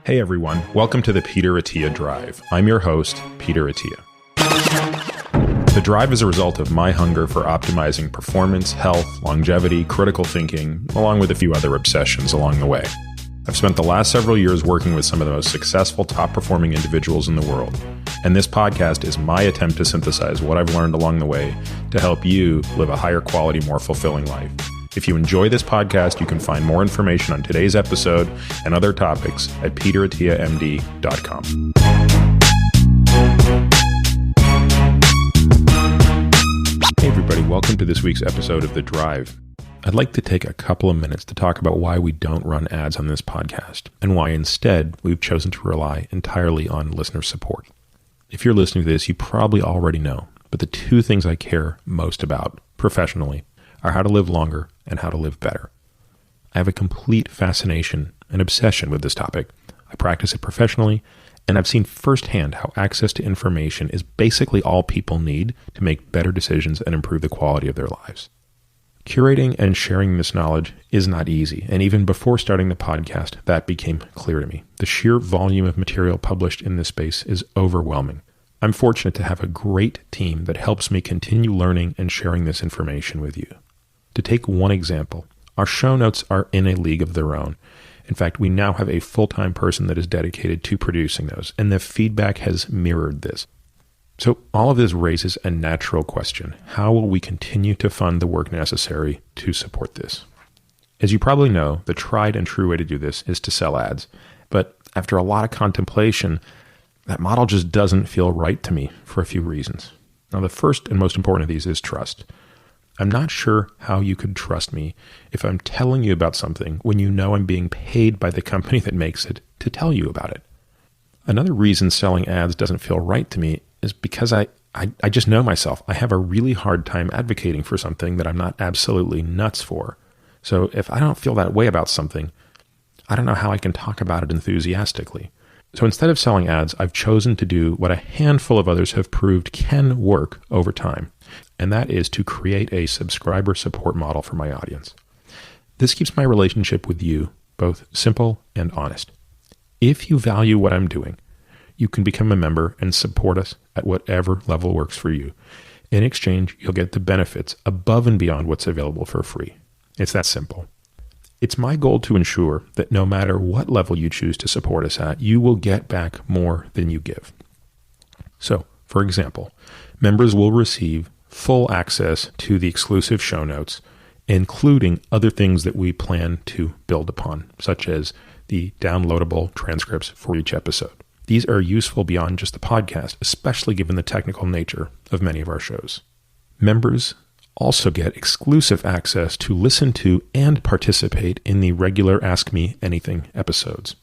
Hey everyone, welcome to the Peter Attia Drive. I'm your host, Peter Attia. The drive is a result of my hunger for optimizing performance, health, longevity, critical thinking, along with a few other obsessions along the way. I've spent the last several years working with some of the most successful, top-performing individuals in the world, and this podcast is my attempt to synthesize what I've learned along the way to help you live a higher quality, more fulfilling life. If you enjoy this podcast, you can find more information on today's episode and other topics at peterattiamd.com. Hey everybody, welcome to this week's episode of The Drive. I'd like to take a couple of minutes to talk about why we don't run ads on this podcast and why instead we've chosen to rely entirely on listener support. If you're listening to this, you probably already know, but the two things I care most about professionally are how to live longer and how to live better. I have a complete fascination and obsession with this topic. I practice it professionally, and I've seen firsthand how access to information is basically all people need to make better decisions and improve the quality of their lives. Curating and sharing this knowledge is not easy, and even before starting the podcast, that became clear to me. The sheer volume of material published in this space is overwhelming. I'm fortunate to have a great team that helps me continue learning and sharing this information with you. To take one example, our show notes are in a league of their own. In fact, we now have a full-time person that is dedicated to producing those, and the feedback has mirrored this. So all of this raises a natural question. How will we continue to fund the work necessary to support this? As you probably know, the tried and true way to do this is to sell ads. But after a lot of contemplation, that model just doesn't feel right to me for a few reasons. Now, the first and most important of these is trust. I'm not sure how you could trust me if I'm telling you about something when you know I'm being paid by the company that makes it to tell you about it. Another reason selling ads doesn't feel right to me is because I just know myself. I have a really hard time advocating for something that I'm not absolutely nuts for. So if I don't feel that way about something, I don't know how I can talk about it enthusiastically. So instead of selling ads, I've chosen to do what a handful of others have proved can work over time, and that is to create a subscriber support model for my audience. This keeps my relationship with you both simple and honest. If you value what I'm doing, you can become a member and support us at whatever level works for you. In exchange, you'll get the benefits above and beyond what's available for free. It's that simple. It's my goal to ensure that no matter what level you choose to support us at, you will get back more than you give. So, for example, members will receive full access to the exclusive show notes, including other things that we plan to build upon, such as the downloadable transcripts for each episode. These are useful beyond just the podcast, especially given the technical nature of many of our shows. Members also get exclusive access to listen to and participate in the regular Ask Me Anything episodes.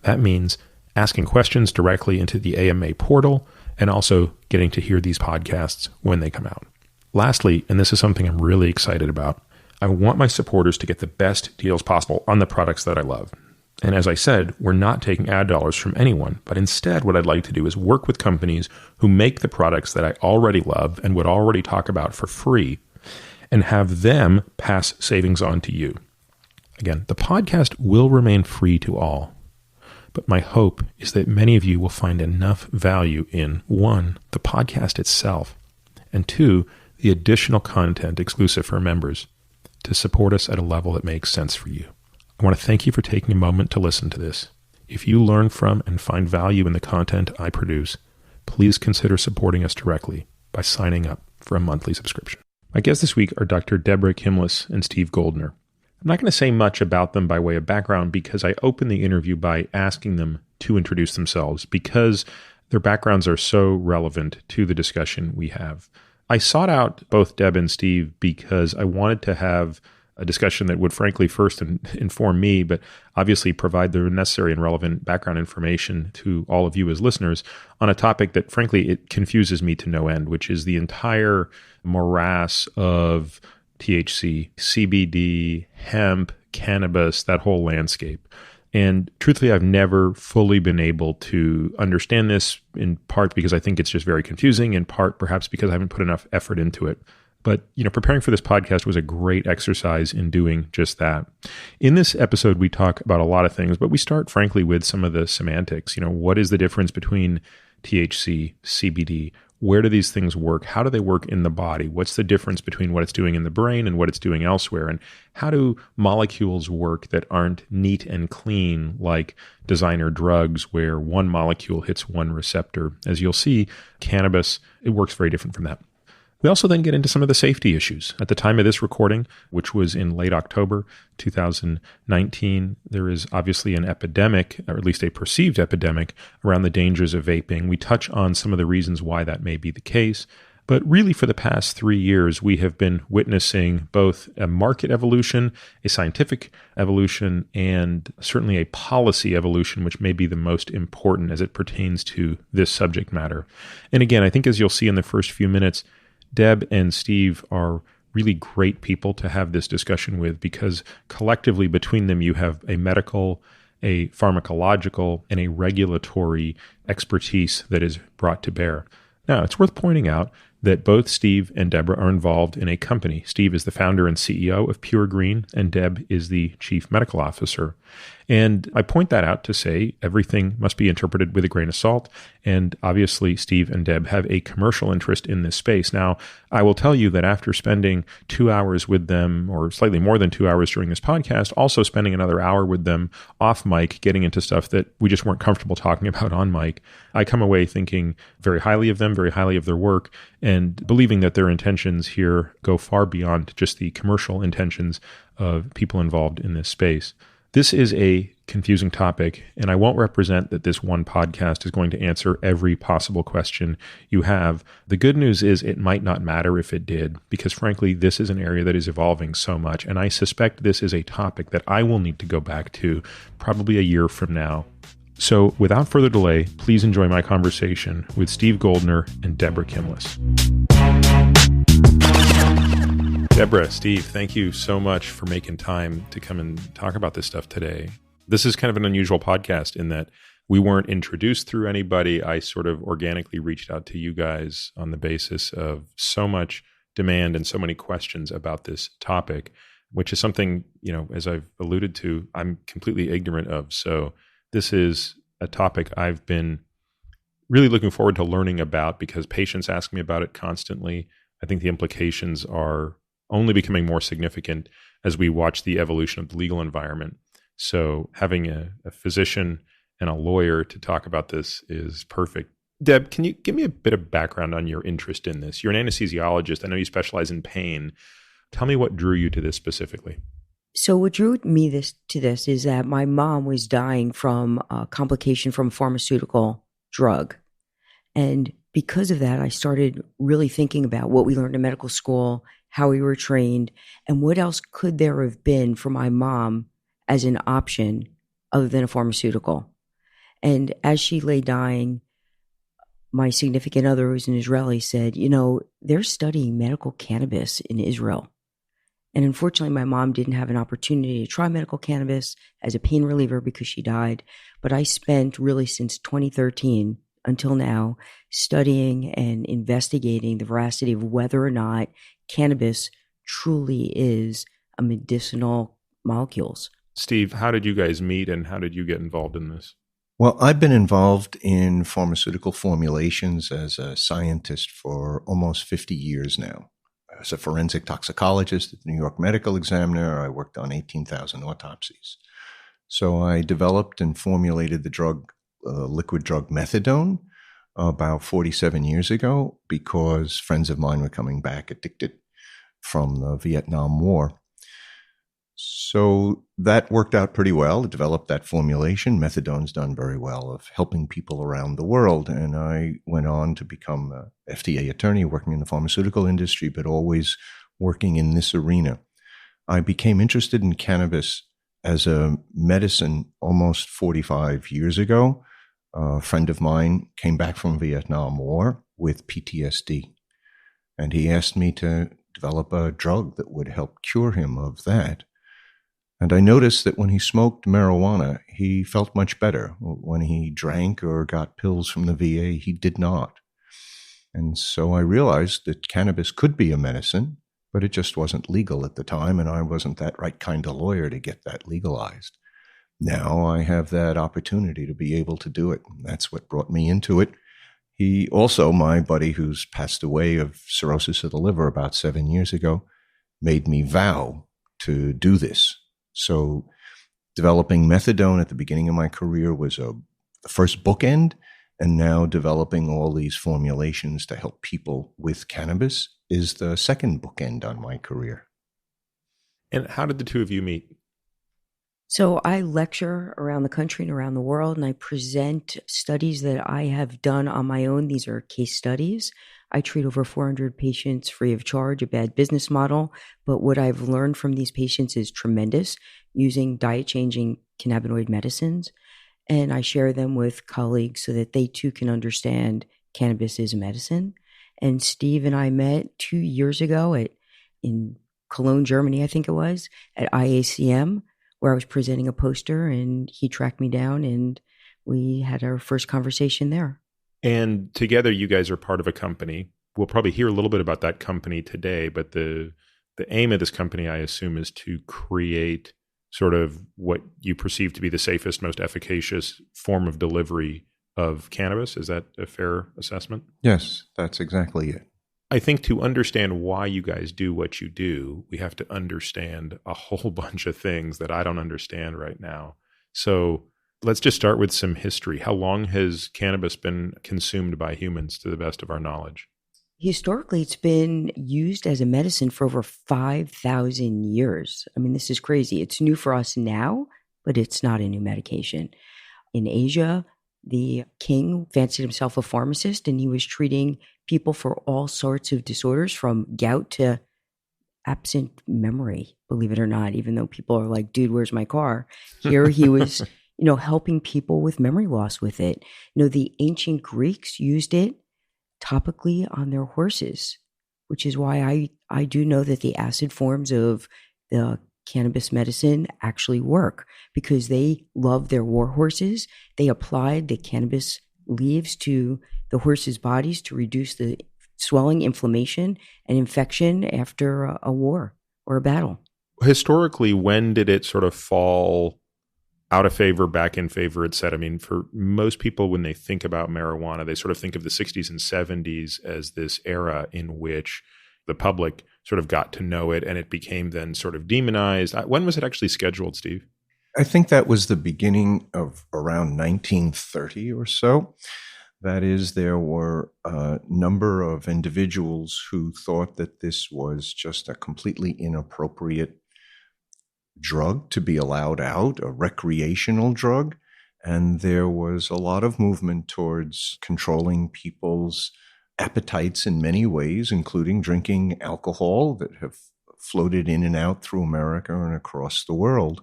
That means asking questions directly into the AMA portal and also getting to hear these podcasts when they come out. Lastly, and this is something I'm really excited about, I want my supporters to get the best deals possible on the products that I love. And as I said, we're not taking ad dollars from anyone, but instead what I'd like to do is work with companies who make the products that I already love and would already talk about for free and have them pass savings on to you. Again, the podcast will remain free to all, but my hope is that many of you will find enough value in, one, the podcast itself, and two, the additional content exclusive for members to support us at a level that makes sense for you. I want to thank you for taking a moment to listen to this. If you learn from and find value in the content I produce, please consider supporting us directly by signing up for a monthly subscription. My guests this week are Dr. Debra Kimless and Steve Goldner. I'm not going to say much about them by way of background because I opened the interview by asking them to introduce themselves because their backgrounds are so relevant to the discussion we have. I sought out both Deb and Steve because I wanted to have a discussion that would frankly first inform me, but obviously provide the necessary and relevant background information to all of you as listeners on a topic that frankly it confuses me to no end, which is the entire morass of THC, CBD, hemp, cannabis, that whole landscape. And truthfully, I've never fully been able to understand this, in part because I think it's just very confusing, in part perhaps because I haven't put enough effort into it. But, preparing for this podcast was a great exercise in doing just that. In this episode, we talk about a lot of things, but we start, frankly, with some of the semantics. What is the difference between THC, CBD? Where do these things work? How do they work in the body? What's the difference between what it's doing in the brain and what it's doing elsewhere? And how do molecules work that aren't neat and clean like designer drugs where one molecule hits one receptor? As you'll see, cannabis, it works very different from that. We also then get into some of the safety issues. At the time of this recording, which was in late October 2019, there is obviously an epidemic, or at least a perceived epidemic, around the dangers of vaping. We touch on some of the reasons why that may be the case. But really, for the past 3 years, we have been witnessing both a market evolution, a scientific evolution, and certainly a policy evolution, which may be the most important as it pertains to this subject matter. And again, I think as you'll see in the first few minutes, Deb and Steve are really great people to have this discussion with because collectively between them you have a medical, a pharmacological, and a regulatory expertise that is brought to bear. Now, it's worth pointing out that both Steve and Debra are involved in a company. Steve is the founder and CEO of Pure Green, and Deb is the chief medical officer. And I point that out to say everything must be interpreted with a grain of salt. And obviously, Steve and Deb have a commercial interest in this space. Now, I will tell you that after spending 2 hours with them, or slightly more than 2 hours during this podcast, also spending another hour with them off mic, getting into stuff that we just weren't comfortable talking about on mic, I come away thinking very highly of them, very highly of their work, and believing that their intentions here go far beyond just the commercial intentions of people involved in this space. This is a confusing topic, and I won't represent that this one podcast is going to answer every possible question you have. The good news is it might not matter if it did, because frankly, this is an area that is evolving so much, and I suspect this is a topic that I will need to go back to probably a year from now. So without further delay, please enjoy my conversation with Steve Goldner and Debra Kimless. Debra, Steve, thank you so much for making time to come and talk about this stuff today. This is kind of an unusual podcast in that we weren't introduced through anybody. I sort of organically reached out to you guys on the basis of so much demand and so many questions about this topic, which is something, as I've alluded to, I'm completely ignorant of. So this is a topic I've been really looking forward to learning about because patients ask me about it constantly. I think the implications are only becoming more significant as we watch the evolution of the legal environment. So having a physician and a lawyer to talk about this is perfect. Deb, can you give me a bit of background on your interest in this? You're an anesthesiologist. I know you specialize in pain. Tell me what drew you to this specifically. So what drew me to this is that my mom was dying from a complication from a pharmaceutical drug. And because of that, I started really thinking about what we learned in medical school, how we were trained, and what else could there have been for my mom as an option other than a pharmaceutical. And as she lay dying, my significant other, who's an Israeli, said, they're studying medical cannabis in Israel. And unfortunately, my mom didn't have an opportunity to try medical cannabis as a pain reliever because she died. But I spent really since 2013 until now studying and investigating the veracity of whether or not cannabis truly is a medicinal molecules. Steve, how did you guys meet and how did you get involved in this? Well, I've been involved in pharmaceutical formulations as a scientist for almost 50 years now. As a forensic toxicologist at the New York Medical Examiner, I worked on 18,000 autopsies. So I developed and formulated the drug, liquid drug methadone about 47 years ago because friends of mine were coming back addicted from the Vietnam War. So that worked out pretty well. I developed that formulation. Methadone's done very well of helping people around the world. And I went on to become an FDA attorney working in the pharmaceutical industry, but always working in this arena. I became interested in cannabis as a medicine almost 45 years ago. A friend of mine came back from Vietnam War with PTSD, and he asked me to develop a drug that would help cure him of that. And I noticed that when he smoked marijuana, he felt much better. When he drank or got pills from the VA, he did not. And so I realized that cannabis could be a medicine. but it just wasn't legal at the time, and I wasn't that right kind of lawyer to get that legalized. Now I have that opportunity to be able to do it. And that's what brought me into it. He also, my buddy who's passed away of cirrhosis of the liver about 7 years ago, made me vow to do this. So developing methadone at the beginning of my career was the first bookend, and now developing all these formulations to help people with cannabis is the second bookend on my career. And how did the two of you meet? So I lecture around the country and around the world, and I present studies that I have done on my own. These are case studies. I treat over 400 patients free of charge, a bad business model. But what I've learned from these patients is tremendous, using diet-changing cannabinoid medicines. And I share them with colleagues so that they too can understand cannabis is a medicine. And Steve and I met 2 years ago in Cologne, Germany, I think it was, at IACM, where I was presenting a poster, and he tracked me down and we had our first conversation there. And together you guys are part of a company. We'll probably hear a little bit about that company today, but the aim of this company, I assume, is to create sort of what you perceive to be the safest, most efficacious form of delivery of cannabis. Is that a fair assessment? Yes, that's exactly it. I think to understand why you guys do what you do, we have to understand a whole bunch of things that I don't understand right now. So let's just start with some history. How long has cannabis been consumed by humans, to the best of our knowledge? Historically, it's been used as a medicine for over 5,000 years. I mean, this is crazy. It's new for us now, but it's not a new medication. In Asia, the king fancied himself a pharmacist, and he was treating people for all sorts of disorders, from gout to absent memory, believe it or not, even though people are like, dude, where's my car? Here he was, helping people with memory loss with it. The ancient Greeks used it topically on their horses, which is why I do know that the acid forms of the cannabis medicine actually work, because they love their war horses. They applied the cannabis leaves to the horses' bodies to reduce the swelling, inflammation, and infection after a war or a battle. Historically, when did it sort of fall out of favor, back in favor, et cetera? I mean, for most people, when they think about marijuana, they sort of think of the 60s and 70s as this era in which the public sort of got to know it, and it became then sort of demonized. When was it actually scheduled, Steve? I think that was the beginning of around 1930 or so. That is, there were a number of individuals who thought that this was just a completely inappropriate drug to be allowed out, a recreational drug. And there was a lot of movement towards controlling people's appetites in many ways, including drinking alcohol, that have floated in and out through America and across the world.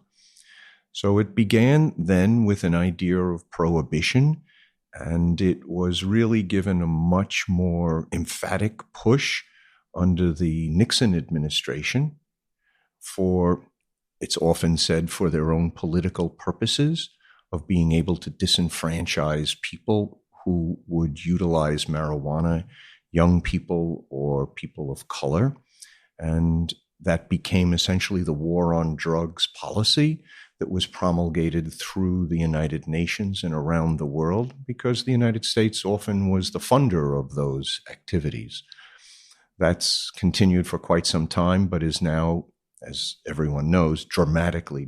So it began then with an idea of prohibition, and it was really given a much more emphatic push under the Nixon administration for, it's often said, for their own political purposes of being able to disenfranchise people who would utilize marijuana, young people or people of color. And that became essentially the war on drugs policy that was promulgated through the United Nations and around the world, because the United States often was the funder of those activities. That's continued for quite some time, but is now, as everyone knows, dramatically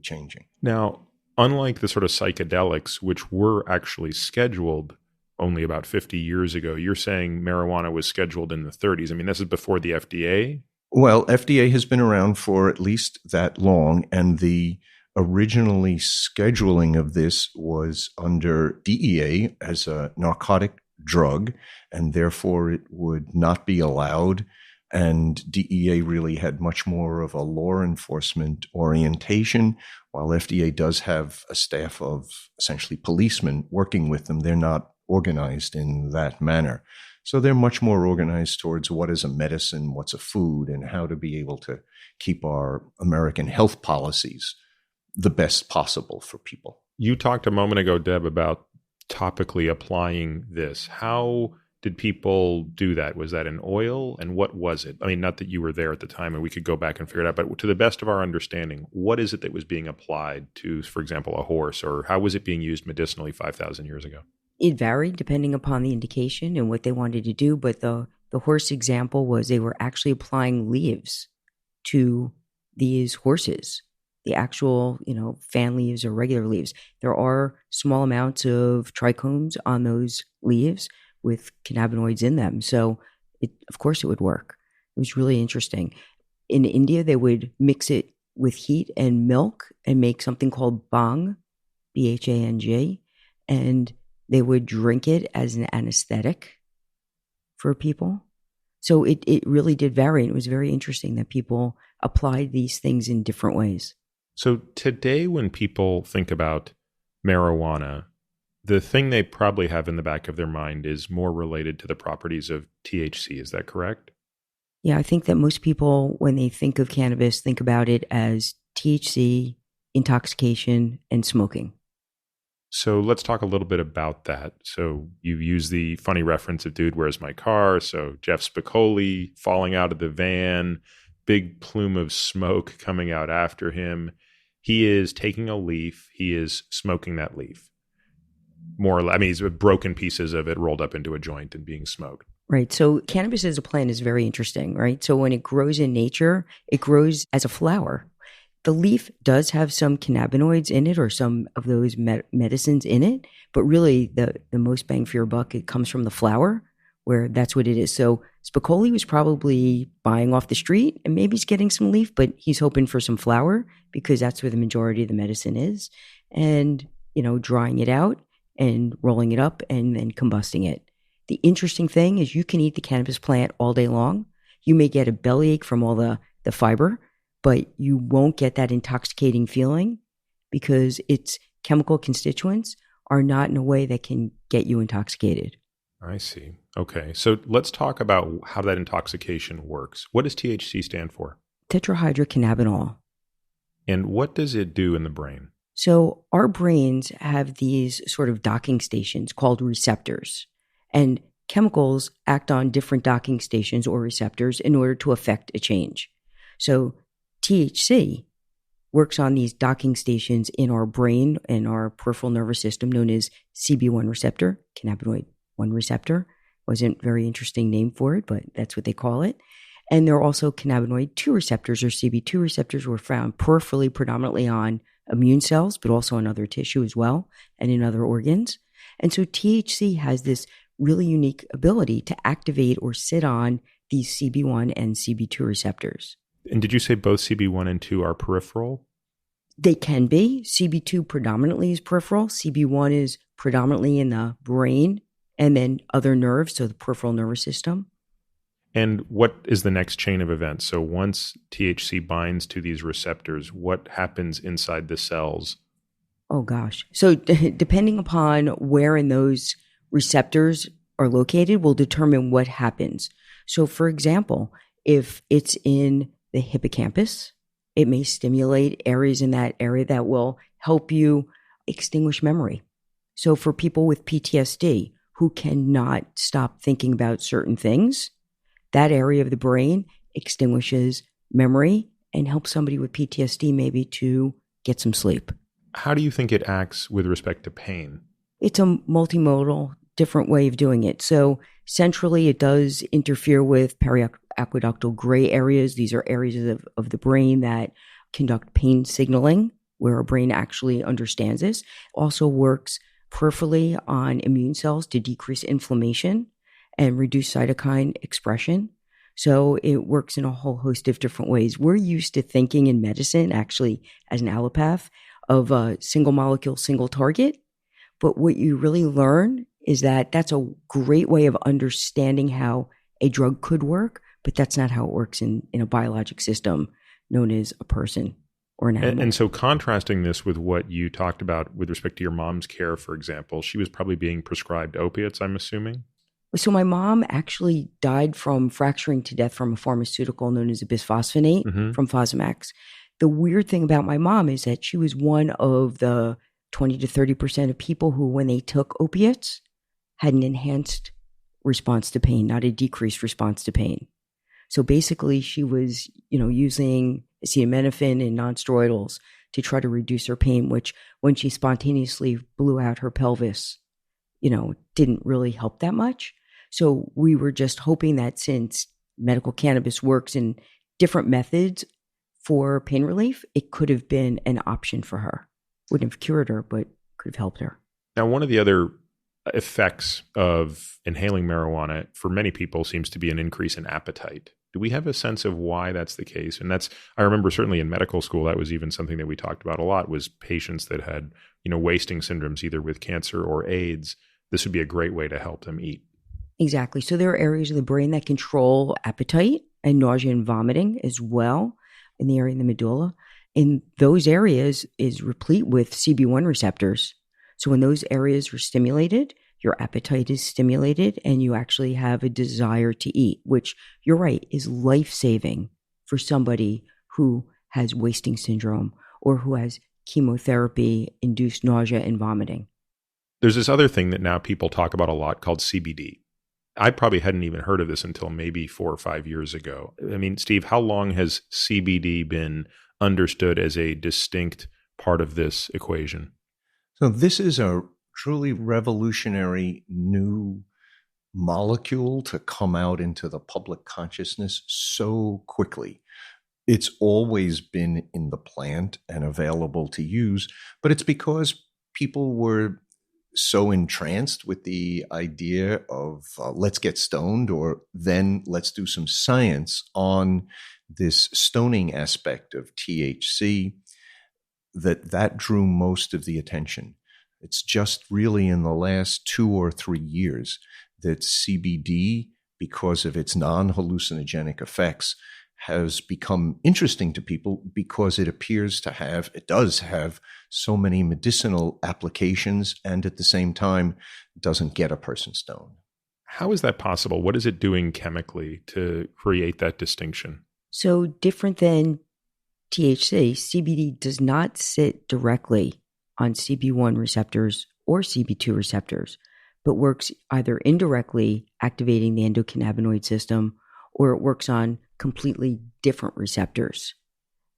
changing. Now, unlike the sort of psychedelics, which were actually scheduled only about 50 years ago, you're saying marijuana was scheduled in the 30s. I mean, this is before the FDA? Well, FDA has been around for at least that long, and the originally scheduling of this was under DEA as a narcotic drug, and therefore it would not be allowed. And DEA really had much more of a law enforcement orientation, while FDA does have a staff of essentially policemen working with them. They're not organized in that manner. So they're much more organized towards what is a medicine, what's a food, and how to be able to keep our American health policies the best possible for people. You talked a moment ago, Deb, about topically applying this. How did people do that? Was that an oil? And what was it? I mean, not that you were there at the time and we could go back and figure it out, but to the best of our understanding, what is it that was being applied to, for example, a horse, or how was it being used medicinally 5,000 years ago? It varied depending upon the indication and what they wanted to do. But the horse example was they were actually applying leaves to these horses, the actual, fan leaves or regular leaves. There are small amounts of trichomes on those leaves with cannabinoids in them. So of course it would work. It was really interesting. In India, they would mix it with heat and milk and make something called bhang, BHANG, and they would drink it as an anesthetic for people. So it really did vary. And it was very interesting that people applied these things in different ways. So today when people think about marijuana, the thing they probably have in the back of their mind is more related to the properties of THC. Is that correct? Yeah, I think that most people, when they think of cannabis, think about it as THC, intoxication, and smoking. So let's talk a little bit about that. So you use the funny reference of Dude, Where's My Car? So Jeff Spicoli falling out of the van, big plume of smoke coming out after him. He is taking a leaf. He is smoking that leaf. More or less, I mean, he's broken pieces of it rolled up into a joint and being smoked. Right. So cannabis as a plant is very interesting, right? So when it grows in nature, it grows as a flower. The leaf does have some cannabinoids in it or some of those medicines in it, but really the most bang for your buck, it comes from the flower, where that's what it is. So Spicoli was probably buying off the street and maybe he's getting some leaf, but he's hoping for some flower because that's where the majority of the medicine is. And, drying it out and rolling it up and then combusting it. The interesting thing is you can eat the cannabis plant all day long. You may get a bellyache from all the fiber, but you won't get that intoxicating feeling because its chemical constituents are not in a way that can get you intoxicated. I see. Okay. So let's talk about how that intoxication works. What does THC stand for? Tetrahydrocannabinol. And what does it do in the brain? So our brains have these sort of docking stations called receptors, and chemicals act on different docking stations or receptors in order to affect a change. So THC works on these docking stations in our brain and our peripheral nervous system known as CB1 receptor, cannabinoid 1 receptor. Wasn't a very interesting name for it, but that's what they call it. And there are also cannabinoid 2 receptors or CB2 receptors were found peripherally predominantly on immune cells, but also in other tissue as well and in other organs. And so THC has this really unique ability to activate or sit on these CB1 and CB2 receptors. And did you say both CB1 and 2 are peripheral? They can be. CB2 predominantly is peripheral. CB1 is predominantly in the brain and then other nerves, so the peripheral nervous system. And what is the next chain of events? So once THC binds to these receptors, what happens inside the cells? Oh, gosh. So depending upon where in those receptors are located will determine what happens. So, for example, if it's in the hippocampus, it may stimulate areas in that area that will help you extinguish memory. So for people with PTSD who cannot stop thinking about certain things, that area of the brain extinguishes memory and helps somebody with PTSD maybe to get some sleep. How do you think it acts with respect to pain? It's a multimodal, different way of doing it. So centrally, it does interfere with periaqueductal gray areas. These are areas of the brain that conduct pain signaling, where our brain actually understands this. Also works peripherally on immune cells to decrease inflammation and reduce cytokine expression. So it works in a whole host of different ways. We're used to thinking in medicine, actually, as an allopath, of a single molecule, single target. But what you really learn is that that's a great way of understanding how a drug could work, but that's not how it works in a biologic system known as a person or an animal. And so contrasting this with what you talked about with respect to your mom's care, for example, she was probably being prescribed opiates, I'm assuming? So my mom actually died from fracturing to death from a pharmaceutical known as a bisphosphonate from Fosamax. The weird thing about my mom is that she was one of the 20 to 30% of people who, when they took opiates, had an enhanced response to pain, not a decreased response to pain. So basically she was, using acetaminophen and nonsteroidals to try to reduce her pain, which when she spontaneously blew out her pelvis, didn't really help that much. So we were just hoping that since medical cannabis works in different methods for pain relief, it could have been an option for her. Wouldn't have cured her, but could have helped her. Now, one of the other effects of inhaling marijuana for many people seems to be an increase in appetite. Do we have a sense of why that's the case? And I remember certainly in medical school, that was even something that we talked about a lot, was patients that had, wasting syndromes, either with cancer or AIDS. This would be a great way to help them eat. Exactly. So there are areas of the brain that control appetite and nausea and vomiting as well, in the area of the medulla. In those areas is replete with CB1 receptors. So when those areas are stimulated, your appetite is stimulated and you actually have a desire to eat, which you're right, is life-saving for somebody who has wasting syndrome or who has chemotherapy-induced nausea and vomiting. There's this other thing that now people talk about a lot called CBD. I probably hadn't even heard of this until maybe 4 or 5 years ago. I mean, Steve, how long has CBD been understood as a distinct part of this equation? So this is a truly revolutionary new molecule to come out into the public consciousness so quickly. It's always been in the plant and available to use, but it's because people were so entranced with the idea of let's get stoned, or then let's do some science on this stoning aspect of THC, that drew most of the attention. It's just really in the last 2 or 3 years that CBD, because of its non-hallucinogenic effects, has become interesting to people because it does have so many medicinal applications and at the same time doesn't get a person stoned. How is that possible? What is it doing chemically to create that distinction? So different than THC, CBD does not sit directly on CB1 receptors or CB2 receptors, but works either indirectly activating the endocannabinoid system, or it works on completely different receptors.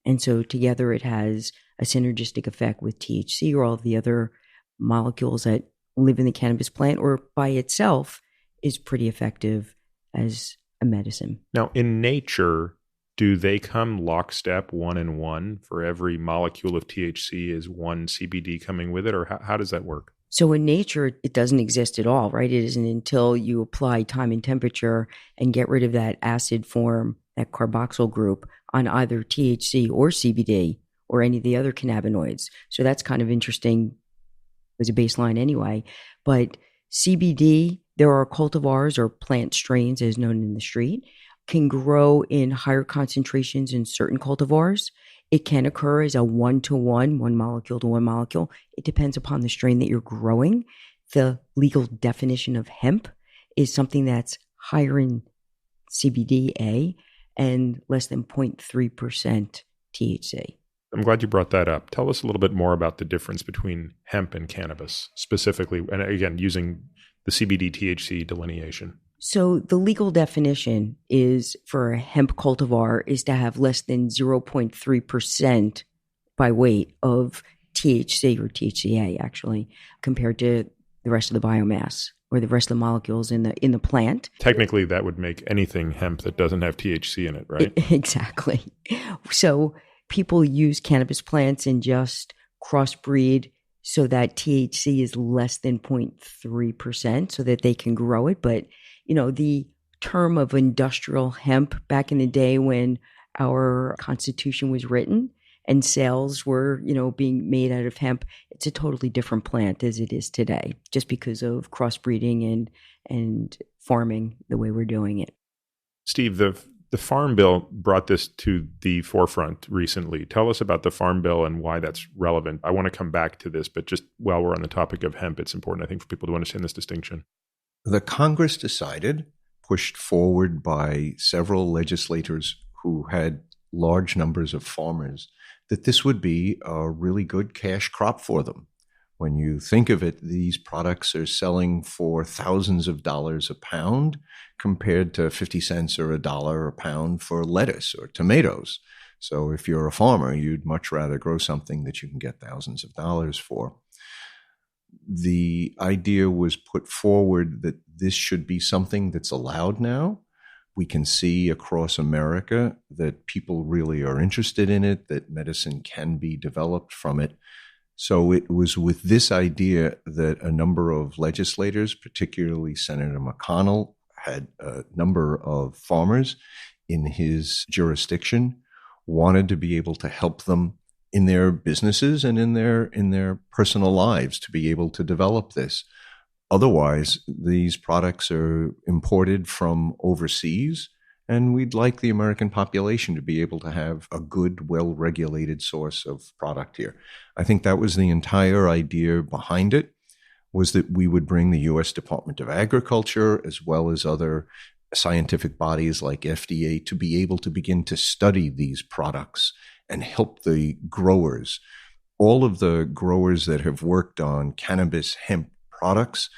And so together it has a synergistic effect with THC or all of the other molecules that live in the cannabis plant, or by itself is pretty effective as a medicine. Now, in nature, do they come lockstep, 1 and 1? For every molecule of THC is one CBD coming with it, or how does that work? So in nature, it doesn't exist at all, right? It isn't until you apply time and temperature and get rid of that acid form, that carboxyl group, on either THC or CBD or any of the other cannabinoids. So that's kind of interesting as a baseline anyway. But CBD, there are cultivars or plant strains, as known in the street, can grow in higher concentrations in certain cultivars. It can occur as a 1-to-1, one molecule to one molecule. It depends upon the strain that you're growing. The legal definition of hemp is something that's higher in CBD and less than 0.3% THC. I'm glad you brought that up. Tell us a little bit more about the difference between hemp and cannabis, specifically, and again, using the CBD THC delineation. So the legal definition is for a hemp cultivar is to have less than 0.3% by weight of THC or THCA, actually, compared to the rest of the biomass or the rest of the molecules in the plant. Technically, that would make anything hemp that doesn't have THC in it, right? Exactly. So people use cannabis plants and just crossbreed so that THC is less than 0.3% so that they can grow it. But the term of industrial hemp back in the day when our Constitution was written and sales were, being made out of hemp, it's a totally different plant as it is today, just because of crossbreeding and farming the way we're doing it. Steve, the Farm Bill brought this to the forefront recently. Tell us about the Farm Bill and why that's relevant. I want to come back to this, but just while we're on the topic of hemp, it's important, I think, for people to understand this distinction. The Congress decided, pushed forward by several legislators who had large numbers of farmers, that this would be a really good cash crop for them. When you think of it, these products are selling for thousands of dollars a pound compared to 50 cents or $1 a pound for lettuce or tomatoes. So if you're a farmer, you'd much rather grow something that you can get thousands of dollars for. The idea was put forward that this should be something that's allowed now. We can see across America that people really are interested in it, that medicine can be developed from it. So it was with this idea that a number of legislators, particularly Senator McConnell, had a number of farmers in his jurisdiction, wanted to be able to help them in their businesses and in their personal lives to be able to develop this. Otherwise, these products are imported from overseas, and we'd like the American population to be able to have a good, well-regulated source of product here. I think that was the entire idea behind it, was that we would bring the U.S. Department of Agriculture as well as other scientific bodies like FDA to be able to begin to study these products and help the growers. All of the growers that have worked on cannabis hemp products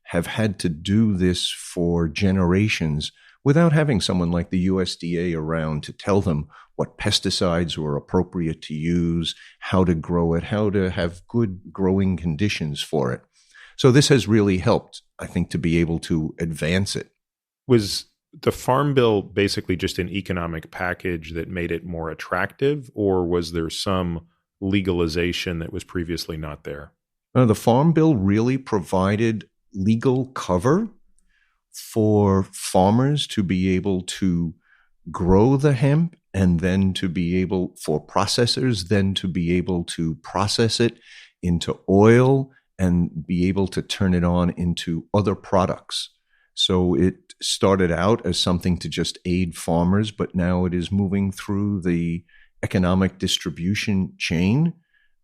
have had to do this for generations without having someone like the USDA around to tell them what pesticides were appropriate to use, how to grow it, how to have good growing conditions for it. So this has really helped, I think, to be able to advance it. Was the Farm Bill basically just an economic package that made it more attractive, or was there some legalization that was previously not there? The Farm Bill really provided legal cover for farmers to be able to grow the hemp and then to be able, for processors, then to be able to process it into oil and be able to turn it on into other products. So it started out as something to just aid farmers, but now it is moving through the economic distribution chain.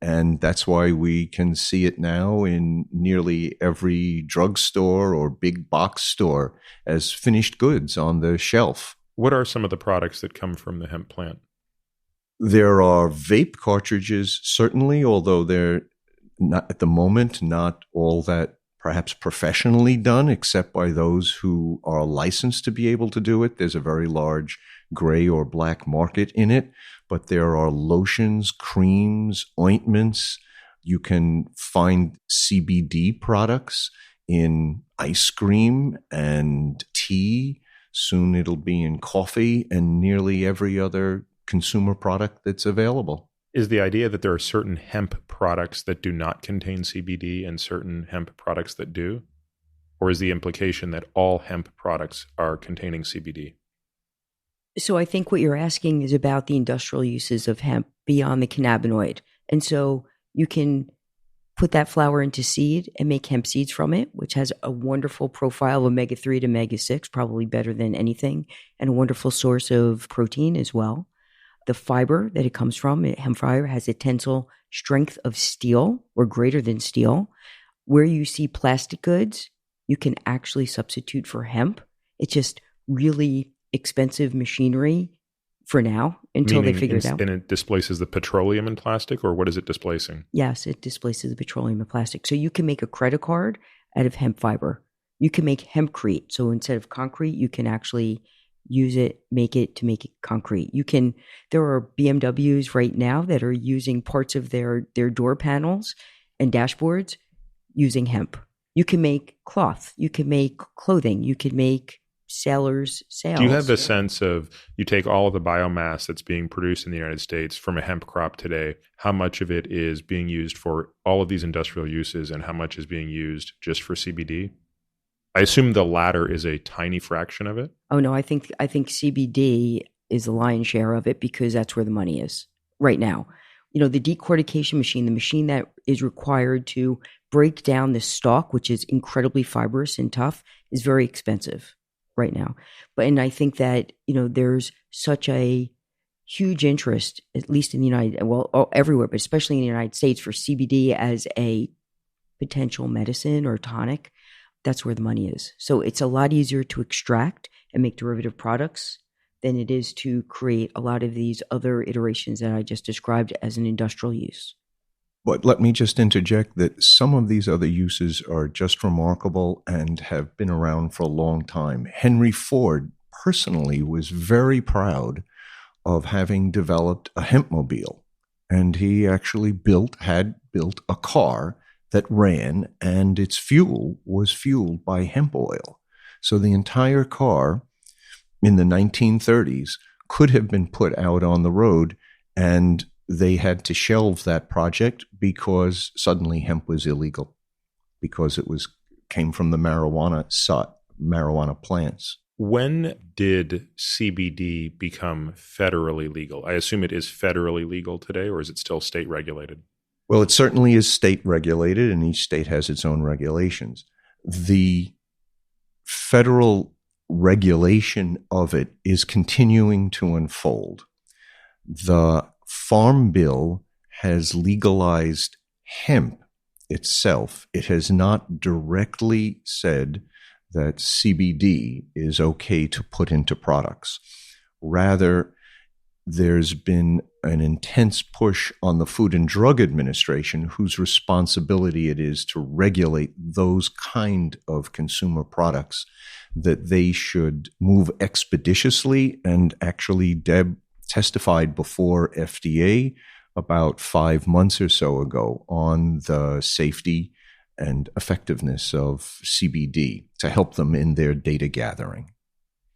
And that's why we can see it now in nearly every drugstore or big box store as finished goods on the shelf. What are some of the products that come from the hemp plant? There are vape cartridges, certainly, although they're not at the moment, not all that perhaps professionally done, except by those who are licensed to be able to do it. There's a very large gray or black market in it, but there are lotions, creams, ointments. You can find CBD products in ice cream and tea. Soon it'll be in coffee and nearly every other consumer product that's available. Is the idea that there are certain hemp products that do not contain CBD and certain hemp products that do? Or is the implication that all hemp products are containing CBD? So I think what you're asking is about the industrial uses of hemp beyond the cannabinoid. And so you can put that flower into seed and make hemp seeds from it, which has a wonderful profile of omega-3 to omega-6, probably better than anything, and a wonderful source of protein as well. The fiber that it comes from, hemp fiber, has a tensile strength of steel or greater than steel. Where you see plastic goods, you can actually substitute for hemp. It's just really expensive machinery for now until they figure it out. And it displaces the petroleum in plastic, or what is it displacing? Yes, it displaces the petroleum in plastic. So you can make a credit card out of hemp fiber. You can make hempcrete. So instead of concrete, you can actually use it, make it concrete. There are BMWs right now that are using parts of their door panels and dashboards using hemp. You can make cloth, you can make clothing, you can make sailors' sails. Do you have a sense of, you take all of the biomass that's being produced in the United States from a hemp crop today, how much of it is being used for all of these industrial uses and how much is being used just for CBD? I assume the latter is a tiny fraction of it. Oh no, I think CBD is the lion's share of it because that's where the money is right now. You know, the decortication machine, the machine that is required to break down the stalk, which is incredibly fibrous and tough, is very expensive right now. And I think that, you know, there's such a huge interest, at least in the everywhere, but especially in the United States, for CBD as a potential medicine or tonic. That's where the money is. So it's a lot easier to extract and make derivative products than it is to create a lot of these other iterations that I just described as an industrial use. But let me just interject that some of these other uses are just remarkable and have been around for a long time. Henry Ford personally was very proud of having developed a hempmobile, and he actually had built a car that ran, and its fuel was fueled by hemp oil. So the entire car in the 1930s could have been put out on the road, and they had to shelve that project because suddenly hemp was illegal because it came from the marijuana plants. When did CBD become federally legal? I assume it is federally legal today, or is it still state regulated? Well, it certainly is state regulated, and each state has its own regulations. The federal regulation of it is continuing to unfold. The Farm Bill has legalized hemp itself. It has not directly said that CBD is okay to put into products. Rather, there's been an intense push on the Food and Drug Administration, whose responsibility it is to regulate those kind of consumer products, that they should move expeditiously. And actually, Deb testified before FDA about 5 months or so ago on the safety and effectiveness of CBD to help them in their data gathering.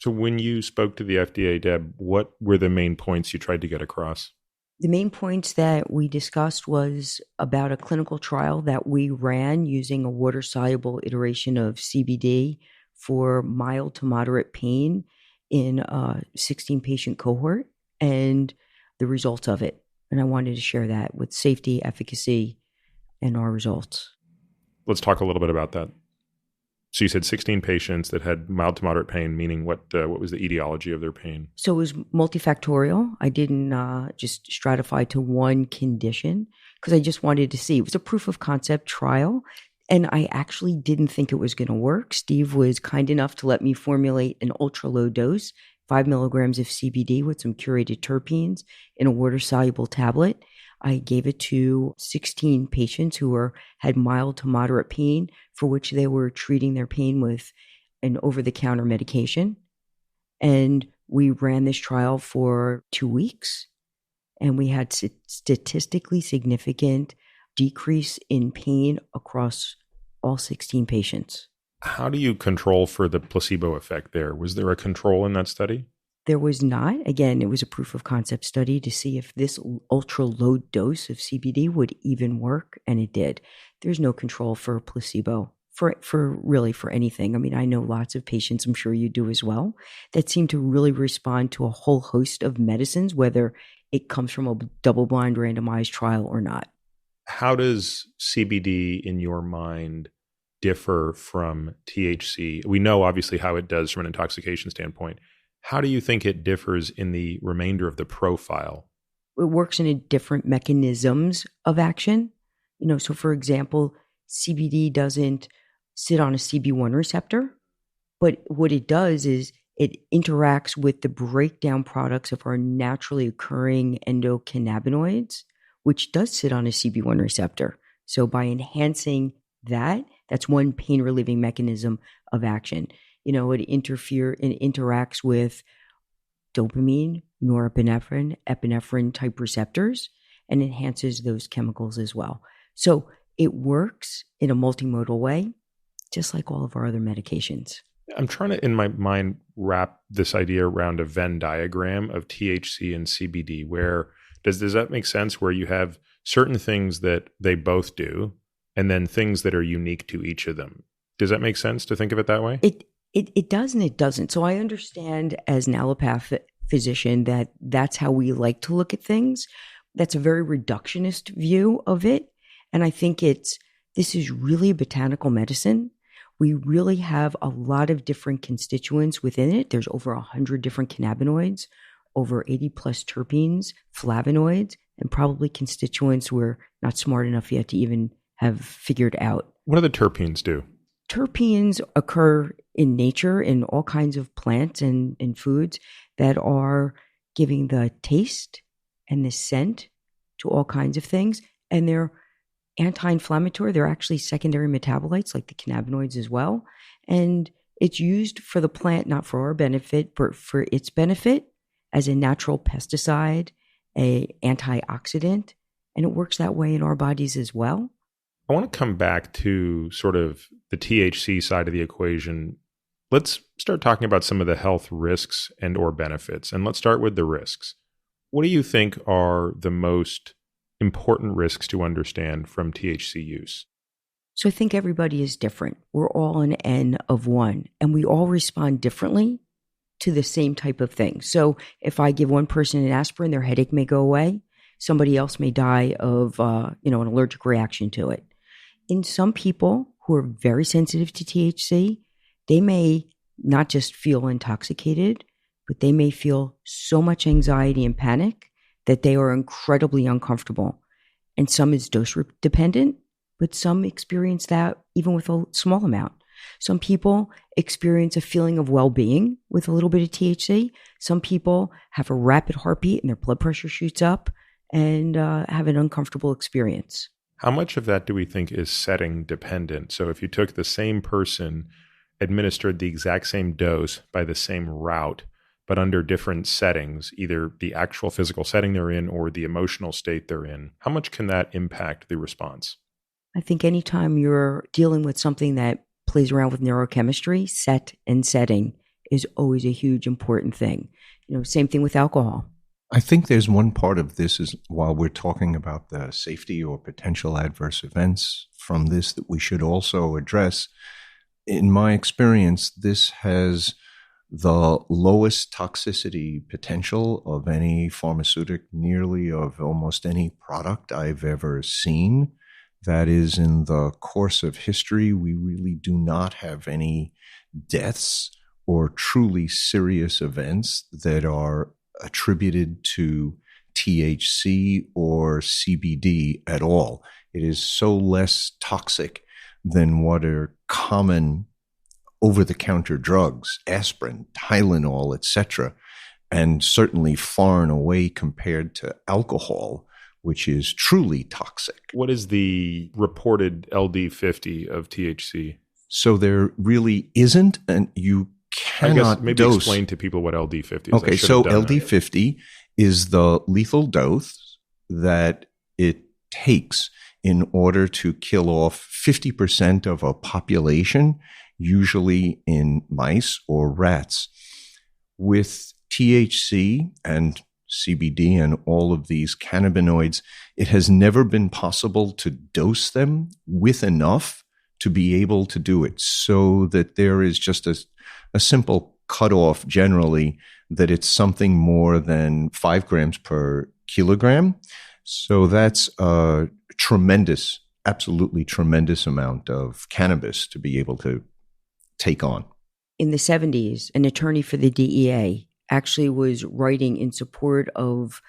So when you spoke to the FDA, Deb, what were the main points you tried to get across? The main points that we discussed was about a clinical trial that we ran using a water-soluble iteration of CBD for mild to moderate pain in a 16-patient cohort and the results of it. And I wanted to share that with safety, efficacy, and our results. Let's talk a little bit about that. So you said 16 patients that had mild to moderate pain, meaning what was the etiology of their pain? So it was multifactorial. I didn't just stratify to one condition because I just wanted to see. It was a proof of concept trial, and I actually didn't think it was going to work. Steve was kind enough to let me formulate an ultra-low dose, 5 milligrams of CBD with some curated terpenes in a water-soluble tablet. I gave it to 16 patients who had mild to moderate pain, for which they were treating their pain with an over-the-counter medication. And we ran this trial for 2 weeks, and we had statistically significant decrease in pain across all 16 patients. How do you control for the placebo effect there? Was there a control in that study? There was not. Again, it was a proof of concept study to see if this ultra low dose of CBD would even work, and it did. There's no control for placebo for anything. I mean, I know lots of patients, I'm sure you do as well, that seem to really respond to a whole host of medicines, whether it comes from a double-blind randomized trial or not. How does CBD, in your mind, differ from THC? We know obviously how it does from an intoxication standpoint. How do you think it differs in the remainder of the profile? It works in different mechanisms of action. So for example, CBD doesn't sit on a CB1 receptor, but what it does is it interacts with the breakdown products of our naturally occurring endocannabinoids, which does sit on a CB1 receptor. So by enhancing that, that's one pain relieving mechanism of action. It interacts with dopamine, norepinephrine, epinephrine type receptors, and enhances those chemicals as well. So it works in a multimodal way, just like all of our other medications. I'm trying to, in my mind, wrap this idea around a Venn diagram of THC and CBD, where does that make sense, where you have certain things that they both do and then things that are unique to each of them? Does that make sense to think of it that way? It does and it doesn't. So I understand as an allopath physician that that's how we like to look at things. That's a very reductionist view of it. And I think this is really botanical medicine. We really have a lot of different constituents within it. There's over 100 different cannabinoids, over 80 plus terpenes, flavonoids, and probably constituents we're not smart enough yet to even have figured out. What do the terpenes do? Terpenes occur in nature in all kinds of plants and foods that are giving the taste and the scent to all kinds of things. And they're anti-inflammatory. They're actually secondary metabolites like the cannabinoids as well. And it's used for the plant, not for our benefit, but for its benefit as a natural pesticide, a antioxidant, and it works that way in our bodies as well. I want to come back to sort of the THC side of the equation. Let's start talking about some of the health risks and or benefits. And let's start with the risks. What do you think are the most important risks to understand from THC use? So I think everybody is different. We're all an N of one, and we all respond differently to the same type of thing. So if I give one person an aspirin, their headache may go away. Somebody else may die of an allergic reaction to it. In some people who are very sensitive to THC, they may not just feel intoxicated, but they may feel so much anxiety and panic that they are incredibly uncomfortable. And some is dose dependent, but some experience that even with a small amount. Some people experience a feeling of well-being with a little bit of THC. Some people have a rapid heartbeat and their blood pressure shoots up and have an uncomfortable experience. How much of that do we think is setting dependent? So if you took the same person, administered the exact same dose by the same route, but under different settings, either the actual physical setting they're in or the emotional state they're in, how much can that impact the response? I think anytime you're dealing with something that plays around with neurochemistry, set and setting is always a huge important thing. Same thing with alcohol. I think there's one part of this is while we're talking about the safety or potential adverse events from this that we should also address. In my experience, this has the lowest toxicity potential of any pharmaceutic, nearly of almost any product I've ever seen. That is, in the course of history, we really do not have any deaths or truly serious events that are attributed to THC or CBD at all. It is so less toxic than what are common over-the-counter drugs, aspirin, Tylenol, etc., and certainly far and away compared to alcohol, which is truly toxic. What is the reported LD50 of THC? So there really isn't, and you cannot maybe dose. Explain to people what LD50 is. Okay, so LD50 is the lethal dose that it takes in order to kill off 50% of a population, usually in mice or rats. With THC and CBD and all of these cannabinoids, it has never been possible to dose them with enough to be able to do it, so that there is just a simple cutoff generally that it's something more than 5 grams per kilogram. So that's a tremendous, absolutely tremendous amount of cannabis to be able to take on. In the 70s, an attorney for the DEA actually was writing in support of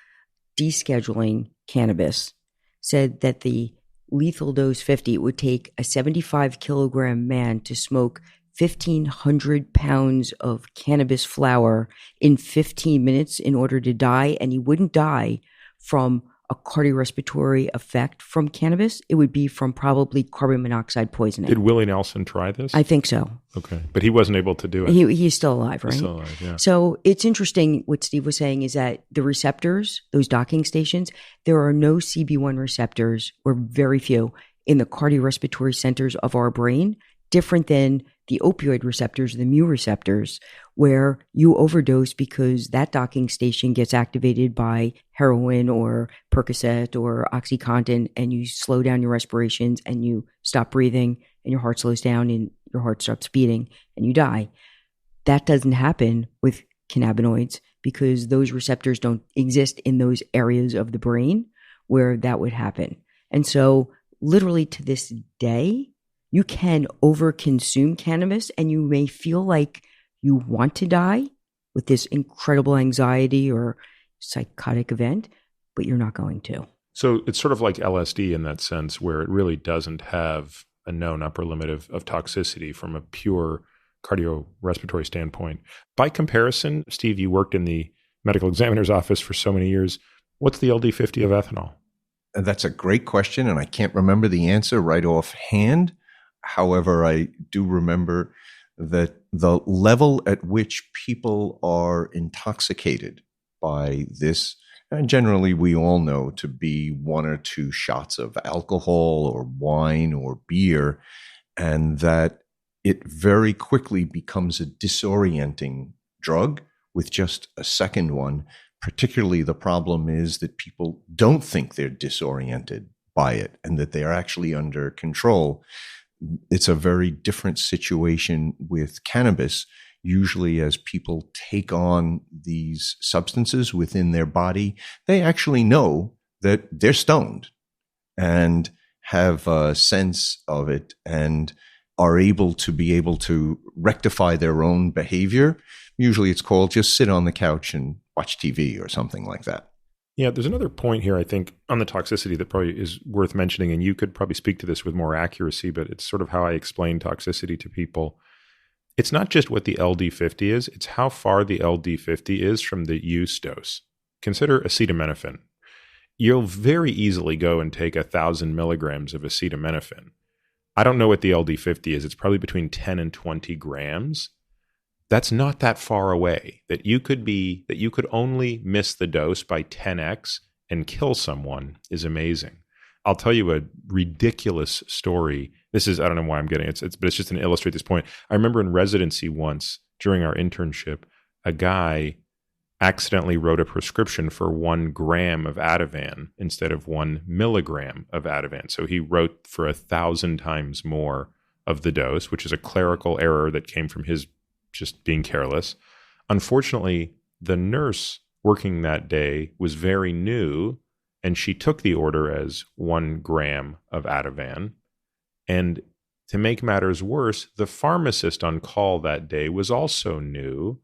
descheduling cannabis, said that the lethal dose 50, it would take a 75 kilogram man to smoke 1,500 pounds of cannabis flower in 15 minutes in order to die. And he wouldn't die from a cardiorespiratory effect from cannabis. It would be from probably carbon monoxide poisoning. Did Willie Nelson try this? I think so. Okay. But he wasn't able to do it. He's still alive, right? He's still alive, yeah. So it's interesting what Steve was saying is that the receptors, those docking stations, there are no CB1 receptors, or very few, in the cardiorespiratory centers of our brain, different than the opioid receptors, the mu receptors, where you overdose because that docking station gets activated by heroin or Percocet or OxyContin, and you slow down your respirations and you stop breathing and your heart slows down and your heart stops beating and you die. That doesn't happen with cannabinoids because those receptors don't exist in those areas of the brain where that would happen. And so literally to this day, you can overconsume cannabis and you may feel like you want to die with this incredible anxiety or psychotic event, but you're not going to. So it's sort of like LSD in that sense, where it really doesn't have a known upper limit of toxicity from a pure cardiorespiratory standpoint. By comparison, Steve, you worked in the medical examiner's office for so many years. What's the LD50 of ethanol? That's a great question, and I can't remember the answer right offhand. However, I do remember that the level at which people are intoxicated by this, and generally we all know to be 1 or 2 shots of alcohol or wine or beer, and that it very quickly becomes a disorienting drug with just a second one. Particularly, the problem is that people don't think they're disoriented by it and that they are actually under control. It's a very different situation with cannabis. Usually, as people take on these substances within their body, they actually know that they're stoned and have a sense of it and are able to rectify their own behavior. Usually it's called just sit on the couch and watch TV or something like that. Yeah, there's another point here, I think, on the toxicity that probably is worth mentioning, and you could probably speak to this with more accuracy, but it's sort of how I explain toxicity to people. It's not just what the LD50 is, it's how far the LD50 is from the use dose. Consider acetaminophen. You'll very easily go and take 1,000 milligrams of acetaminophen. I don't know what the LD50 is. It's probably between 10 and 20 grams. That's not that far away. That you could only miss the dose by 10x and kill someone is amazing. I'll tell you a ridiculous story. This is, I don't know why I'm getting it, but it's just to illustrate this point. I remember in residency once during our internship, a guy accidentally wrote a prescription for 1 gram of Ativan instead of 1 milligram of Ativan. So he wrote for 1,000 times more of the dose, which is a clerical error that came from his just being careless. Unfortunately, the nurse working that day was very new, and she took the order as 1 gram of Ativan. And to make matters worse, the pharmacist on call that day was also new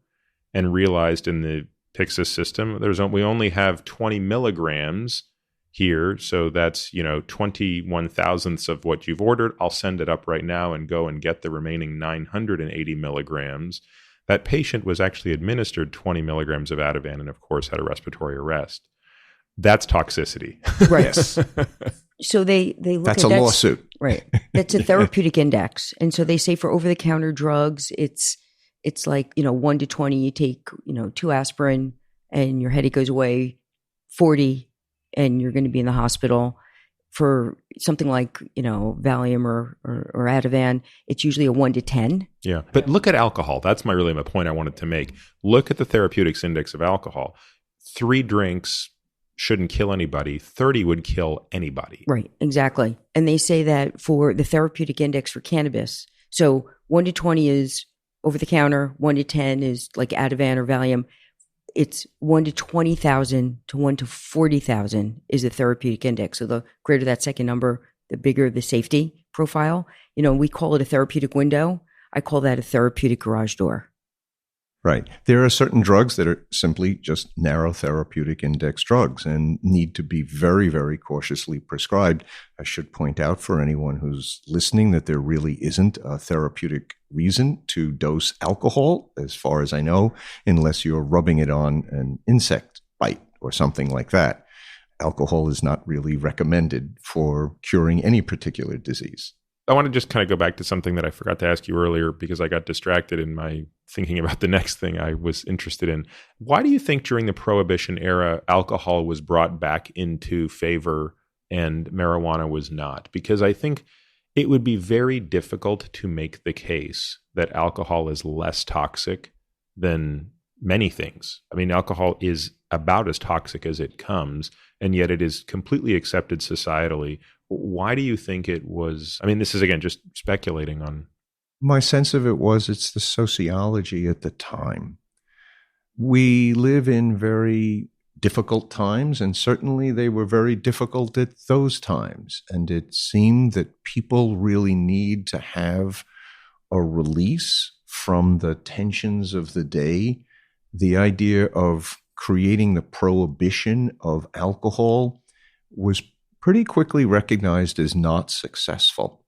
and realized in the Pyxis system, we only have 20 milligrams here, so that's 21 thousandths of what you've ordered. I'll send it up right now and go and get the remaining 980 milligrams. That patient was actually administered 20 milligrams of Ativan and, of course, had a respiratory arrest. That's toxicity. Right. Yes. So they look that's at a lawsuit. Right. That's a therapeutic index. And so they say for over-the-counter drugs, it's like, 1 to 20, you take, 2 aspirin and your headache goes away, 40 and you're going to be in the hospital. For something like, Valium or Ativan, it's usually a 1 to 10. Yeah. But look at alcohol. That's my point I wanted to make. Look at the therapeutics index of alcohol. 3 drinks shouldn't kill anybody. 30 would kill anybody. Right. Exactly. And they say that for the therapeutic index for cannabis, so 1 to 20 is over the counter, 1 to 10 is like Ativan or Valium. It's 1 to 20,000 to 1 to 40,000 is the therapeutic index. So the greater that second number, the bigger the safety profile. We call it a therapeutic window. I call that a therapeutic garage door. Right. There are certain drugs that are simply just narrow therapeutic index drugs and need to be very, very cautiously prescribed. I should point out for anyone who's listening that there really isn't a therapeutic reason to dose alcohol, as far as I know, unless you're rubbing it on an insect bite or something like that. Alcohol is not really recommended for curing any particular disease. I want to just kind of go back to something that I forgot to ask you earlier because I got distracted in my thinking about the next thing I was interested in. Why do you think during the Prohibition era, alcohol was brought back into favor and marijuana was not? Because I think it would be very difficult to make the case that alcohol is less toxic than many things. I mean, alcohol is about as toxic as it comes, and yet it is completely accepted societally. Why do you think it was? I mean, this is, again, just speculating on. My sense of it was it's the sociology at the time. We live in very difficult times, and certainly they were very difficult at those times. And it seemed that people really need to have a release from the tensions of the day. The idea of creating the prohibition of alcohol was pretty quickly recognized as not successful.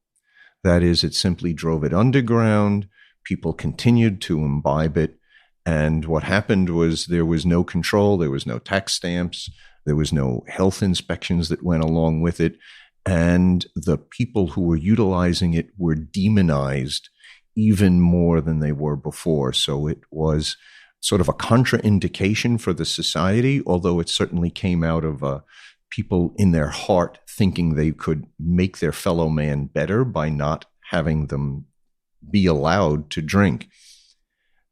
That is, it simply drove it underground. People continued to imbibe it. And what happened was there was no control. There was no tax stamps. There was no health inspections that went along with it. And the people who were utilizing it were demonized even more than they were before. So it was sort of a contraindication for the society, although it certainly came out of people in their heart thinking they could make their fellow man better by not having them be allowed to drink.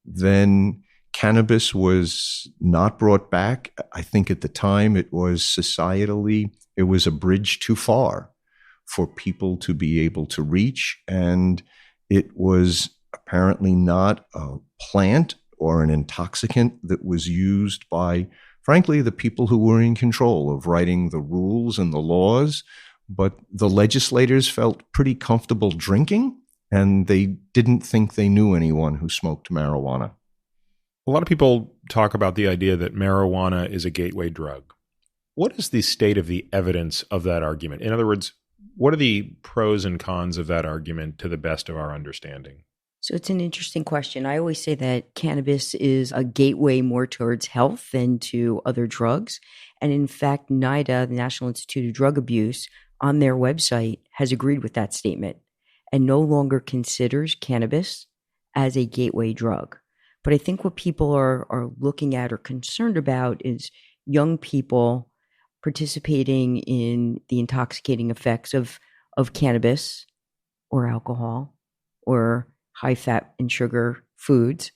Then cannabis was not brought back. I think at the time it was societally, it was a bridge too far for people to be able to reach. And it was apparently not a plant or an intoxicant that was used by, frankly, the people who were in control of writing the rules and the laws. But the legislators felt pretty comfortable drinking, and they didn't think they knew anyone who smoked marijuana. A lot of people talk about the idea that marijuana is a gateway drug. What is the state of the evidence of that argument? In other words, what are the pros and cons of that argument to the best of our understanding? So it's an interesting question. I always say that cannabis is a gateway more towards health than to other drugs. And in fact, NIDA, the National Institute of Drug Abuse, on their website has agreed with that statement and no longer considers cannabis as a gateway drug. But I think what people are looking at or concerned about is young people participating in the intoxicating effects of cannabis or alcohol or high fat and sugar foods,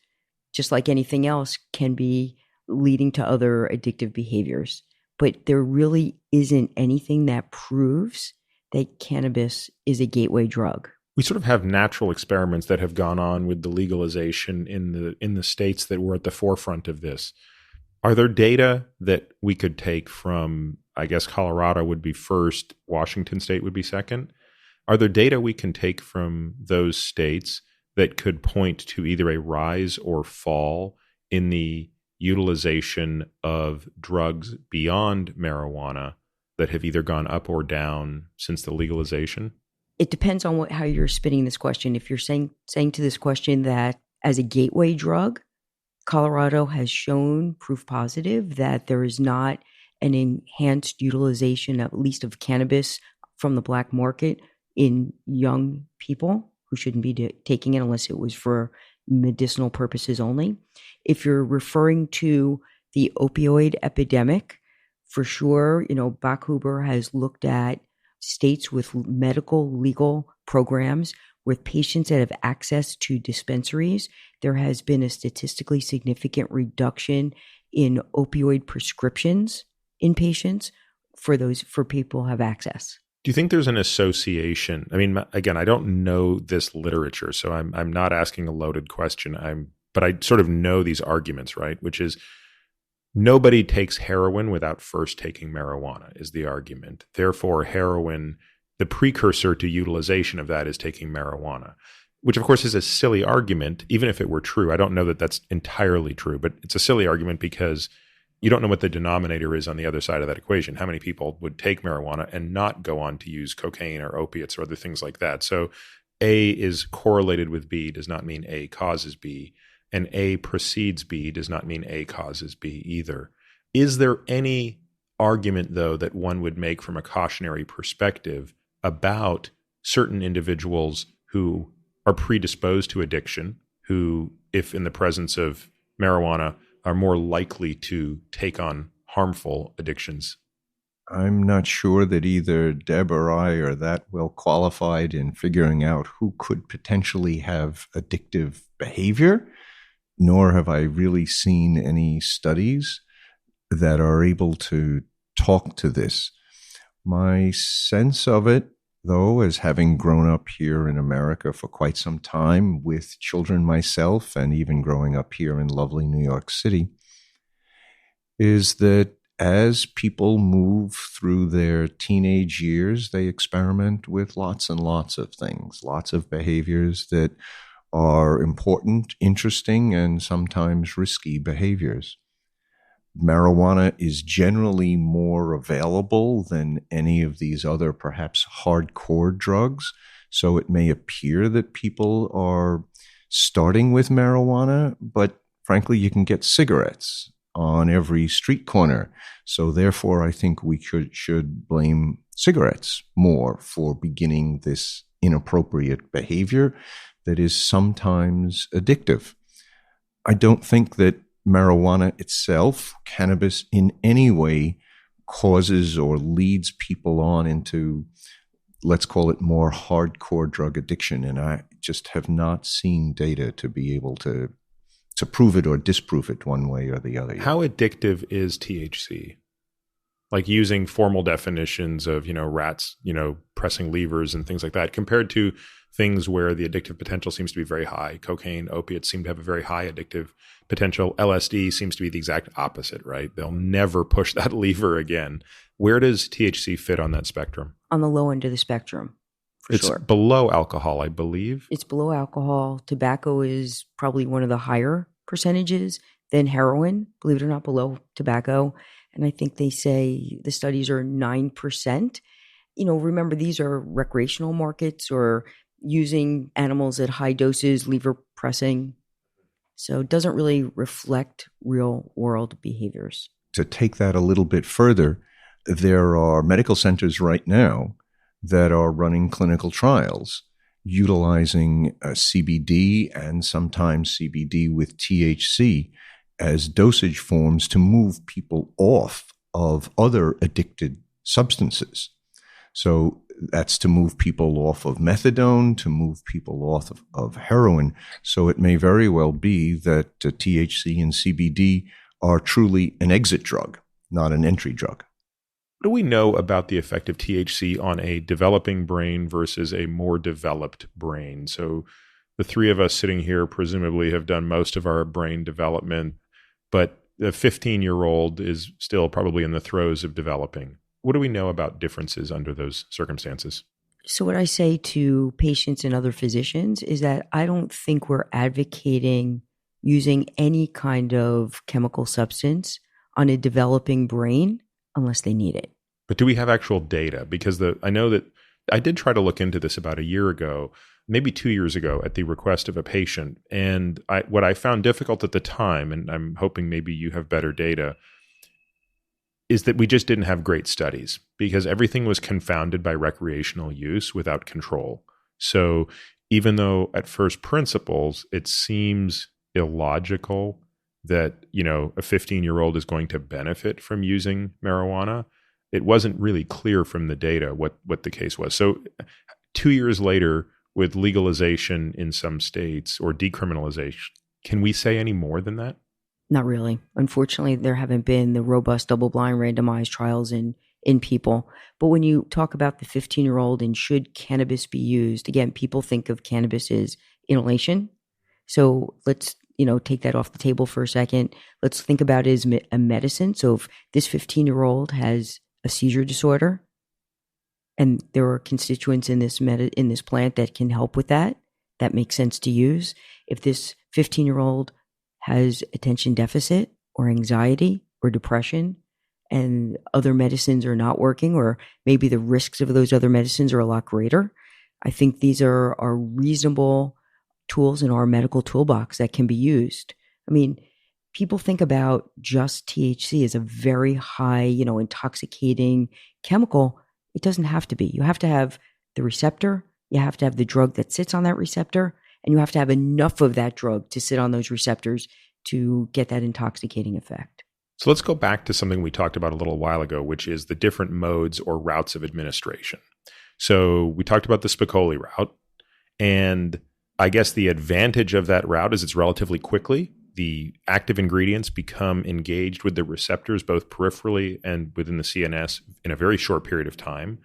just like anything else, can be leading to other addictive behaviors. But there really isn't anything that proves that cannabis is a gateway drug. We sort of have natural experiments that have gone on with the legalization in the states that were at the forefront of this. Are there data that we could take from, I guess Colorado would be first, Washington State would be second? Are there data we can take from those states that could point to either a rise or fall in the utilization of drugs beyond marijuana that have either gone up or down since the legalization? It depends on how you're spinning this question. If you're saying to this question that as a gateway drug, Colorado has shown proof positive that there is not an enhanced utilization, at least of cannabis from the black market in young people who shouldn't be taking it unless it was for medicinal purposes only. If you're referring to the opioid epidemic, for sure, Bachhuber has looked at states with medical legal programs with patients that have access to dispensaries. There has been a statistically significant reduction in opioid prescriptions in patients for people who have access. Do you think there's an association? I mean, again, I don't know this literature, so I'm not asking a loaded question. But I sort of know these arguments, right? Which is nobody takes heroin without first taking marijuana is the argument. Therefore, heroin, the precursor to utilization of that is taking marijuana, which of course is a silly argument, even if it were true. I don't know that that's entirely true, but it's a silly argument because you don't know what the denominator is on the other side of that equation. How many people would take marijuana and not go on to use cocaine or opiates or other things like that? So A is correlated with B does not mean A causes B, and A precedes B does not mean A causes B either. Is there any argument, though, that one would make from a cautionary perspective about certain individuals who are predisposed to addiction, who, if in the presence of marijuana, are more likely to take on harmful addictions? I'm not sure that either Deb or I are that well qualified in figuring out who could potentially have addictive behavior, nor have I really seen any studies that are able to talk to this. My sense of it, though, as having grown up here in America for quite some time with children myself, and even growing up here in lovely New York City, is that as people move through their teenage years, they experiment with lots and lots of things, lots of behaviors that are important, interesting, and sometimes risky behaviors. Marijuana is generally more available than any of these other perhaps hardcore drugs. So it may appear that people are starting with marijuana, but frankly, you can get cigarettes on every street corner. So therefore, I think we should blame cigarettes more for beginning this inappropriate behavior that is sometimes addictive. I don't think that marijuana itself, cannabis, in any way causes or leads people on into, let's call it, more hardcore drug addiction. And I just have not seen data to be able to prove it or disprove it one way or the other. How addictive is THC? Like using formal definitions of, rats, pressing levers and things like that, compared to things where the addictive potential seems to be very high. Cocaine, opiates seem to have a very high addictive potential. LSD seems to be the exact opposite, right? They'll never push that lever again. Where does THC fit on that spectrum? On the low end of the spectrum, for it's sure. It's below alcohol, I believe. It's below alcohol. Tobacco is probably one of the higher percentages than heroin, believe it or not, below tobacco. And I think they say the studies are 9%. Remember, these are recreational markets or using animals at high doses, lever pressing. So it doesn't really reflect real world behaviors. To take that a little bit further, there are medical centers right now that are running clinical trials utilizing CBD and sometimes CBD with THC as dosage forms to move people off of other addicted substances. So that's to move people off of methadone, to move people off of heroin. So it may very well be that THC and CBD are truly an exit drug, not an entry drug. What do we know about the effect of THC on a developing brain versus a more developed brain? So the three of us sitting here presumably have done most of our brain development, but the 15-year-old is still probably in the throes of developing. What do we know about differences under those circumstances? So what I say to patients and other physicians is that I don't think we're advocating using any kind of chemical substance on a developing brain unless they need it. But do we have actual data? Because I know that I did try to look into this about a year ago, maybe 2 years ago, at the request of a patient. And what I found difficult at the time, and I'm hoping maybe you have better data, is that we just didn't have great studies because everything was confounded by recreational use without control. So even though at first principles, it seems illogical that, a 15-year-old is going to benefit from using marijuana, it wasn't really clear from the data what the case was. So 2 years later, with legalization in some states or decriminalization, can we say any more than that? Not really. Unfortunately, there haven't been the robust double-blind randomized trials in people. But when you talk about the 15-year-old and should cannabis be used, again, people think of cannabis as inhalation. So let's take that off the table for a second. Let's think about it as a medicine. So if this 15-year-old has a seizure disorder and there are constituents in this plant that can help with that makes sense to use. If this 15-year-old has attention deficit or anxiety or depression and other medicines are not working, or maybe the risks of those other medicines are a lot greater, I think these are reasonable tools in our medical toolbox that can be used. I mean, people think about just THC as a very high, intoxicating chemical. It doesn't have to be. You have to have the receptor. You have to have the drug that sits on that receptor. And you have to have enough of that drug to sit on those receptors to get that intoxicating effect. So let's go back to something we talked about a little while ago, which is the different modes or routes of administration. So we talked about the Spicoli route, and I guess the advantage of that route is it's relatively quickly. The active ingredients become engaged with the receptors, both peripherally and within the CNS, in a very short period of time.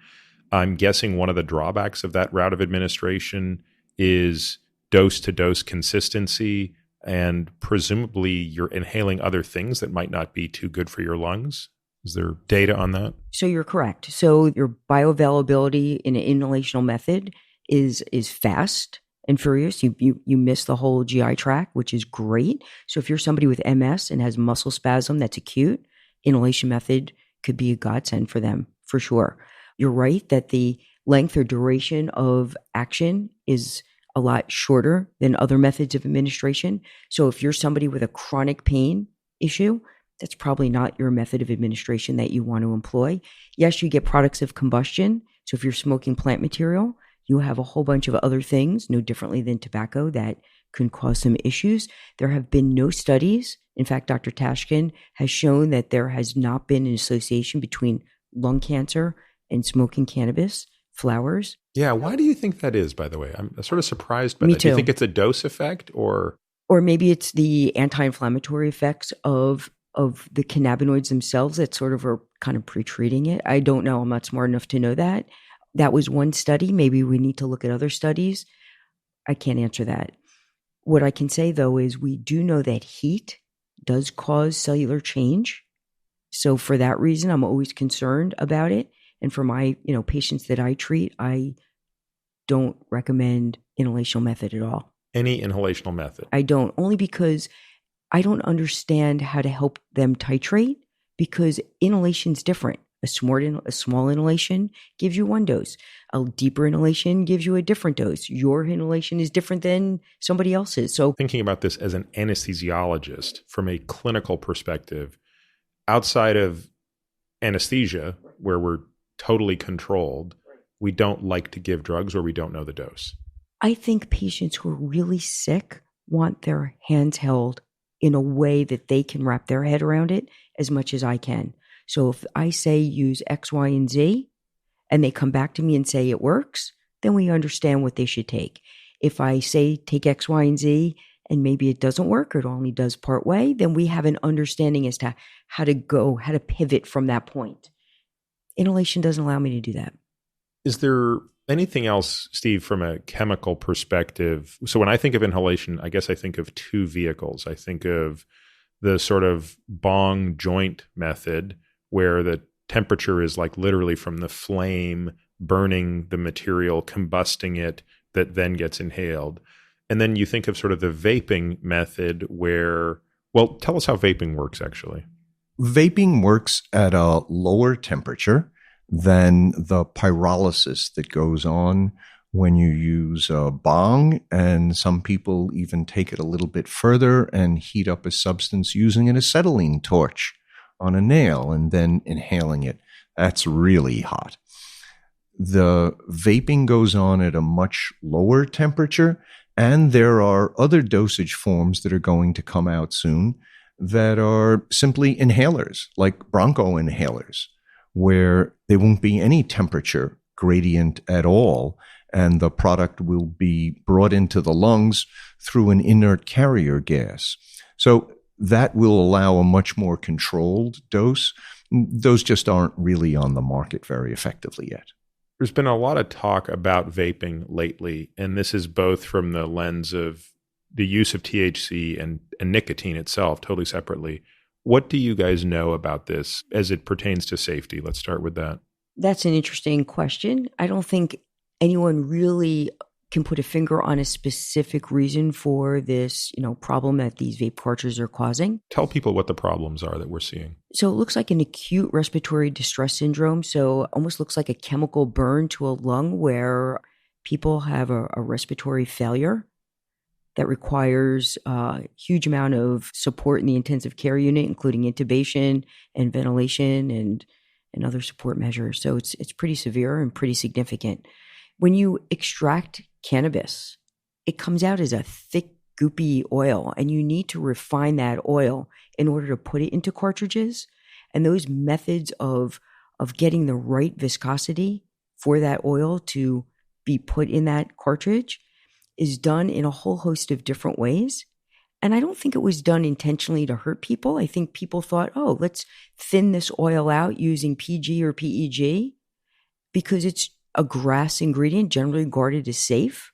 I'm guessing one of the drawbacks of that route of administration is dose-to-dose consistency, and presumably you're inhaling other things that might not be too good for your lungs. Is there data on that? So you're correct. So your bioavailability in an inhalational method is fast and furious. You miss the whole GI tract, which is great. So if you're somebody with MS and has muscle spasm that's acute, inhalation method could be a godsend for them, for sure. You're right that the length or duration of action is a lot shorter than other methods of administration. So if you're somebody with a chronic pain issue, that's probably not your method of administration that you want to employ. Yes, you get products of combustion. So if you're smoking plant material, you have a whole bunch of other things, no differently than tobacco, that can cause some issues. There have been no studies. In fact, Dr. Tashkin has shown that there has not been an association between lung cancer and smoking cannabis flowers. Yeah, why do you think that is, by the way? I'm sort of surprised by Me that. Do you too. think it's a dose effect or maybe it's the anti-inflammatory effects of the cannabinoids themselves that sort of are kind of pre-treating it? I don't know. I'm not smart enough to know that. That was one study. Maybe we need to look at other studies. I can't answer that. What I can say, though, is we do know that heat does cause cellular change. So for that reason, I'm always concerned about it. And for my, patients that I treat, I don't recommend inhalational method at all. any inhalational method? I don't, only because I don't understand how to help them titrate, because inhalation's different. A small inhalation gives you one dose. A deeper inhalation gives you a different dose. Your inhalation is different than somebody else's. So Thinking about this as an anesthesiologist from a clinical perspective, outside of anesthesia, where we're totally controlled, we don't like to give drugs where we don't know the dose. I think patients who are really sick want their hands held in a way that they can wrap their head around it as much as I can. So if I say use X, Y, and Z, and they come back to me and say it works, then we understand what they should take. If I say take X, Y, and Z, and maybe it doesn't work, or it only does part way, then we have an understanding as to how to pivot from that point. Inhalation doesn't allow me to do that. Is there anything else, Steve, from a chemical perspective? So when I think of inhalation, I guess I think of two vehicles. I think of the sort of bong joint method, where the temperature is like literally from the flame burning the material, combusting it, that then gets inhaled. And then you think of sort of the vaping method where, well, tell us how vaping works actually. Vaping works at a lower temperature than the pyrolysis that goes on when you use a bong, and some people even take it a little bit further and heat up a substance using an acetylene torch on a nail and then inhaling it. That's really hot. The vaping goes on at a much lower temperature, and there are other dosage forms that are going to come out soon that are simply inhalers, like broncho inhalers, where there won't be any temperature gradient at all, and the product will be brought into the lungs through an inert carrier gas. So that will allow a much more controlled dose. Those just aren't really on the market very effectively yet. There's been a lot of talk about vaping lately, and this is both from the lens of the use of THC and nicotine itself, totally separately. What do you guys know about this as it pertains to safety? Let's start with that. That's an interesting question. I don't think anyone really can put a finger on a specific reason for this, problem that these vape cartridges are causing. Tell people what the problems are that we're seeing. So it looks like an acute respiratory distress syndrome. So it almost looks like a chemical burn to a lung where people have a respiratory failure that requires a huge amount of support in the intensive care unit, including intubation and ventilation and other support measures. So it's pretty severe and pretty significant. When you extract cannabis, it comes out as a thick, goopy oil, and you need to refine that oil in order to put it into cartridges. And those methods of getting the right viscosity for that oil to be put in that cartridge is done in a whole host of different ways. And I don't think it was done intentionally to hurt people. I think people thought, oh, let's thin this oil out using PG or PEG because it's a grass ingredient generally regarded as safe,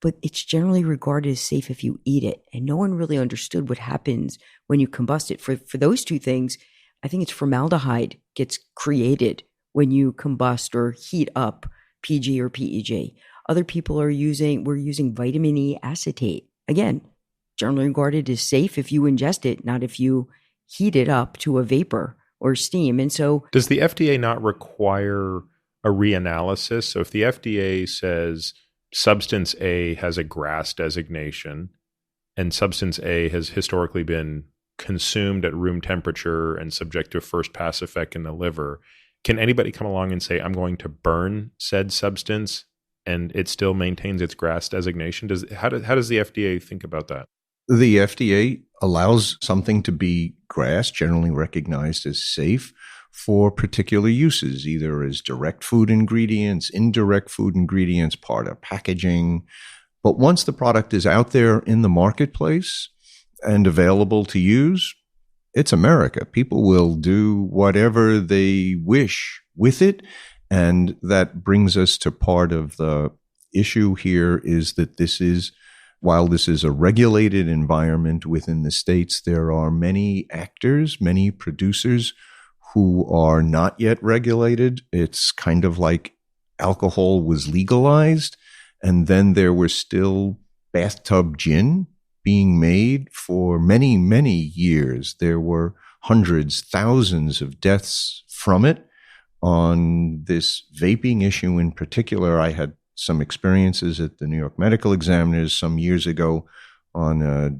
but it's generally regarded as safe if you eat it. And no one really understood what happens when you combust it. For those two things, I think it's formaldehyde gets created when you combust or heat up PG or PEG. Other people we're using vitamin E acetate. Again, generally regarded as safe if you ingest it, not if you heat it up to a vapor or steam. And so does the FDA not require a reanalysis? So if the FDA says substance A has a GRAS designation and substance A has historically been consumed at room temperature and subject to a first pass effect in the liver, can anybody come along and say, I'm going to burn said substance and it still maintains its GRAS designation? How does the FDA think about that? The FDA allows something to be GRAS, generally recognized as safe, for particular uses, either as direct food ingredients, indirect food ingredients, part of packaging. But once the product is out there in the marketplace and available to use, it's America. People will do whatever they wish with it. And that brings us to part of the issue here is that while this is a regulated environment within the states, there are many actors, many producers who are not yet regulated. It's kind of like alcohol was legalized, and then there was still bathtub gin being made for many, many years. There were hundreds, thousands of deaths from it. On this vaping issue in particular, I had some experiences at the New York Medical Examiners some years ago on a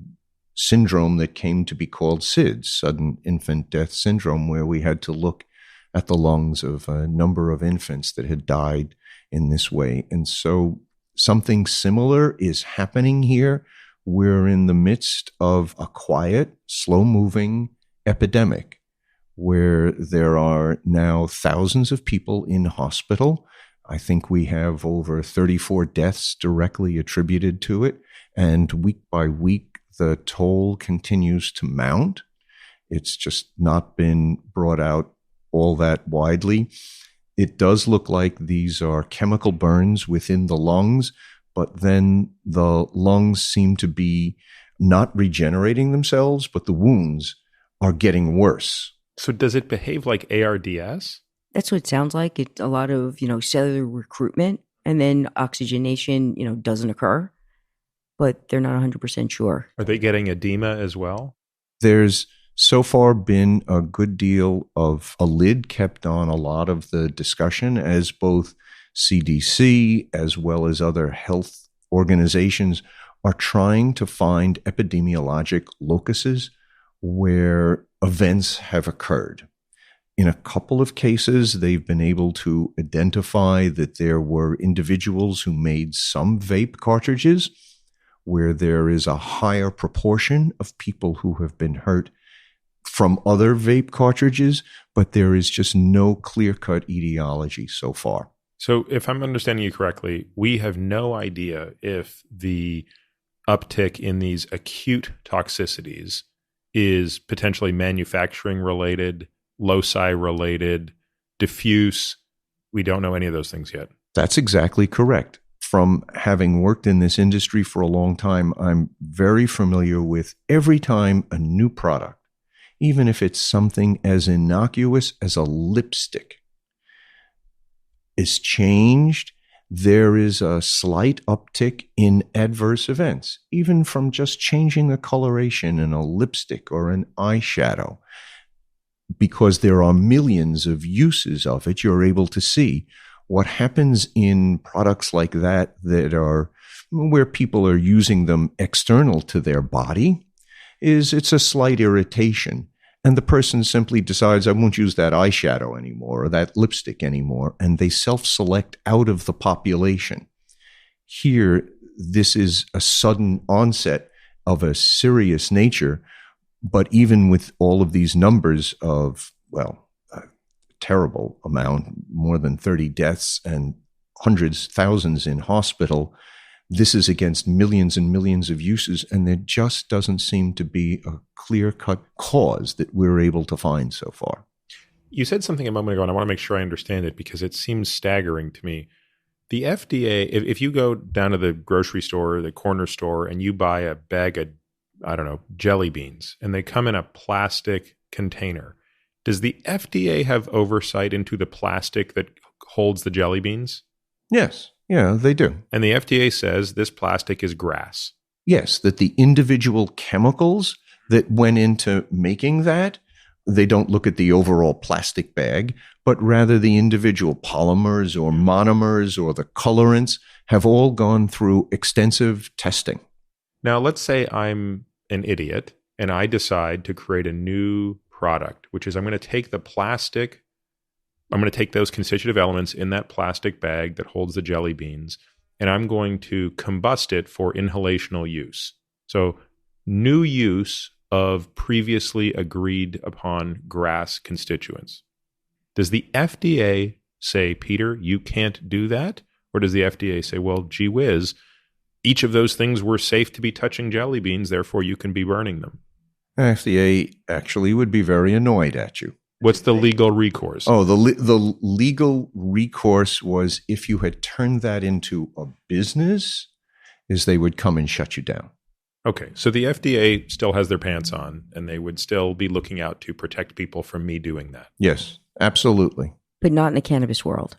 syndrome that came to be called SIDS, Sudden Infant Death Syndrome, where we had to look at the lungs of a number of infants that had died in this way. And so something similar is happening here. We're in the midst of a quiet, slow-moving epidemic where there are now thousands of people in hospital. I think we have over 34 deaths directly attributed to it. And week by week, the toll continues to mount. It's just not been brought out all that widely. It does look like these are chemical burns within the lungs, but then the lungs seem to be not regenerating themselves, but the wounds are getting worse. So does it behave like ARDS? That's what it sounds like. It's a lot of, cellular recruitment, and then oxygenation, doesn't occur, but they're not 100% sure. Are they getting edema as well? There's so far been a good deal of a lid kept on a lot of the discussion, as both CDC as well as other health organizations are trying to find epidemiologic locuses where events have occurred. In a couple of cases, they've been able to identify that there were individuals who made some vape cartridges where there is a higher proportion of people who have been hurt from other vape cartridges, but there is just no clear-cut etiology so far. So if I'm understanding you correctly, we have no idea if the uptick in these acute toxicities is potentially manufacturing related, loci related, diffuse. We don't know any of those things yet. That's exactly correct. From having worked in this industry for a long time, I'm very familiar with every time a new product, even if it's something as innocuous as a lipstick, is changed, there is a slight uptick in adverse events, even from just changing the coloration in a lipstick or an eyeshadow. Because there are millions of uses of it, you're able to see what happens in products like that are where people are using them external to their body is it's a slight irritation. And the person simply decides, I won't use that eyeshadow anymore or that lipstick anymore, and they self-select out of the population. Here, this is a sudden onset of a serious nature, but even with all of these numbers of, a terrible amount, more than 30 deaths and hundreds, thousands in hospital, this is against millions and millions of uses, and there just doesn't seem to be a clear-cut cause that we're able to find so far. You said something a moment ago, and I want to make sure I understand it because it seems staggering to me. The FDA, if you go down to the grocery store, the corner store, and you buy a bag of, jelly beans, and they come in a plastic container, does the FDA have oversight into the plastic that holds the jelly beans? Yes. Yeah, they do. And the FDA says this plastic is GRAS. Yes, that the individual chemicals that went into making that, they don't look at the overall plastic bag, but rather the individual polymers or monomers or the colorants have all gone through extensive testing. Now, let's say I'm an idiot and I decide to create a new product, which is I'm going to take those constitutive elements in that plastic bag that holds the jelly beans, and I'm going to combust it for inhalational use. So new use of previously agreed upon grass constituents. Does the FDA say, Peter, you can't do that? Or does the FDA say, well, gee whiz, each of those things were safe to be touching jelly beans, therefore you can be burning them? FDA actually would be very annoyed at you. What's the legal recourse? Oh, the legal recourse was if you had turned that into a business, is they would come and shut you down. Okay, so the FDA still has their pants on, and they would still be looking out to protect people from me doing that. Yes, absolutely. But not in the cannabis world.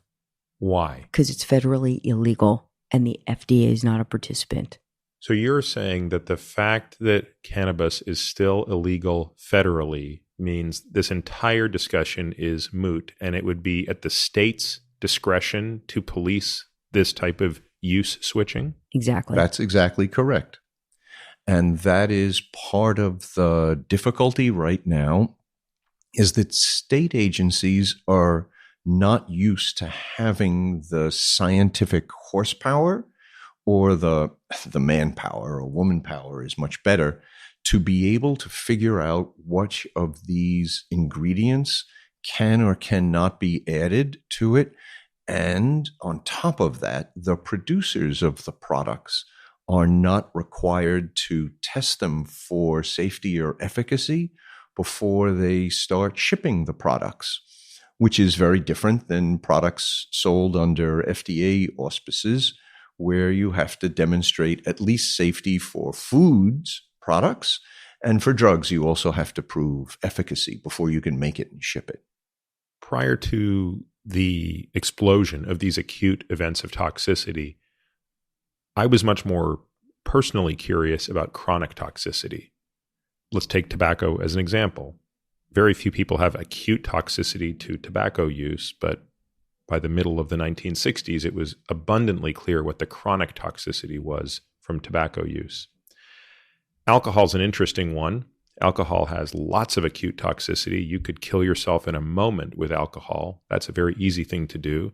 Why? Because it's federally illegal and the FDA is not a participant. So you're saying that the fact that cannabis is still illegal federally means this entire discussion is moot, and it would be at the state's discretion to police this type of use switching? Exactly. That's exactly correct. And that is part of the difficulty right now, is that state agencies are not used to having the scientific horsepower, or the manpower, or woman power is much better, to be able to figure out which of these ingredients can or cannot be added to it. And on top of that, the producers of the products are not required to test them for safety or efficacy before they start shipping the products, which is very different than products sold under FDA auspices, where you have to demonstrate at least safety for foods products. And for drugs, you also have to prove efficacy before you can make it and ship it. Prior to the explosion of these acute events of toxicity, I was much more personally curious about chronic toxicity. Let's take tobacco as an example. Very few people have acute toxicity to tobacco use, but by the middle of the 1960s, it was abundantly clear what the chronic toxicity was from tobacco use. Alcohol is an interesting one. Alcohol has lots of acute toxicity. You could kill yourself in a moment with alcohol. That's a very easy thing to do.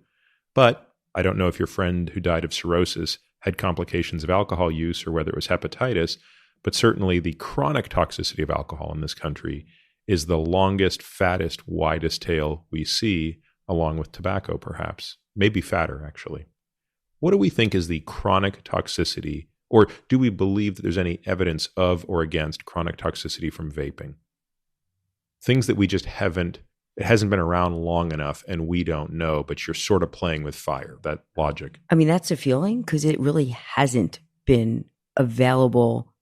But I don't know if your friend who died of cirrhosis had complications of alcohol use or whether it was hepatitis, but certainly the chronic toxicity of alcohol in this country is the longest, fattest, widest tail we see, along with tobacco perhaps, maybe fatter actually. What do we think is the chronic toxicity, or do we believe that there's any evidence of or against chronic toxicity from vaping? Things that we just it hasn't been around long enough and we don't know, but you're sort of playing with fire, that logic. I mean, that's a feeling because it really hasn't been available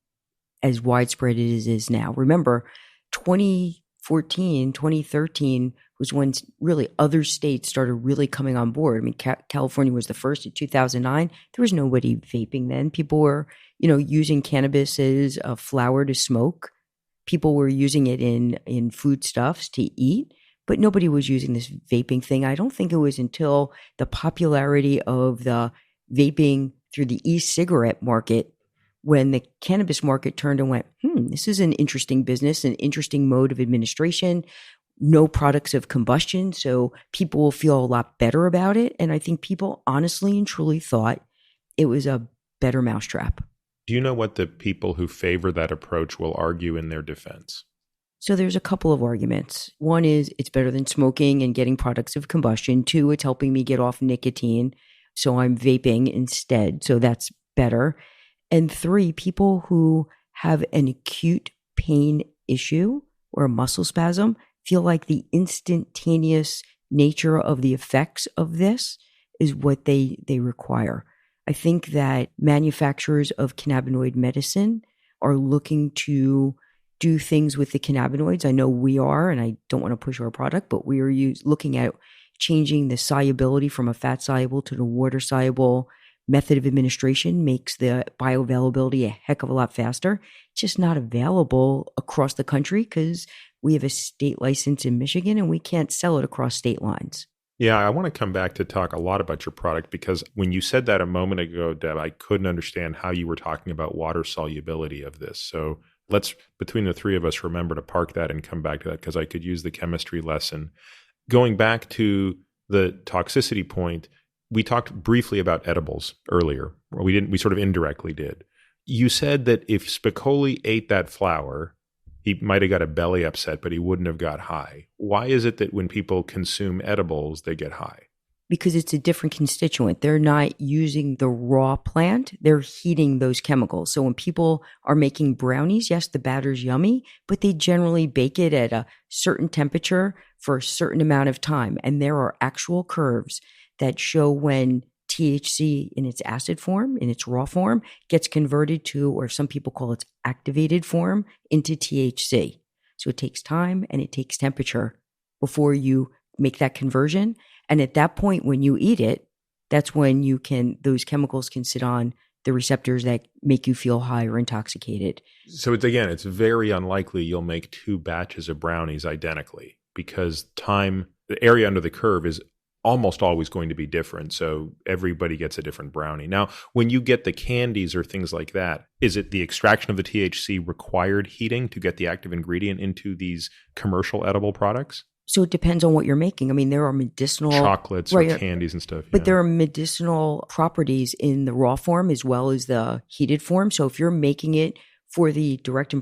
as widespread as it is now. Remember, 2014, 2013 was when really other states started really coming on board. I mean, California was the first in 2009. There was nobody vaping then. People were, using cannabis as a flower to smoke. People were using it in foodstuffs to eat, but nobody was using this vaping thing. I don't think it was until the popularity of the vaping through the e-cigarette market when the cannabis market turned and went, this is an interesting business, an interesting mode of administration. No products of combustion, so people will feel a lot better about it. And I think people honestly and truly thought it was a better mousetrap. Do you know what the people who favor that approach will argue in their defense? So there's a couple of arguments. One is it's better than smoking and getting products of combustion. Two, it's helping me get off nicotine, so I'm vaping instead. So that's better. And three, people who have an acute pain issue or a muscle spasm feel like the instantaneous nature of the effects of this is what they require. I think that manufacturers of cannabinoid medicine are looking to do things with the cannabinoids. I know we are, and I don't want to push our product, but we are looking at changing the solubility from a fat soluble to the water soluble method of administration. Makes the bioavailability a heck of a lot faster. It's just not available across the country because we have a state license in Michigan and we can't sell it across state lines. Yeah, I want to come back to talk a lot about your product because when you said that a moment ago, Deb, I couldn't understand how you were talking about water solubility of this. So Let's, between the three of us, remember to park that and come back to that because I could use the chemistry lesson. Going back to the toxicity point, we talked briefly about edibles earlier. Well, we didn't. We sort of indirectly did. You said that if Spicoli ate that flower, he might have got a belly upset, but he wouldn't have got high. Why is it that when people consume edibles, they get high? Because it's a different constituent. They're not using the raw plant. They're heating those chemicals. So when people are making brownies, yes, the batter's yummy, but they generally bake it at a certain temperature for a certain amount of time. And there are actual curves that show when THC in its acid form, in its raw form, gets converted to, or some people call its activated form, into THC. So it takes time and it takes temperature before you make that conversion. And at that point, when you eat it, that's when those chemicals can sit on the receptors that make you feel high or intoxicated. So it's very unlikely you'll make two batches of brownies identically because the area under the curve is almost always going to be different. So everybody gets a different brownie. Now, when you get the candies or things like that, is it the extraction of the THC required heating to get the active ingredient into these commercial edible products? So it depends on what you're making. I mean, there are medicinal chocolates or candies and stuff. But there are medicinal properties in the raw form as well as the heated form. So if you're making it for the direct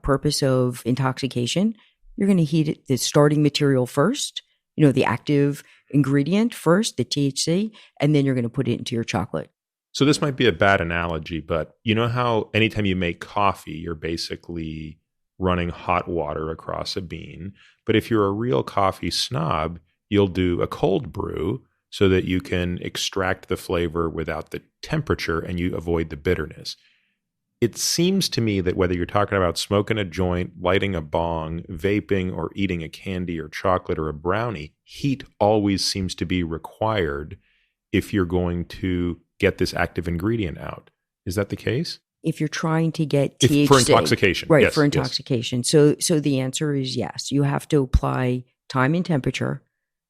purpose of intoxication, you're going to heat it, the starting material first, the active ingredient first, the THC, and then you're going to put it into your chocolate. So this might be a bad analogy, but you know how anytime you make coffee, you're basically running hot water across a bean. But if you're a real coffee snob, you'll do a cold brew so that you can extract the flavor without the temperature and you avoid the bitterness. It seems to me that whether you're talking about smoking a joint, lighting a bong, vaping, or eating a candy or chocolate or a brownie, heat always seems to be required if you're going to get this active ingredient out. Is that the case? If you're trying to get THC. For intoxication. Right, yes, for intoxication. Yes. So the answer is yes. You have to apply time and temperature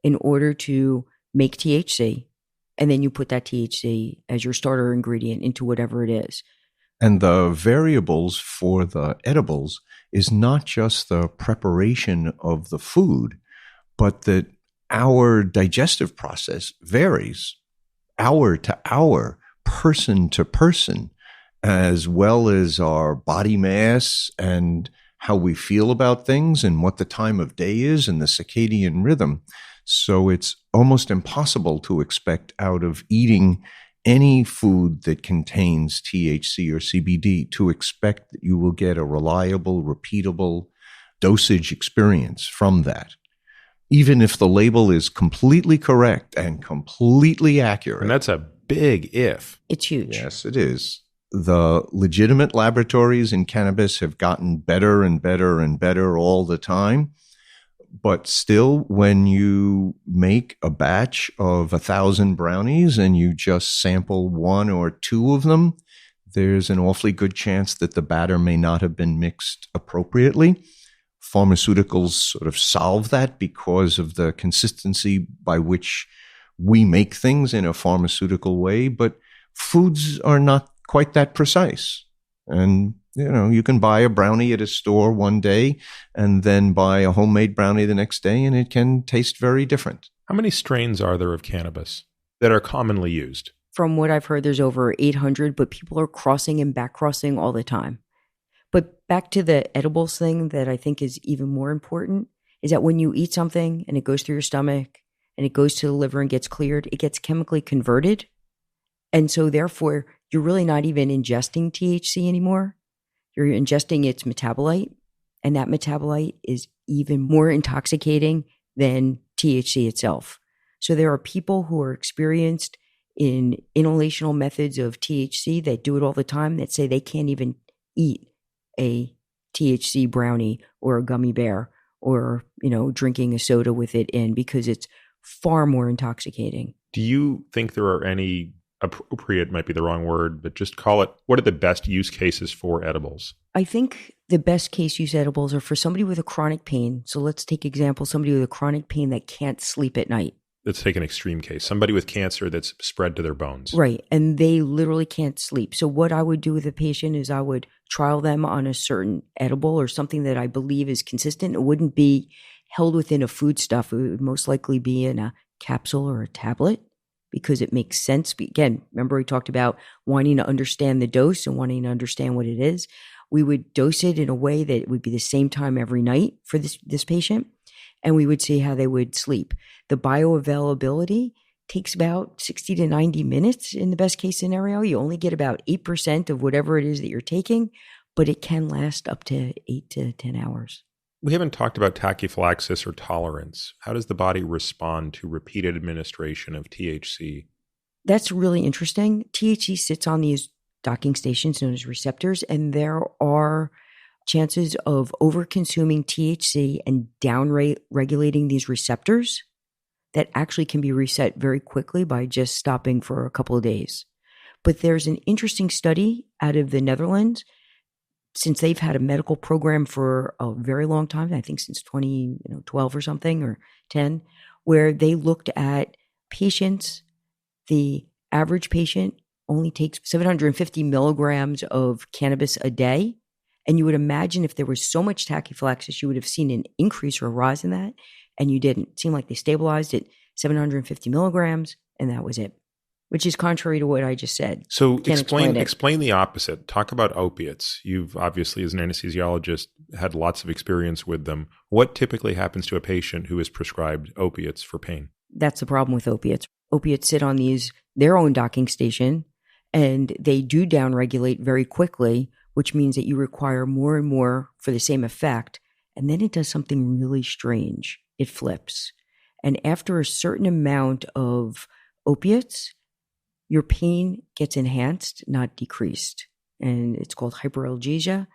in order to make THC, and then you put that THC as your starter ingredient into whatever it is. And the variables for the edibles is not just the preparation of the food, but that our digestive process varies hour to hour, person to person, as well as our body mass and how we feel about things and what the time of day is and the circadian rhythm. So it's almost impossible to expect out of eating any food that contains THC or CBD to expect that you will get a reliable, repeatable dosage experience from that. Even if the label is completely correct and completely accurate. And that's a big if. It's huge. Yes, it is. The legitimate laboratories in cannabis have gotten better and better and better all the time. But still, when you make a batch of 1,000 brownies and you just sample one or two of them, there's an awfully good chance that the batter may not have been mixed appropriately. Pharmaceuticals sort of solve that because of the consistency by which we make things in a pharmaceutical way, but foods are not quite that precise. And you can buy a brownie at a store one day and then buy a homemade brownie the next day, and it can taste very different. How many strains are there of cannabis that are commonly used? From what I've heard, there's over 800, but people are crossing and back crossing all the time. But back to the edibles thing that I think is even more important is that when you eat something and it goes through your stomach and it goes to the liver and gets cleared, it gets chemically converted. And so therefore, you're really not even ingesting THC anymore. You're ingesting its metabolite, and that metabolite is even more intoxicating than THC itself. So there are people who are experienced in inhalational methods of THC that do it all the time that say they can't even eat a THC brownie or a gummy bear or, drinking a soda with it in because it's far more intoxicating. Do you think there are any appropriate, might be the wrong word, but just call it, what are the best use cases for edibles? I think the best case use edibles are for somebody with a chronic pain. So let's take example, somebody with a chronic pain that can't sleep at night. Let's take an extreme case. Somebody with cancer that's spread to their bones. Right. And they literally can't sleep. So what I would do with a patient is I would trial them on a certain edible or something that I believe is consistent. It wouldn't be held within a foodstuff. It would most likely be in a capsule or a tablet because it makes sense. Again, remember we talked about wanting to understand the dose and wanting to understand what it is. We would dose it in a way that it would be the same time every night for this patient. And we would see how they would sleep. The bioavailability takes about 60 to 90 minutes in the best case scenario. You only get about 8% of whatever it is that you're taking, but it can last up to 8 to 10 hours. We haven't talked about tachyphylaxis or tolerance. How does the body respond to repeated administration of THC? That's really interesting. THC sits on these docking stations known as receptors, and there are chances of over-consuming THC and down-regulating these receptors that actually can be reset very quickly by just stopping for a couple of days. But there's an interesting study out of the Netherlands, since they've had a medical program for a very long time, I think since 2012 or something, or 10, where they looked at patients. The average patient only takes 750 milligrams of cannabis a day. And you would imagine if there was so much tachyphylaxis, you would have seen an increase or a rise in that. And you didn't. It seemed like they stabilized at 750 milligrams, and that was it, which is contrary to what I just said. So explain the opposite. Talk about opiates. You've obviously, as an anesthesiologist, had lots of experience with them. What typically happens to a patient who is prescribed opiates for pain? That's the problem with opiates. Opiates sit on their own docking station, and they do downregulate very quickly, which means that you require more and more for the same effect. And then it does something really strange. It flips. And after a certain amount of opiates, your pain gets enhanced, not decreased. And it's called hyperalgesia.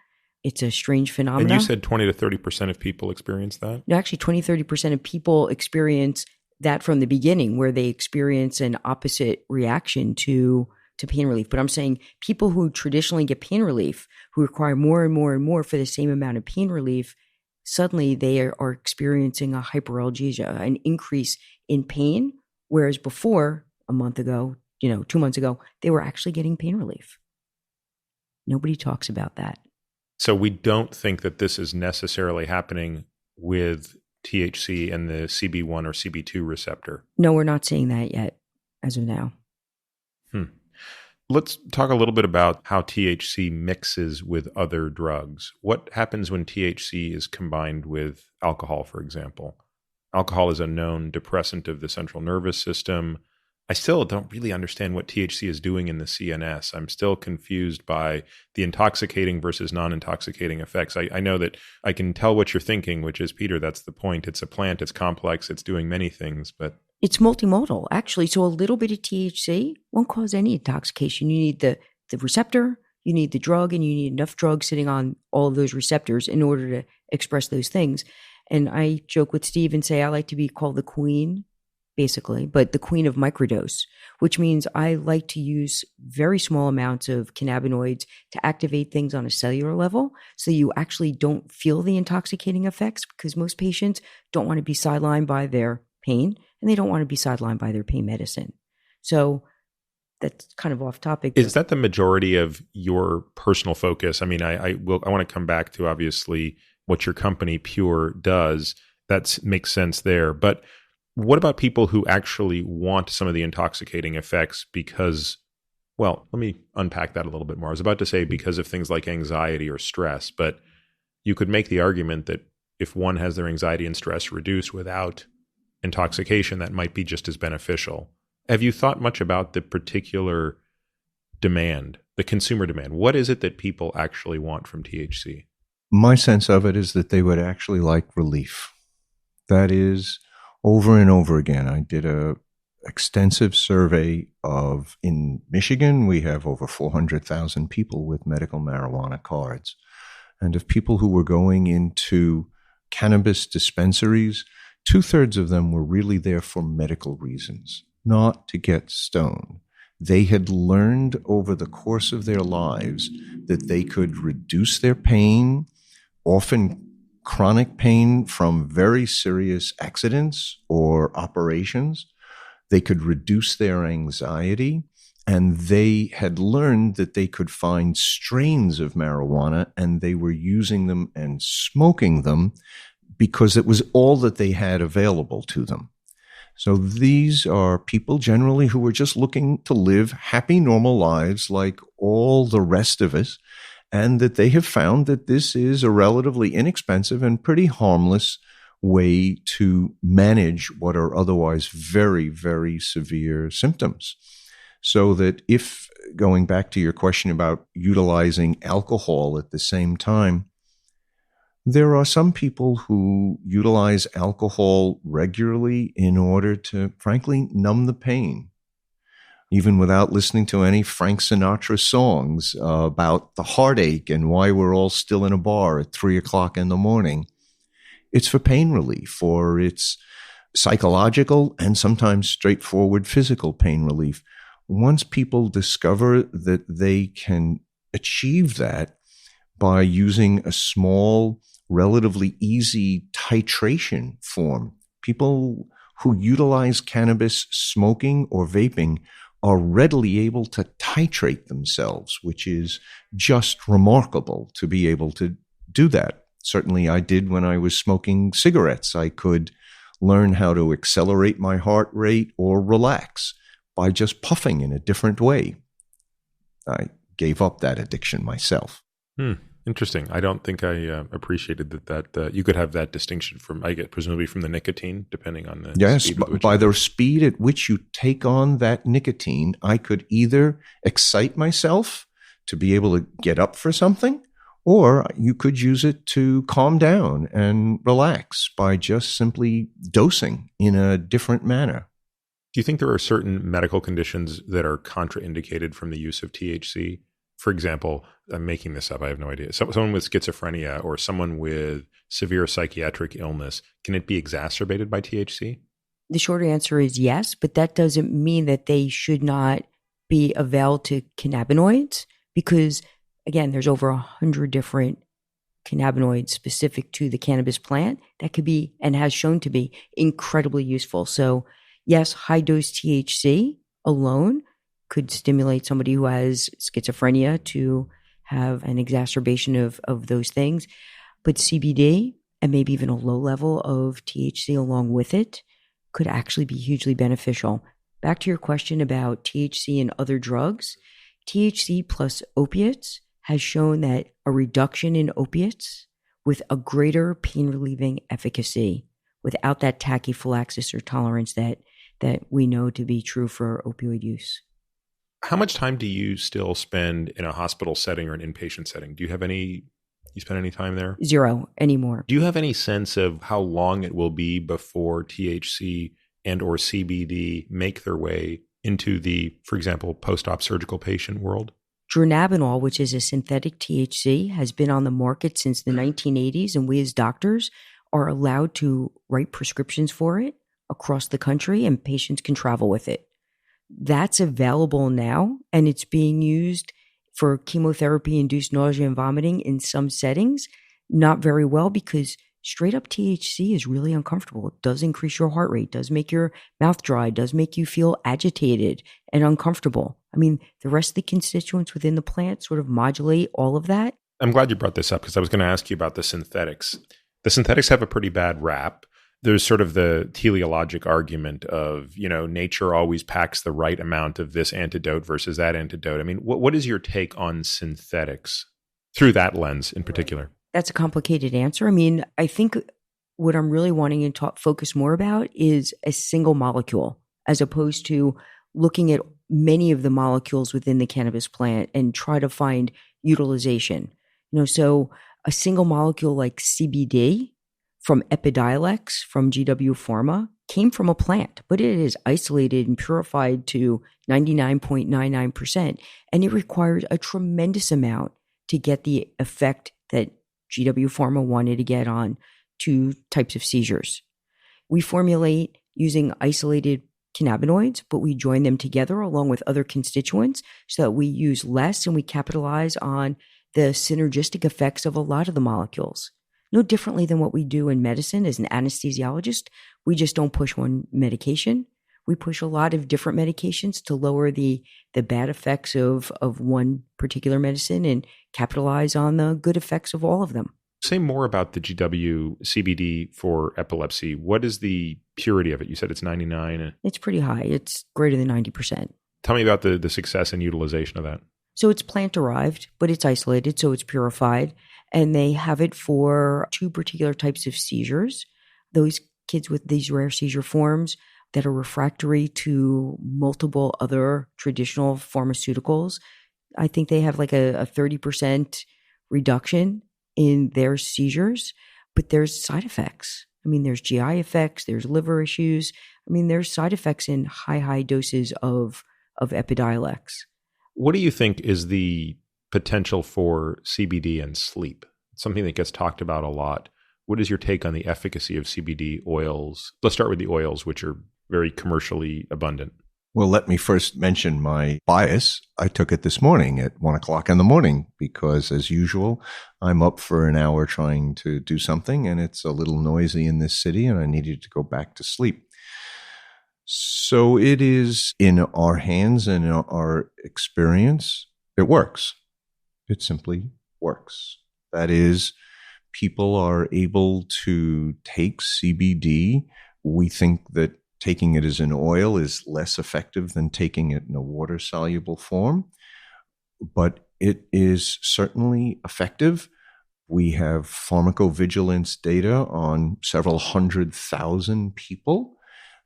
It's a strange phenomenon. And you said 20 to 30% of people experience that? No, actually 20, 30% of people experience that from the beginning, where they experience an opposite reaction to pain relief. But I'm saying people who traditionally get pain relief, who require more and more and more for the same amount of pain relief, suddenly they are experiencing a hyperalgesia, an increase in pain, whereas before, a month ago, 2 months ago, they were actually getting pain relief. Nobody talks about that. So we don't think that this is necessarily happening with THC and the CB1 or CB2 receptor? No, we're not seeing that yet as of now. Let's talk a little bit about how THC mixes with other drugs. What happens when THC is combined with alcohol, for example? Alcohol is a known depressant of the central nervous system. I still don't really understand what THC is doing in the CNS. I'm still confused by the intoxicating versus non-intoxicating effects. I know that I can tell what you're thinking, which is, Peter, that's the point. It's a plant, it's complex, it's doing many things, but it's multimodal, actually. So a little bit of THC won't cause any intoxication. You need the receptor, you need the drug, and you need enough drug sitting on all of those receptors in order to express those things. And I joke with Steve and say I like to be called the queen, basically, but the queen of microdose, which means I like to use very small amounts of cannabinoids to activate things on a cellular level so you actually don't feel the intoxicating effects, because most patients don't want to be sidelined by their pain, and they don't want to be sidelined by their pain medicine. So that's kind of off topic. Is that the majority of your personal focus? I mean, I want to come back to obviously what your company Pure does. That makes sense there. But what about people who actually want some of the intoxicating effects because, well, let me unpack that a little bit more. I was about to say because of things like anxiety or stress, but you could make the argument that if one has their anxiety and stress reduced without intoxication, that might be just as beneficial. Have you thought much about the particular demand, the consumer demand? What is it that people actually want from THC? My sense of it is that they would actually like relief. That is, over and over again. I did a extensive survey in Michigan, we have over 400,000 people with medical marijuana cards. And of people who were going into cannabis dispensaries, 2/3 of them were really there for medical reasons, not to get stoned. They had learned over the course of their lives that they could reduce their pain, often chronic pain from very serious accidents or operations, They could reduce their anxiety, and they had learned that they could find strains of marijuana, and they were using them and smoking them because it was all that they had available to them. So these are people generally who are just looking to live happy, normal lives like all the rest of us, and that they have found that this is a relatively inexpensive and pretty harmless way to manage what are otherwise very, very severe symptoms. So that if, going back to your question about utilizing alcohol at the same time, there are some people who utilize alcohol regularly in order to, frankly, numb the pain, even without listening to any Frank Sinatra songs about the heartache and why we're all still in a bar at 3 o'clock in the morning. It's for pain relief, or it's psychological and sometimes straightforward physical pain relief. Once people discover that they can achieve that by using a small, relatively easy titration form, people who utilize cannabis smoking or vaping are readily able to titrate themselves, which is just remarkable to be able to do that. Certainly I did when I was smoking cigarettes. I could learn how to accelerate my heart rate or relax by just puffing in a different way. I gave up that addiction myself. Interesting. I don't think I appreciated that you could have that distinction from, I get presumably from the nicotine, depending on the speed with which by the speed at which you take on that nicotine, I could either excite myself to be able to get up for something, or you could use it to calm down and relax by just simply dosing in a different manner. Do you think there are certain medical conditions that are contraindicated from the use of THC? For example, I'm making this up, I have no idea. Someone with schizophrenia or someone with severe psychiatric illness, can it be exacerbated by THC? The short answer is yes, but that doesn't mean that they should not be availed to cannabinoids, because, again, there's over 100 different cannabinoids specific to the cannabis plant that could be, and has shown to be, incredibly useful. So yes, high dose THC alone could stimulate somebody who has schizophrenia to have an exacerbation of those things. But CBD, and maybe even a low level of THC along with it, could actually be hugely beneficial. Back to your question about THC and other drugs, THC plus opiates has shown that a reduction in opiates with a greater pain relieving efficacy without that tachyphylaxis or tolerance that we know to be true for opioid use. How much time do you still spend in a hospital setting or an inpatient setting? Do you have you spend any time there? Zero anymore. Do you have any sense of how long it will be before THC and or CBD make their way into the, for example, post-op surgical patient world? Dronabinol, which is a synthetic THC, has been on the market since the 1980s, and we as doctors are allowed to write prescriptions for it across the country, and patients can travel with it. That's available now, and it's being used for chemotherapy-induced nausea and vomiting in some settings. Not very well, because straight up THC is really uncomfortable. It does increase your heart rate, does make your mouth dry, does make you feel agitated and uncomfortable. I mean, the rest of the constituents within the plant sort of modulate all of that. I'm glad you brought this up, because I was going to ask you about the synthetics. The synthetics have a pretty bad rap. There's sort of the teleologic argument of, nature always packs the right amount of this antidote versus that antidote. I mean, what is your take on synthetics through that lens in particular? That's a complicated answer. I mean, I think what I'm really wanting to focus more about is a single molecule, as opposed to looking at many of the molecules within the cannabis plant and try to find utilization. So a single molecule like CBD from Epidiolex from GW Pharma came from a plant, but it is isolated and purified to 99.99%. And it required a tremendous amount to get the effect that GW Pharma wanted to get on 2 types of seizures. We formulate using isolated cannabinoids, but we join them together along with other constituents so that we use less and we capitalize on the synergistic effects of a lot of the molecules. No differently than what we do in medicine as an anesthesiologist. We just don't push one medication. we push a lot of different medications to lower the bad effects of one particular medicine and capitalize on the good effects of all of them. Say more about the GW CBD for epilepsy. What is the purity of it? You said it's 99. It's pretty high. It's greater than 90%. Tell me about the success and utilization of that. So it's plant-derived, but it's isolated, so it's purified. And they have it for 2 particular types of seizures. Those kids with these rare seizure forms that are refractory to multiple other traditional pharmaceuticals, I think they have like a 30% reduction in their seizures, but there's side effects. I mean, there's GI effects, there's liver issues. I mean, there's side effects in high doses of Epidiolex. What do you think is the potential for CBD and sleep? It's something that gets talked about a lot. What is your take on the efficacy of CBD oils? Let's start with the oils, which are very commercially abundant. Well, let me first mention my bias. I took it this morning at 1 o'clock in the morning because, as usual, I'm up for an hour trying to do something, and it's a little noisy in this city, and I needed to go back to sleep. So it is in our hands and in our experience. It works. It simply works. That is, people are able to take CBD. We think that taking it as an oil is less effective than taking it in a water-soluble form, but it is certainly effective. We have pharmacovigilance data on several 100,000 people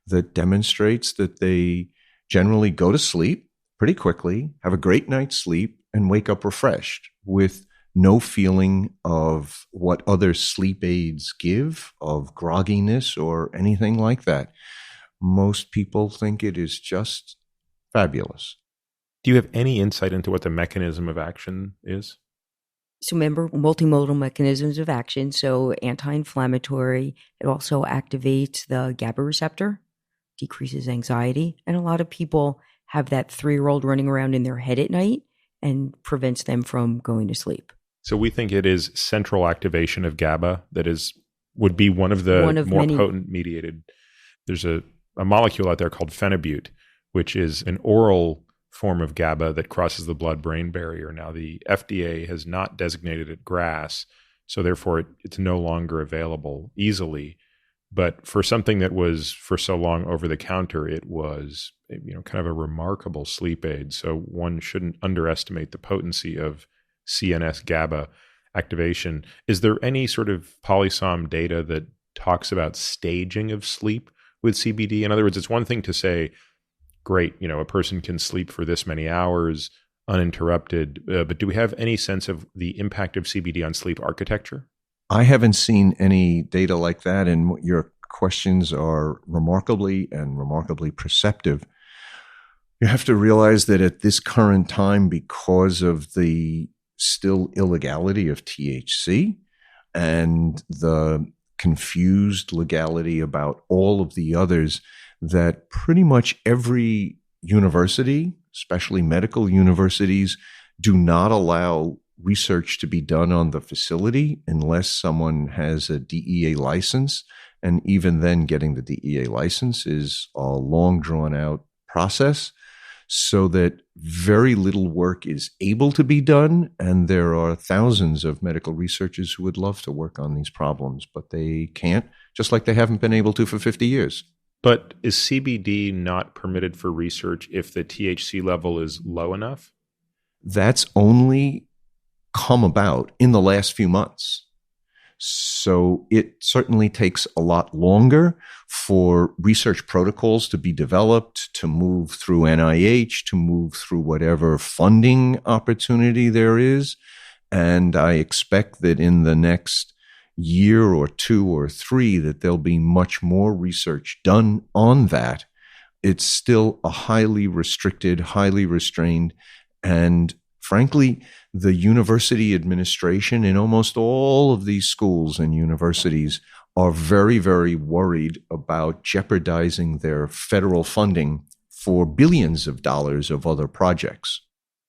that demonstrates that they generally go to sleep pretty quickly, have a great night's sleep, and wake up refreshed with no feeling of what other sleep aids give, of grogginess or anything like that. Most people think it is just fabulous. Do you have any insight into what the mechanism of action is? So remember, multimodal mechanisms of action. So anti-inflammatory. It also activates the GABA receptor, decreases anxiety. And a lot of people have that 3-year-old running around in their head at night and prevents them from going to sleep. So we think it is central activation of GABA that would be one of more many potent mediated. There's a molecule out there called phenibut, which is an oral form of GABA that crosses the blood-brain barrier. Now, the FDA has not designated it GRAS, so therefore it's no longer available easily. But for something that was for so long over the counter, it was kind of a remarkable sleep aid. So one shouldn't underestimate the potency of CNS GABA activation. Is there any sort of polysom data that talks about staging of sleep with CBD? In other words, it's one thing to say, great, a person can sleep for this many hours uninterrupted, but do we have any sense of the impact of CBD on sleep architecture? I haven't seen any data like that, and your questions are remarkably perceptive. You have to realize that at this current time, because of the still illegality of THC and the confused legality about all of the others, that pretty much every university, especially medical universities, do not allow research to be done on the facility unless someone has a DEA license. And even then, getting the DEA license is a long, drawn-out process, so that very little work is able to be done. And there are thousands of medical researchers who would love to work on these problems, but they can't, just like they haven't been able to for 50 years. But is CBD not permitted for research if the THC level is low enough? That's only come about in the last few months. So it certainly takes a lot longer for research protocols to be developed, to move through NIH, to move through whatever funding opportunity there is. And I expect that in the next year or 2 or 3 that there'll be much more research done on that. It's still a highly restricted, highly restrained, and frankly, the university administration in almost all of these schools and universities are very, very worried about jeopardizing their federal funding for billions of dollars of other projects.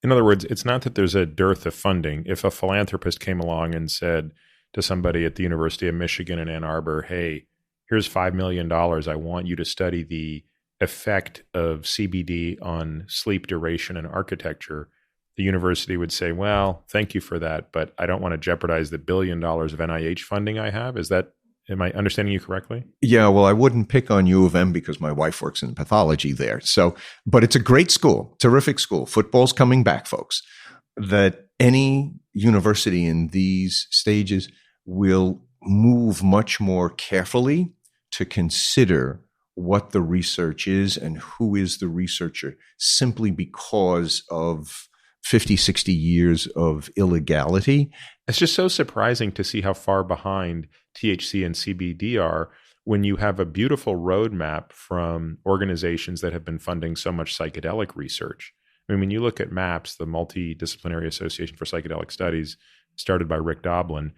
In other words, it's not that there's a dearth of funding. If a philanthropist came along and said to somebody at the University of Michigan in Ann Arbor, hey, here's $5 million. I want you to study the effect of CBD on sleep duration and architecture, the university would say, well, thank you for that, but I don't want to jeopardize the $1 billion of NIH funding I have. Am I understanding you correctly? Yeah, well, I wouldn't pick on U of M because my wife works in pathology there. But it's a great school, terrific school. Football's coming back, folks. That any university in these stages will move much more carefully to consider what the research is and who is the researcher, simply because of 50, 60 years of illegality. It's just so surprising to see how far behind THC and CBD are when you have a beautiful roadmap from organizations that have been funding so much psychedelic research. I mean, when you look at MAPS, the Multidisciplinary Association for Psychedelic Studies, started by Rick Doblin.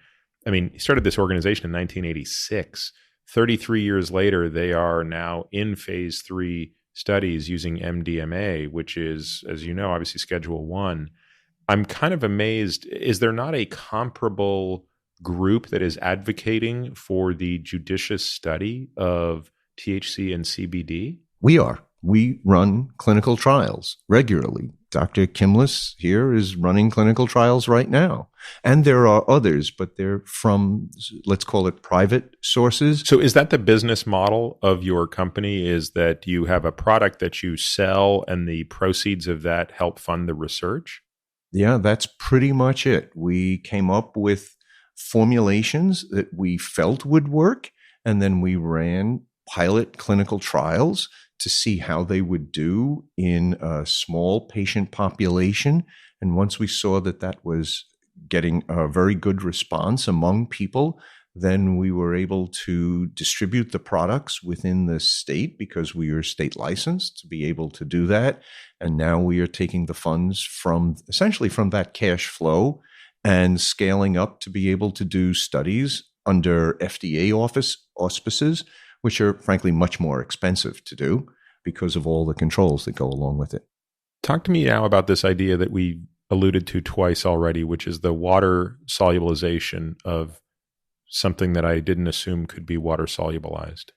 I mean, he started this organization in 1986. 33 years later, they are now in phase 3 studies using MDMA, which is, as you know, obviously Schedule 1. I'm kind of amazed. Is there not a comparable group that is advocating for the judicious study of THC and CBD? We are. We run clinical trials regularly. Dr. Kimless here is running clinical trials right now. And there are others, but they're from, let's call it, private sources. So is that the business model of your company, is that you have a product that you sell and the proceeds of that help fund the research? Yeah, that's pretty much it. We came up with formulations that we felt would work, and then we ran pilot clinical trials to see how they would do in a small patient population. And once we saw that that was getting a very good response among people, then we were able to distribute the products within the state because we are state licensed to be able to do that. And now we are taking the funds from essentially from that cash flow and scaling up to be able to do studies under FDA auspices, which are frankly much more expensive to do because of all the controls that go along with it. Talk to me now about this idea that we alluded to twice already, which is the water solubilization of something that I didn't assume could be water solubilized.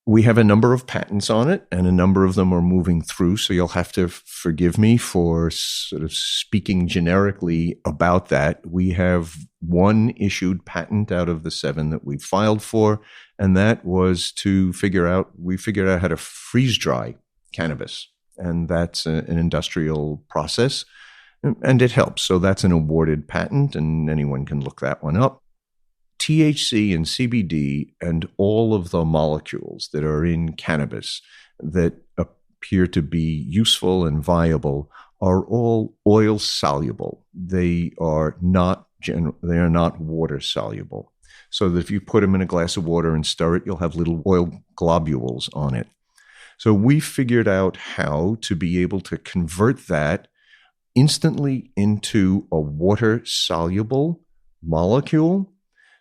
We have a number of patents on it, and a number of them are moving through. So you'll have to forgive me for sort of speaking generically about that. We have one issued patent out of the 7 that we filed for, and that was we figured out how to freeze dry cannabis. And that's an industrial process, and it helps. So that's an awarded patent, and anyone can look that one up. THC and CBD and all of the molecules that are in cannabis that appear to be useful and viable are all oil soluble. They are not water soluble. So that if you put them in a glass of water and stir it, you'll have little oil globules on it. So we figured out how to be able to convert that instantly into a water soluble molecule,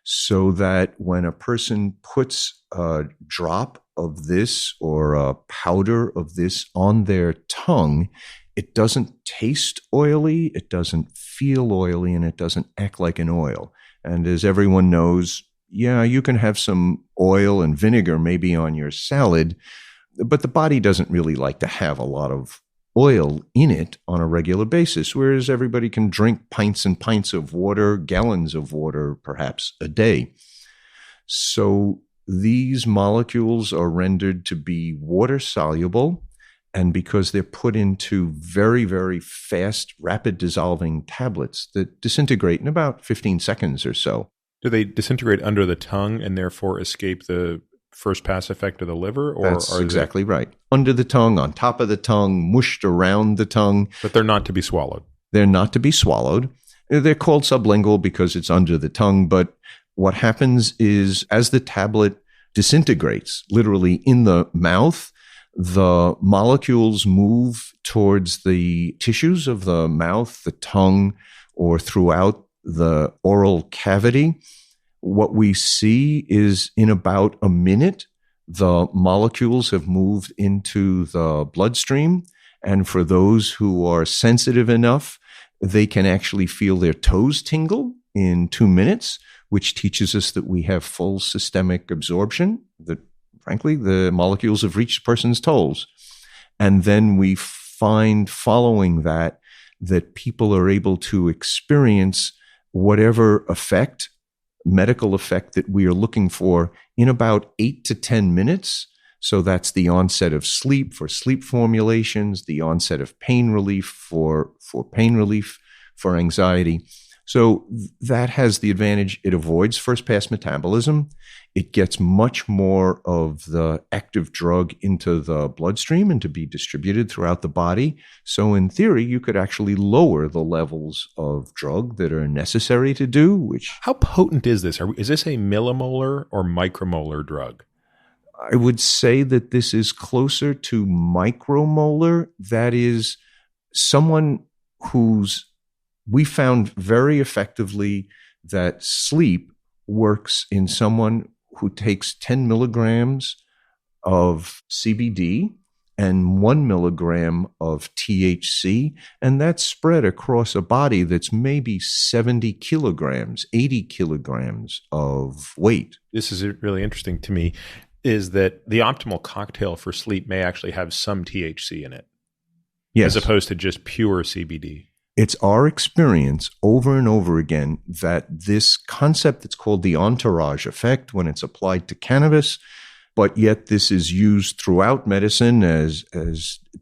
so that when a person puts a drop of this or a powder of this on their tongue, it doesn't taste oily, it doesn't feel oily, and it doesn't act like an oil. And as everyone knows, yeah, you can have some oil and vinegar maybe on your salad, but the body doesn't really like to have a lot of oil in it on a regular basis, whereas everybody can drink pints and pints of water, gallons of water, perhaps a day. So these molecules are rendered to be water soluble, and because they're put into very, very fast, rapid dissolving tablets that disintegrate in about 15 seconds or so. Do they disintegrate under the tongue and therefore escape the first pass effect of the liver? Or that's exactly right. Under the tongue, on top of the tongue, mushed around the tongue. But they're not to be swallowed. They're not to be swallowed. They're called sublingual because it's under the tongue. But what happens is as the tablet disintegrates, literally in the mouth, the molecules move towards the tissues of the mouth, the tongue, or throughout the oral cavity. What we see is in about a minute, the molecules have moved into the bloodstream. And for those who are sensitive enough, they can actually feel their toes tingle in 2 minutes, which teaches us that we have full systemic absorption that frankly, the molecules have reached a person's toes. And then we find following that people are able to experience whatever effect, medical effect that we are looking for in about 8 to 10 minutes. So that's the onset of sleep for sleep formulations, the onset of pain relief for pain relief, for anxiety. So that has the advantage. It avoids first pass metabolism. It gets much more of the active drug into the bloodstream and to be distributed throughout the body. So in theory, you could actually lower the levels of drug that are necessary to do, which... How potent is this? Is this a millimolar or micromolar drug? I would say that this is closer to micromolar. That is someone we found very effectively that sleep works in someone who takes 10 milligrams of CBD and 1 milligram of THC, and that's spread across a body that's maybe 70 kilograms, 80 kilograms of weight. This is really interesting to me, is that the optimal cocktail for sleep may actually have some THC in it, yes, as opposed to just pure CBD. It's our experience over and over again that this concept that's called the entourage effect, when it's applied to cannabis, but yet this is used throughout medicine, as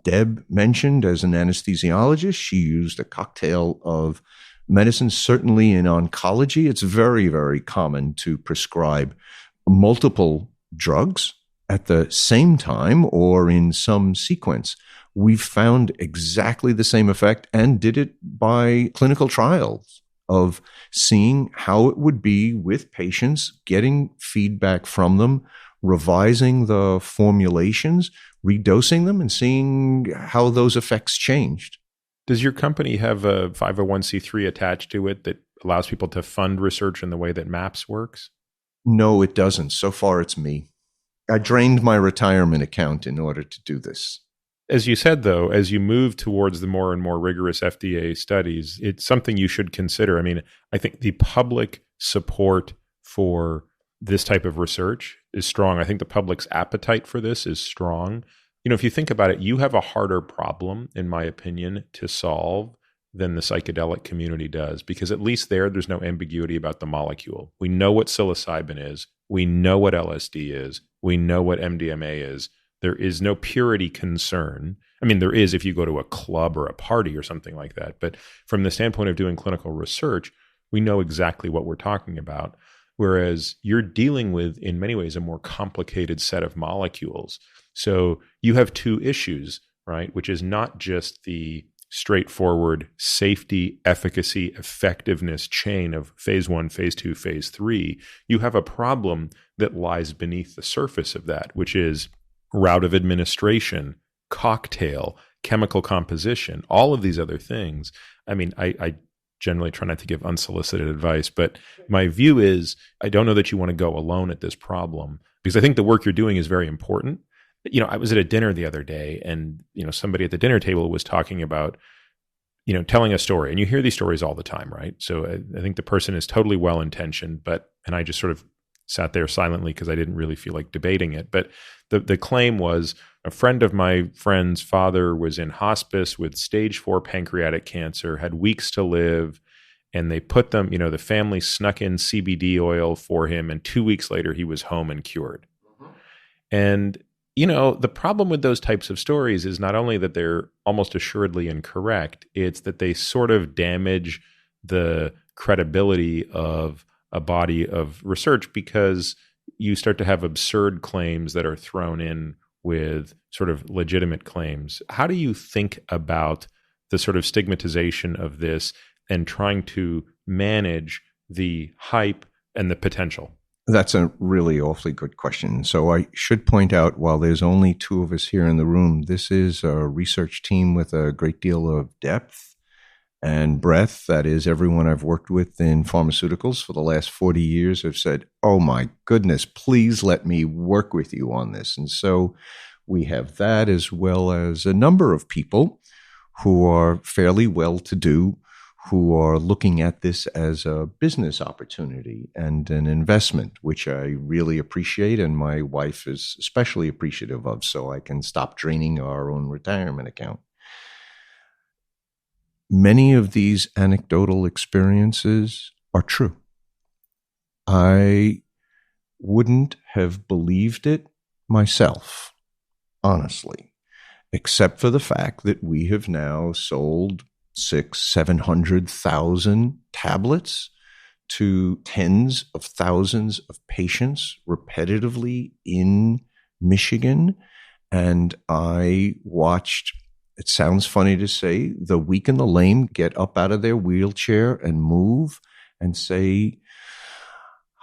Deb mentioned, as an anesthesiologist. She used a cocktail of medicine. Certainly in oncology, it's very, very common to prescribe multiple drugs at the same time or in some sequence. We've found exactly the same effect and did it by clinical trials of seeing how it would be with patients, getting feedback from them, revising the formulations, redosing them, and seeing how those effects changed. Does your company have a 501c3 attached to it that allows people to fund research in the way that MAPS works? No, it doesn't. So far, it's me. I drained my retirement account in order to do this. As you said, though, as you move towards the more and more rigorous FDA studies, it's something you should consider. I mean, I think the public support for this type of research is strong. I think the public's appetite for this is strong. You know, if you think about it, you have a harder problem, in my opinion, to solve than the psychedelic community does, because at least there's no ambiguity about the molecule. We know what psilocybin is. We know what LSD is. We know what MDMA is. There is no purity concern. I mean, there is if you go to a club or a party or something like that. But from the standpoint of doing clinical research, we know exactly what we're talking about. Whereas you're dealing with, in many ways, a more complicated set of molecules. So you have two issues, right? Which is not just the straightforward safety, efficacy, effectiveness chain of phase 1, phase 2, phase 3. You have a problem that lies beneath the surface of that, which is route of administration, cocktail, chemical composition, all of these other things. I mean, I generally try not to give unsolicited advice, but my view is I don't know that you want to go alone at this problem, because I think the work you're doing is very important. You know, I was at a dinner the other day, and, you know, somebody at the dinner table was talking about, you know, telling a story, and you hear these stories all the time, right? So I think the person is totally well-intentioned, and I just sort of sat there silently because I didn't really feel like debating it. But the claim was a friend of my friend's father was in hospice with stage 4 pancreatic cancer, had weeks to live, and they put them, you know, the family snuck in CBD oil for him, and 2 weeks later he was home and cured. Mm-hmm. And, you know, the problem with those types of stories is not only that they're almost assuredly incorrect, it's that they sort of damage the credibility of a body of research, because you start to have absurd claims that are thrown in with sort of legitimate claims. How do you think about the sort of stigmatization of this and trying to manage the hype and the potential? That's a really awfully good question. So I should point out, while there's only 2 of us here in the room, this is a research team with a great deal of depth and breadth. That is, everyone I've worked with in pharmaceuticals for the last 40 years have said, oh my goodness, please let me work with you on this. And so we have that, as well as a number of people who are fairly well-to-do, who are looking at this as a business opportunity and an investment, which I really appreciate, and my wife is especially appreciative of, so I can stop draining our own retirement account. Many of these anecdotal experiences are true. I wouldn't have believed it myself, honestly, except for the fact that we have now sold 600,000-700,000 tablets to tens of thousands of patients repetitively in Michigan. And I watched, it sounds funny to say, the weak and the lame get up out of their wheelchair and move and say,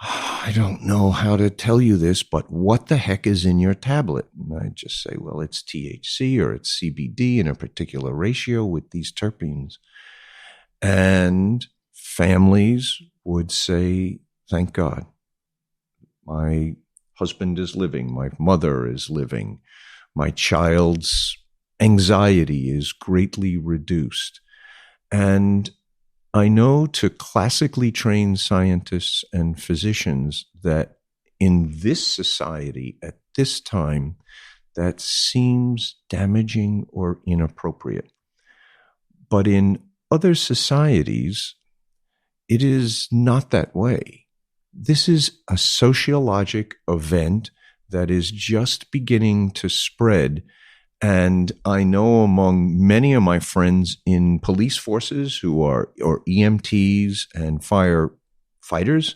I don't know how to tell you this, but what the heck is in your tablet? And I just say, well, it's THC or it's CBD in a particular ratio with these terpenes. And families would say, thank God, my husband is living, my mother is living, my child's anxiety is greatly reduced. And I know to classically trained scientists and physicians that in this society at this time, that seems damaging or inappropriate. But in other societies, it is not that way. This is a sociologic event that is just beginning to spread. And I know among many of my friends in police forces who are or EMTs and firefighters,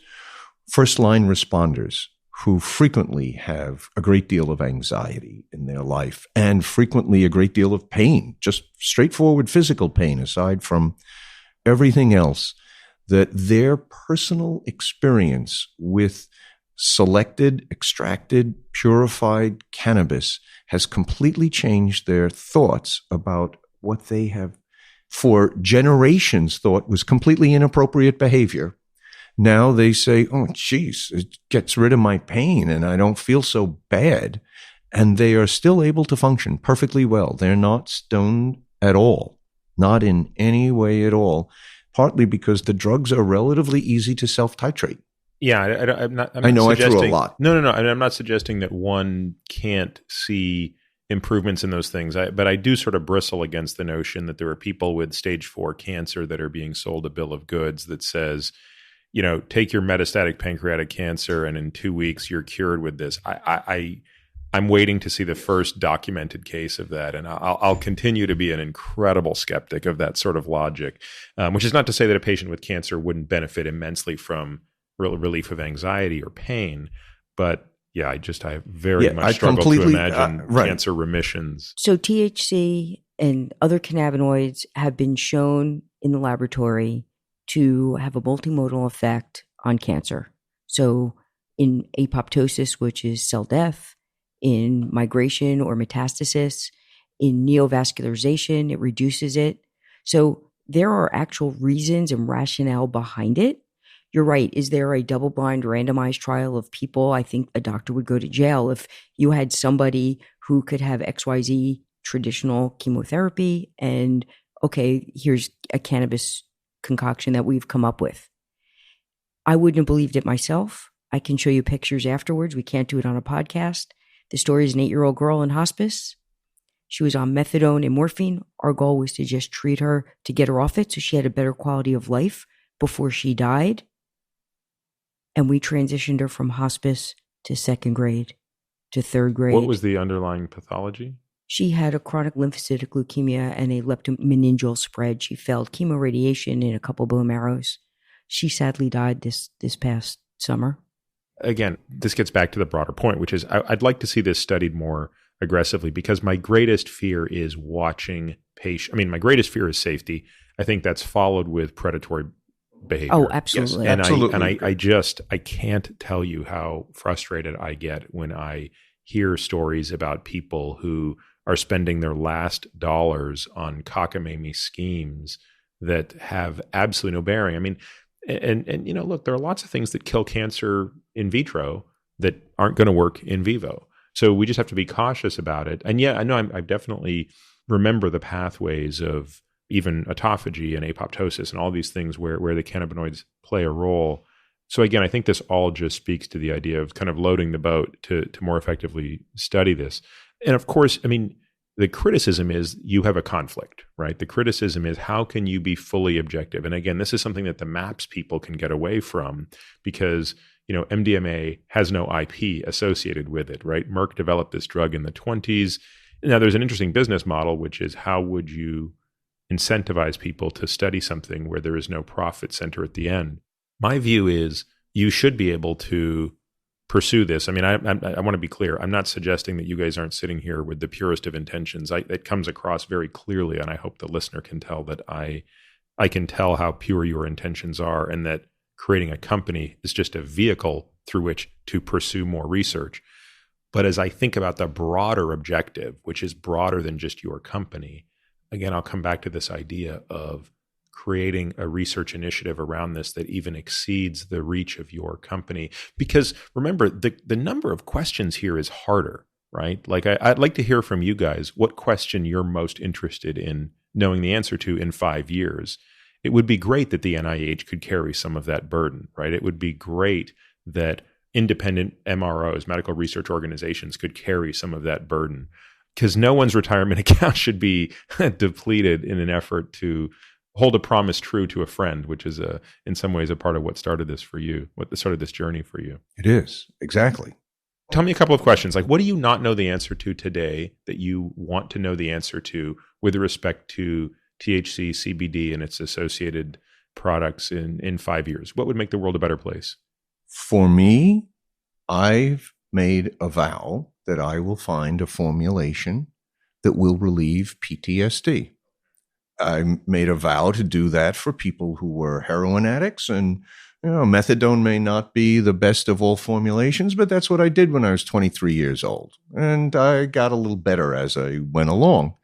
first-line responders who frequently have a great deal of anxiety in their life and frequently a great deal of pain, just straightforward physical pain aside from everything else, that their personal experience with selected, extracted, purified cannabis has completely changed their thoughts about what they have for generations thought was completely inappropriate behavior. Now they say, oh, geez, it gets rid of my pain and I don't feel so bad. And they are still able to function perfectly well. They're not stoned at all, not in any way at all, partly because the drugs are relatively easy to self-titrate. Yeah, I'm not I know I threw a lot. No. I'm not suggesting that one can't see improvements in those things. But I do sort of bristle against the notion that there are people with stage 4 cancer that are being sold a bill of goods that says, you know, take your metastatic pancreatic cancer and in 2 weeks you're cured with this. I'm waiting to see the first documented case of that, and I'll continue to be an incredible skeptic of that sort of logic, which is not to say that a patient with cancer wouldn't benefit immensely from relief of anxiety or pain, but yeah, I very much struggle to imagine cancer remissions. So THC and other cannabinoids have been shown in the laboratory to have a multimodal effect on cancer. So in apoptosis, which is cell death, in migration or metastasis, in neovascularization, it reduces it. So there are actual reasons and rationale behind it. You're right. Is there a double-blind randomized trial of people? I think a doctor would go to jail if you had somebody who could have XYZ traditional chemotherapy and, okay, here's a cannabis concoction that we've come up with. I wouldn't have believed it myself. I can show you pictures afterwards. We can't do it on a podcast. The story is an 8-year-old girl in hospice. She was on methadone and morphine. Our goal was to just treat her to get her off it so she had a better quality of life before she died. And we transitioned her from hospice to 2nd grade to 3rd grade. What was the underlying pathology? She had a chronic lymphocytic leukemia and a leptomeningeal spread. She failed chemoradiation in a couple bone marrows. She sadly died this past summer. Again, this gets back to the broader point, which is I'd like to see this studied more aggressively because my greatest fear is watching patients. I mean, my greatest fear is safety. I think that's followed with predatory behavior. Oh, absolutely. Yes, absolutely. I can't tell you how frustrated I get when I hear stories about people who are spending their last dollars on cockamamie schemes that have absolutely no bearing. I mean, and you know, look, there are lots of things that kill cancer in vitro that aren't going to work in vivo. So we just have to be cautious about it. And yeah, I know I definitely remember the pathways of even autophagy and apoptosis and all these things where the cannabinoids play a role. So again, I think this all just speaks to the idea of kind of loading the boat to more effectively study this. And of course, I mean, the criticism is you have a conflict, right? The criticism is how can you be fully objective? And again, this is something that the MAPS people can get away from because, MDMA has no IP associated with it, right? Merck developed this drug in the 1920s. Now, there's an interesting business model, which is how would you incentivize people to study something where there is no profit center at the end? My view is you should be able to pursue this. I mean, I want to be clear. I'm not suggesting that you guys aren't sitting here with the purest of intentions. It comes across very clearly, and I hope the listener can tell that I can tell how pure your intentions are and that creating a company is just a vehicle through which to pursue more research. But as I think about the broader objective, which is broader than just your company, again, I'll come back to this idea of creating a research initiative around this that even exceeds the reach of your company. Because remember, the number of questions here is harder, right? Like I'd like to hear from you guys what question you're most interested in knowing the answer to in 5 years. It would be great that the NIH could carry some of that burden, right? It would be great that independent MROs, medical research organizations, could carry some of that burden, because no one's retirement account should be depleted in an effort to hold a promise true to a friend, which is in some ways a part of what started this for you, what started this journey for you. It is, exactly. Tell me a couple of questions. Like, what do you not know the answer to today that you want to know the answer to with respect to THC, CBD, and its associated products in 5 years? What would make the world a better place? For me, I've made a vow that I will find a formulation that will relieve PTSD. I made a vow to do that for people who were heroin addicts, and methadone may not be the best of all formulations, but that's what I did when I was 23 years old. And I got a little better as I went along.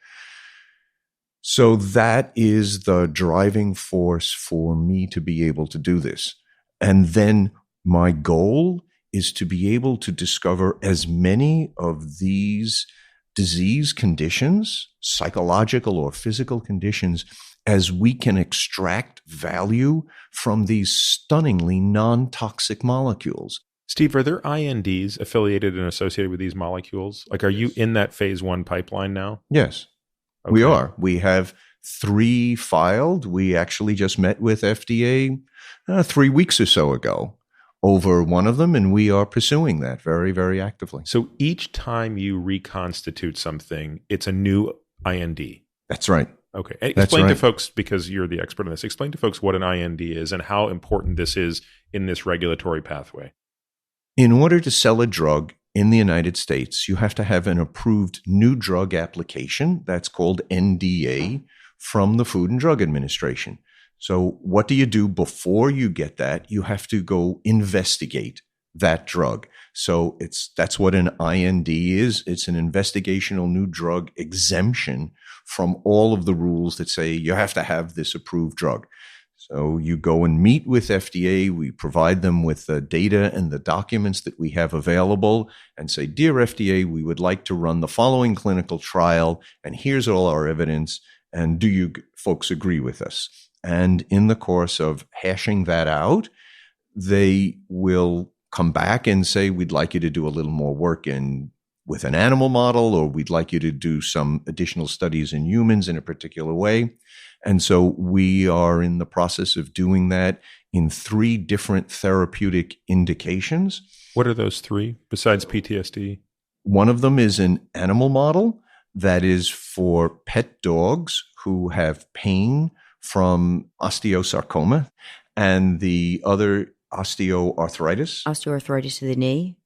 So that is the driving force for me to be able to do this. And then my goal is to be able to discover as many of these disease conditions, psychological or physical conditions, as we can extract value from these stunningly non-toxic molecules. Steve, are there INDs affiliated and associated with these molecules? Like, are you in that phase 1 pipeline now? Yes. Okay. We are. We have 3 filed. We actually just met with FDA 3 weeks or so ago over one of them, and we are pursuing that very, very actively. So each time you reconstitute something, it's a new IND. That's right. Okay. Explain to folks, because you're the expert on this, explain to folks what an IND is and how important this is in this regulatory pathway. In order to sell a drug in the United States, you have to have an approved new drug application, that's called NDA, from the Food and Drug Administration. So what do you do before you get that? You have to go investigate that drug. So that's what an IND is. It's an investigational new drug exemption from all of the rules that say you have to have this approved drug. So you go and meet with FDA. We provide them with the data and the documents that we have available and say, dear FDA, we would like to run the following clinical trial, and here's all our evidence. And do you folks agree with us? And in the course of hashing that out, they will come back and say, we'd like you to do a little more work with an animal model, or we'd like you to do some additional studies in humans in a particular way. And so we are in the process of doing that in 3 different therapeutic indications. What are those 3 besides PTSD? One of them is an animal model that is for pet dogs who have pain from osteosarcoma, and the other osteoarthritis. Osteoarthritis of the knee,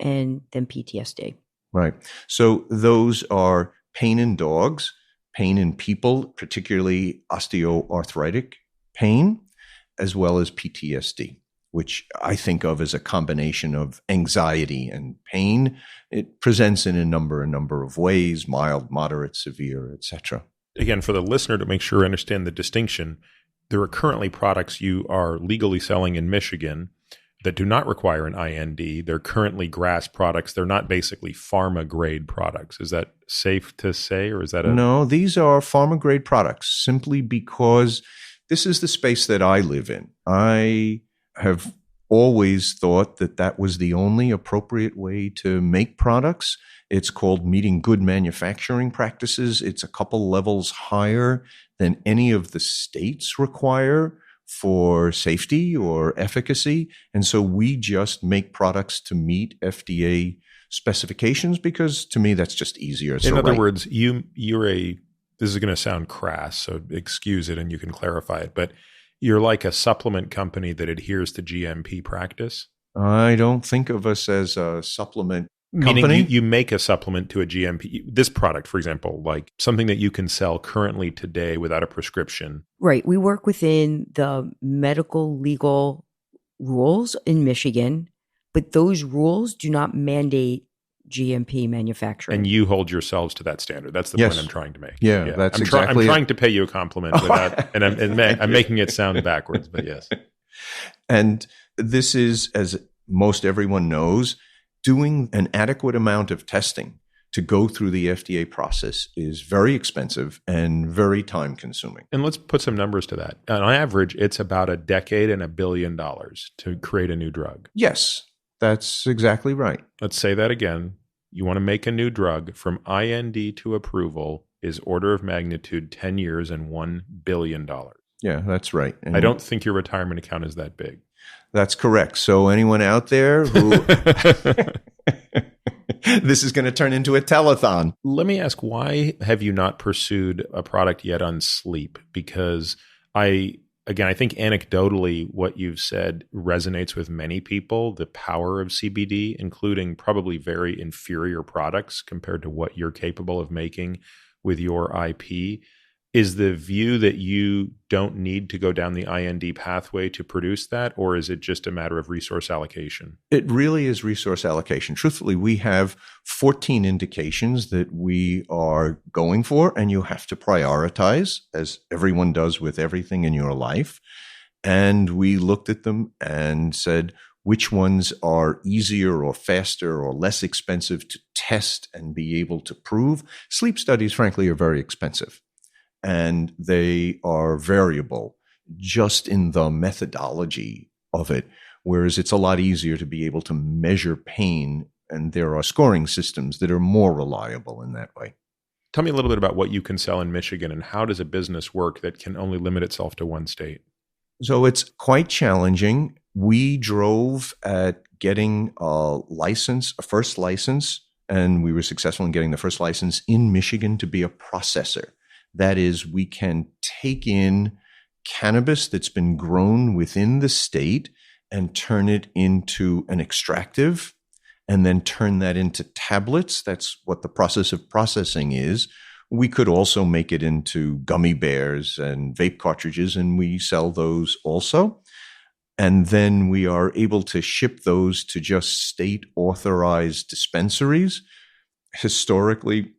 and then PTSD. Right. So those are pain in dogs, pain in people, particularly osteoarthritic pain, as well as PTSD, which I think of as a combination of anxiety and pain. It presents in a number of ways: mild, moderate, severe, etc. Again, for the listener to make sure I understand the distinction, there are currently products you are legally selling in Michigan. that do not require an IND. They're currently GRAS products. They're not basically pharma grade products. Is that safe to say, or is that No, these are pharma grade products simply because this is the space that I live in. I have always thought that that was the only appropriate way to make products. It's called meeting good manufacturing practices. It's a couple levels higher than any of the states require for safety or efficacy. And so we just make products to meet FDA specifications because to me, that's just easier. In other words, this is going to sound crass, so excuse it and you can clarify it, but you're like a supplement company that adheres to GMP practice? I don't think of us as a supplement company. Meaning you make a supplement to a GMP. This product, for example, like something that you can sell currently today without a prescription. Right. We work within the medical legal rules in Michigan, but those rules do not mandate GMP manufacturing. And you hold yourselves to that standard. That's the point I'm trying to make. Yeah, that's exactly I'm trying to pay you a compliment without, and I'm making it sound backwards, but yes. And this is, as most everyone knows, doing an adequate amount of testing to go through the FDA process is very expensive and very time consuming. And let's put some numbers to that. On average, it's about a decade and $1 billion to create a new drug. Yes, that's exactly right. Let's say that again. You want to make a new drug from IND to approval is order of magnitude 10 years and $1 billion. Yeah, that's right. And I don't think your retirement account is that big. That's correct. So anyone out there who this is going to turn into a telethon. Let me ask, why have you not pursued a product yet on sleep? Because I think anecdotally what you've said resonates with many people, the power of CBD, including probably very inferior products compared to what you're capable of making with your IP. Is the view that you don't need to go down the IND pathway to produce that, or is it just a matter of resource allocation? It really is resource allocation. Truthfully, we have 14 indications that we are going for, and you have to prioritize, as everyone does with everything in your life. And we looked at them and said, which ones are easier or faster or less expensive to test and be able to prove? Sleep studies, frankly, are very expensive. And they are variable just in the methodology of it, whereas it's a lot easier to be able to measure pain, and there are scoring systems that are more reliable in that way. Tell me a little bit about what you can sell in Michigan, and how does a business work that can only limit itself to one state? So it's quite challenging. We drove at getting a first license, and we were successful in getting the first license in Michigan to be a processor. That is, we can take in cannabis that's been grown within the state and turn it into an extractive and then turn that into tablets. That's what the process of processing is. We could also make it into gummy bears and vape cartridges, and we sell those also. And then we are able to ship those to just state authorized dispensaries. Historically,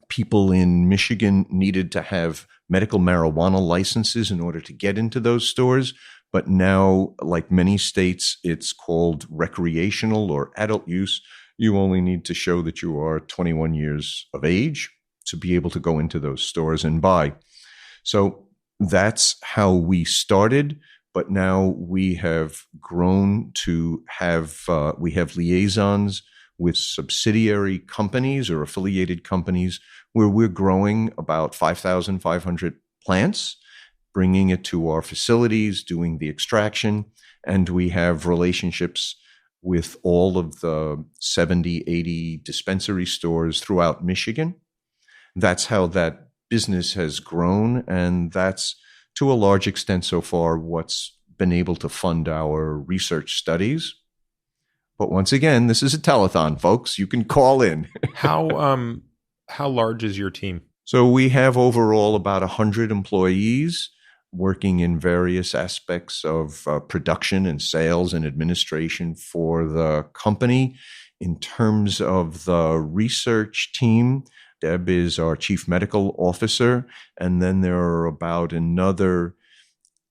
people in Michigan needed to have medical marijuana licenses in order to get into those stores. But now, like many states, it's called recreational or adult use. You only need to show that you are 21 years of age to be able to go into those stores and buy. So that's how we started. But now we have grown to have, we have liaisons with subsidiary companies or affiliated companies where we're growing about 5,500 plants, bringing it to our facilities, doing the extraction, and we have relationships with all of the 70, 80 dispensary stores throughout Michigan. That's how that business has grown, and that's to a large extent so far what's been able to fund our research studies. But once again, this is a telethon, folks. You can call in. How large is your team? So we have overall about 100 employees working in various aspects of production and sales and administration for the company. In terms of the research team, Deb is our chief medical officer, and then there are about another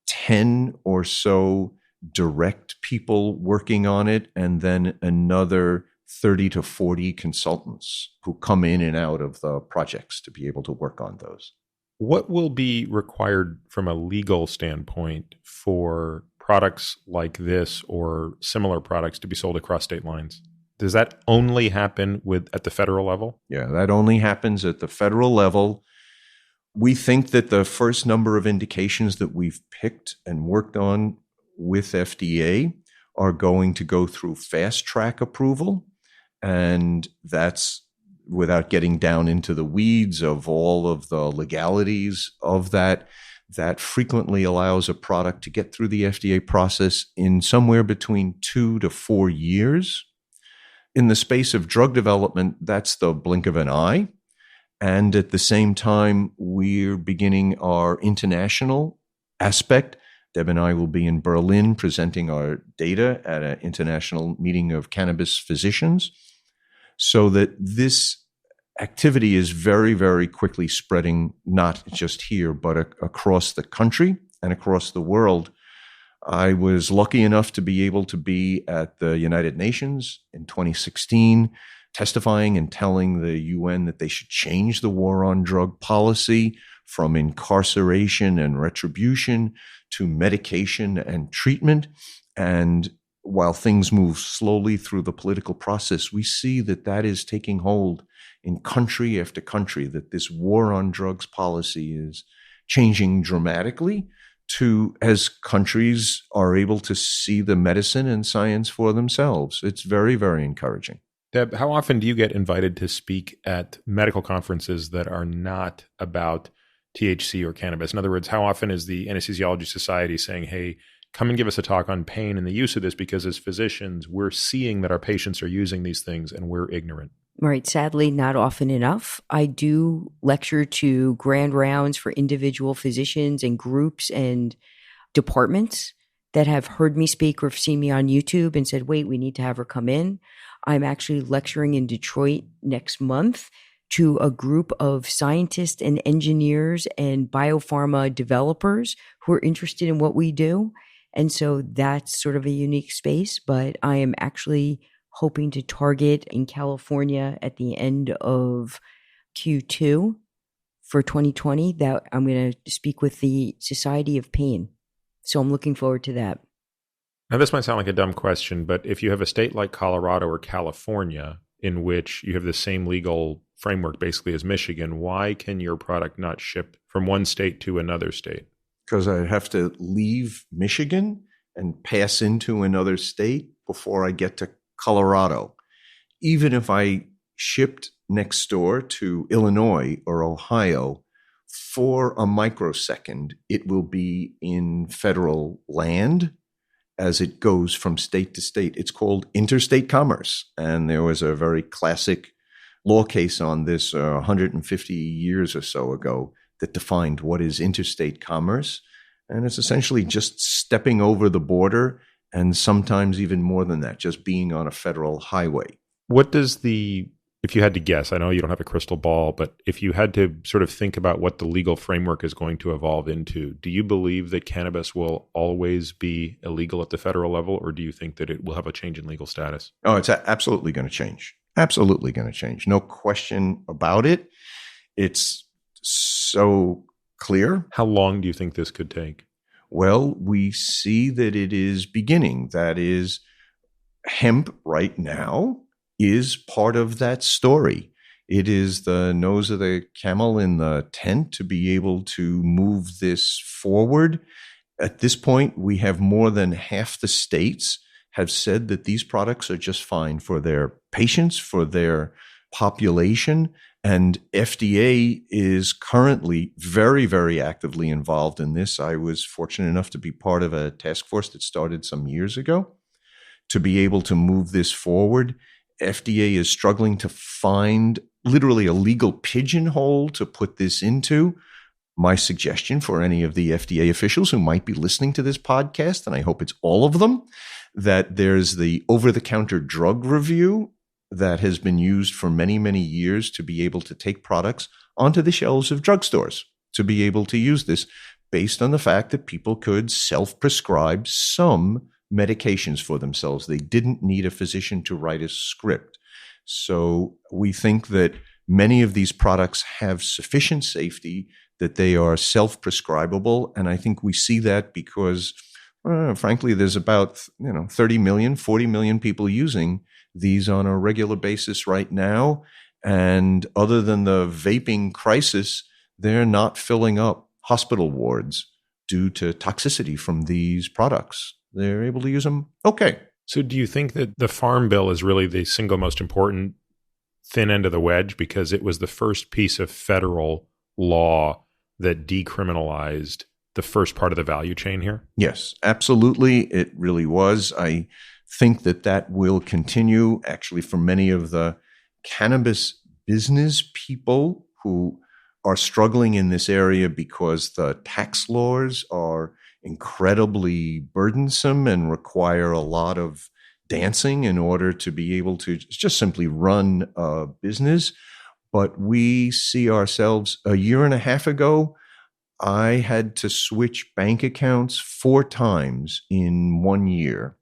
10 or so direct people working on it, and then another 30 to 40 consultants who come in and out of the projects to be able to work on those. What will be required from a legal standpoint for products like this or similar products to be sold across state lines? Does that only happen at the federal level? Yeah, that only happens at the federal level. We think that the first number of indications that we've picked and worked on with FDA are going to go through fast track approval. And that's without getting down into the weeds of all of the legalities of that. That frequently allows a product to get through the FDA process in somewhere between 2 to 4 years. In the space of drug development, that's the blink of an eye. And at the same time, we're beginning our international aspect. Deb and I will be in Berlin presenting our data at an international meeting of cannabis physicians, so that this activity is very, very quickly spreading, not just here, but across the country and across the world. I was lucky enough to be able to be at the United Nations in 2016, testifying and telling the UN that they should change the war on drug policy from incarceration and retribution to medication and treatment. And while things move slowly through the political process, we see that that is taking hold in country after country, that this war on drugs policy is changing dramatically as countries are able to see the medicine and science for themselves. It's very, very encouraging. Deb, how often do you get invited to speak at medical conferences that are not about THC or cannabis? In other words, how often is the Anesthesiology Society saying, hey, come and give us a talk on pain and the use of this, because as physicians, we're seeing that our patients are using these things and we're ignorant? Right. Sadly, not often enough. I do lecture to grand rounds for individual physicians and groups and departments that have heard me speak or have seen me on YouTube and said, wait, we need to have her come in. I'm actually lecturing in Detroit next month to a group of scientists and engineers and biopharma developers who are interested in what we do. And so that's sort of a unique space, but I am actually hoping to target in California at the end of Q2 for 2020 that I'm going to speak with the Society of Pain. So I'm looking forward to that. Now, this might sound like a dumb question, but if you have a state like Colorado or California in which you have the same legal framework basically as Michigan, why can your product not ship from one state to another state? Because I have to leave Michigan and pass into another state before I get to Colorado. Even if I shipped next door to Illinois or Ohio, for a microsecond, it will be in federal land as it goes from state to state. It's called interstate commerce. And there was a very classic law case on this 150 years or so ago that defined what is interstate commerce. And it's essentially just stepping over the border, and sometimes even more than that, just being on a federal highway. If you had to guess, I know you don't have a crystal ball, but if you had to sort of think about what the legal framework is going to evolve into, do you believe that cannabis will always be illegal at the federal level, or do you think that it will have a change in legal status? Oh, it's absolutely going to change. Absolutely going to change. No question about it. It's so clear. How long do you think this could take? Well, we see that it is beginning. That is, hemp right now is part of that story. It is the nose of the camel in the tent to be able to move this forward. At this point, we have more than half the states have said that these products are just fine for their patients, for their population. And FDA is currently very, very actively involved in this. I was fortunate enough to be part of a task force that started some years ago to be able to move this forward. FDA is struggling to find literally a legal pigeonhole to put this into. My suggestion for any of the FDA officials who might be listening to this podcast, and I hope it's all of them, that there's the over-the-counter drug review that has been used for many, many years to be able to take products onto the shelves of drugstores, to be able to use this based on the fact that people could self-prescribe some medications for themselves. They didn't need a physician to write a script. So we think that many of these products have sufficient safety that they are self-prescribable. And I think we see that because, frankly, there's about 30 million, 40 million people using these on a regular basis right now. And other than the vaping crisis, they're not filling up hospital wards due to toxicity from these products. They're able to use them. Okay. So do you think that the Farm Bill is really the single most important thin end of the wedge because it was the first piece of federal law that decriminalized the first part of the value chain here? Yes, absolutely. It really was. I think that will continue actually for many of the cannabis business people who are struggling in this area because the tax laws are incredibly burdensome and require a lot of dancing in order to be able to just simply run a business. But we see ourselves a year and a half ago, I had to switch bank accounts 4 times in 1 year.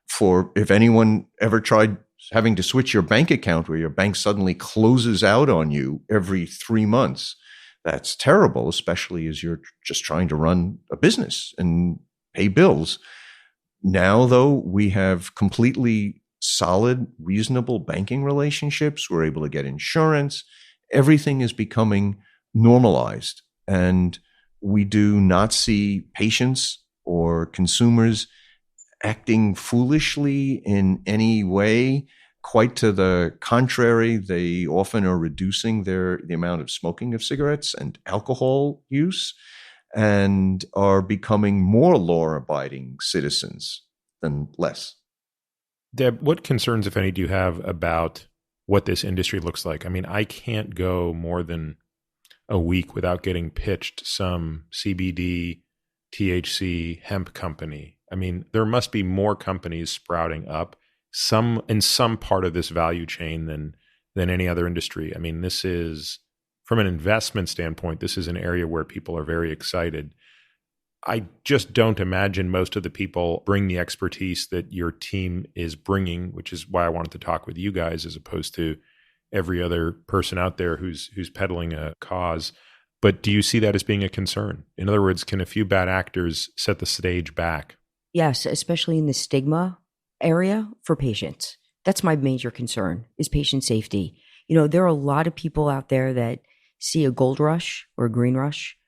For if anyone ever tried having to switch your bank account where your bank suddenly closes out on you every 3 months, that's terrible, especially as you're just trying to run a business and pay bills. Now, though, we have completely solid, reasonable banking relationships. We're able to get insurance. Everything is becoming normalized. And we do not see patients or consumers acting foolishly in any way. Quite to the contrary, they often are reducing the amount of smoking of cigarettes and alcohol use and are becoming more law-abiding citizens than less. Deb, what concerns, if any, do you have about what this industry looks like? I mean, I can't go more than a week without getting pitched some CBD, THC, hemp company. I mean, there must be more companies sprouting up in some part of this value chain than any other industry. I mean, this is, from an investment standpoint, this is an area where people are very excited. I just don't imagine most of the people bring the expertise that your team is bringing, which is why I wanted to talk with you guys as opposed to every other person out there who's peddling a cause. But do you see that as being a concern? In other words, can a few bad actors set the stage back? Yes, especially in the stigma area for patients. That's my major concern, is patient safety. There are a lot of people out there that see a gold rush or a green rush,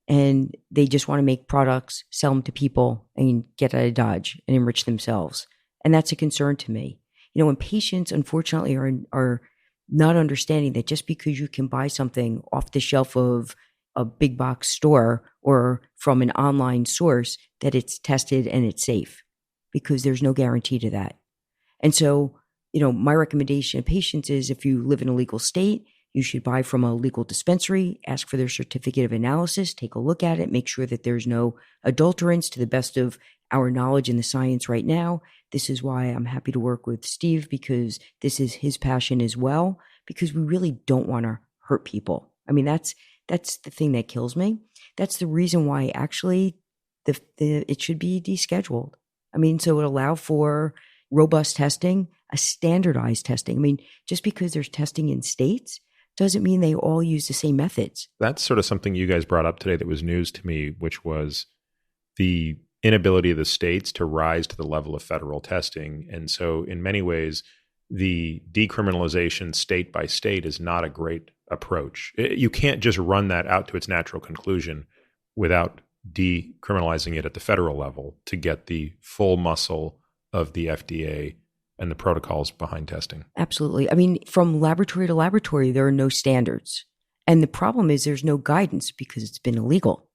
and they just want to make products, sell them to people, and get out of Dodge and enrich themselves. And that's a concern to me. When patients, unfortunately, are not understanding that just because you can buy something off the shelf of a big box store or from an online source, that it's tested and it's safe, because there's no guarantee to that. And so, my recommendation to patients is, if you live in a legal state, you should buy from a legal dispensary, ask for their certificate of analysis, take a look at it, make sure that there's no adulterants to the best of our knowledge in the science right now. This is why I'm happy to work with Steve, because this is his passion as well, because we really don't want to hurt people. I mean, that's the thing that kills me. That's the reason why actually it should be descheduled. I mean, so it allow for robust testing, a standardized testing. I mean, just because there's testing in states doesn't mean they all use the same methods. That's sort of something you guys brought up today that was news to me, which was the inability of the states to rise to the level of federal testing. And so in many ways, the decriminalization state by state is not a great approach. You can't just run that out to its natural conclusion without decriminalizing it at the federal level to get the full muscle of the FDA and the protocols behind testing. Absolutely. I mean, from laboratory to laboratory, there are no standards. And the problem is there's no guidance because it's been illegal.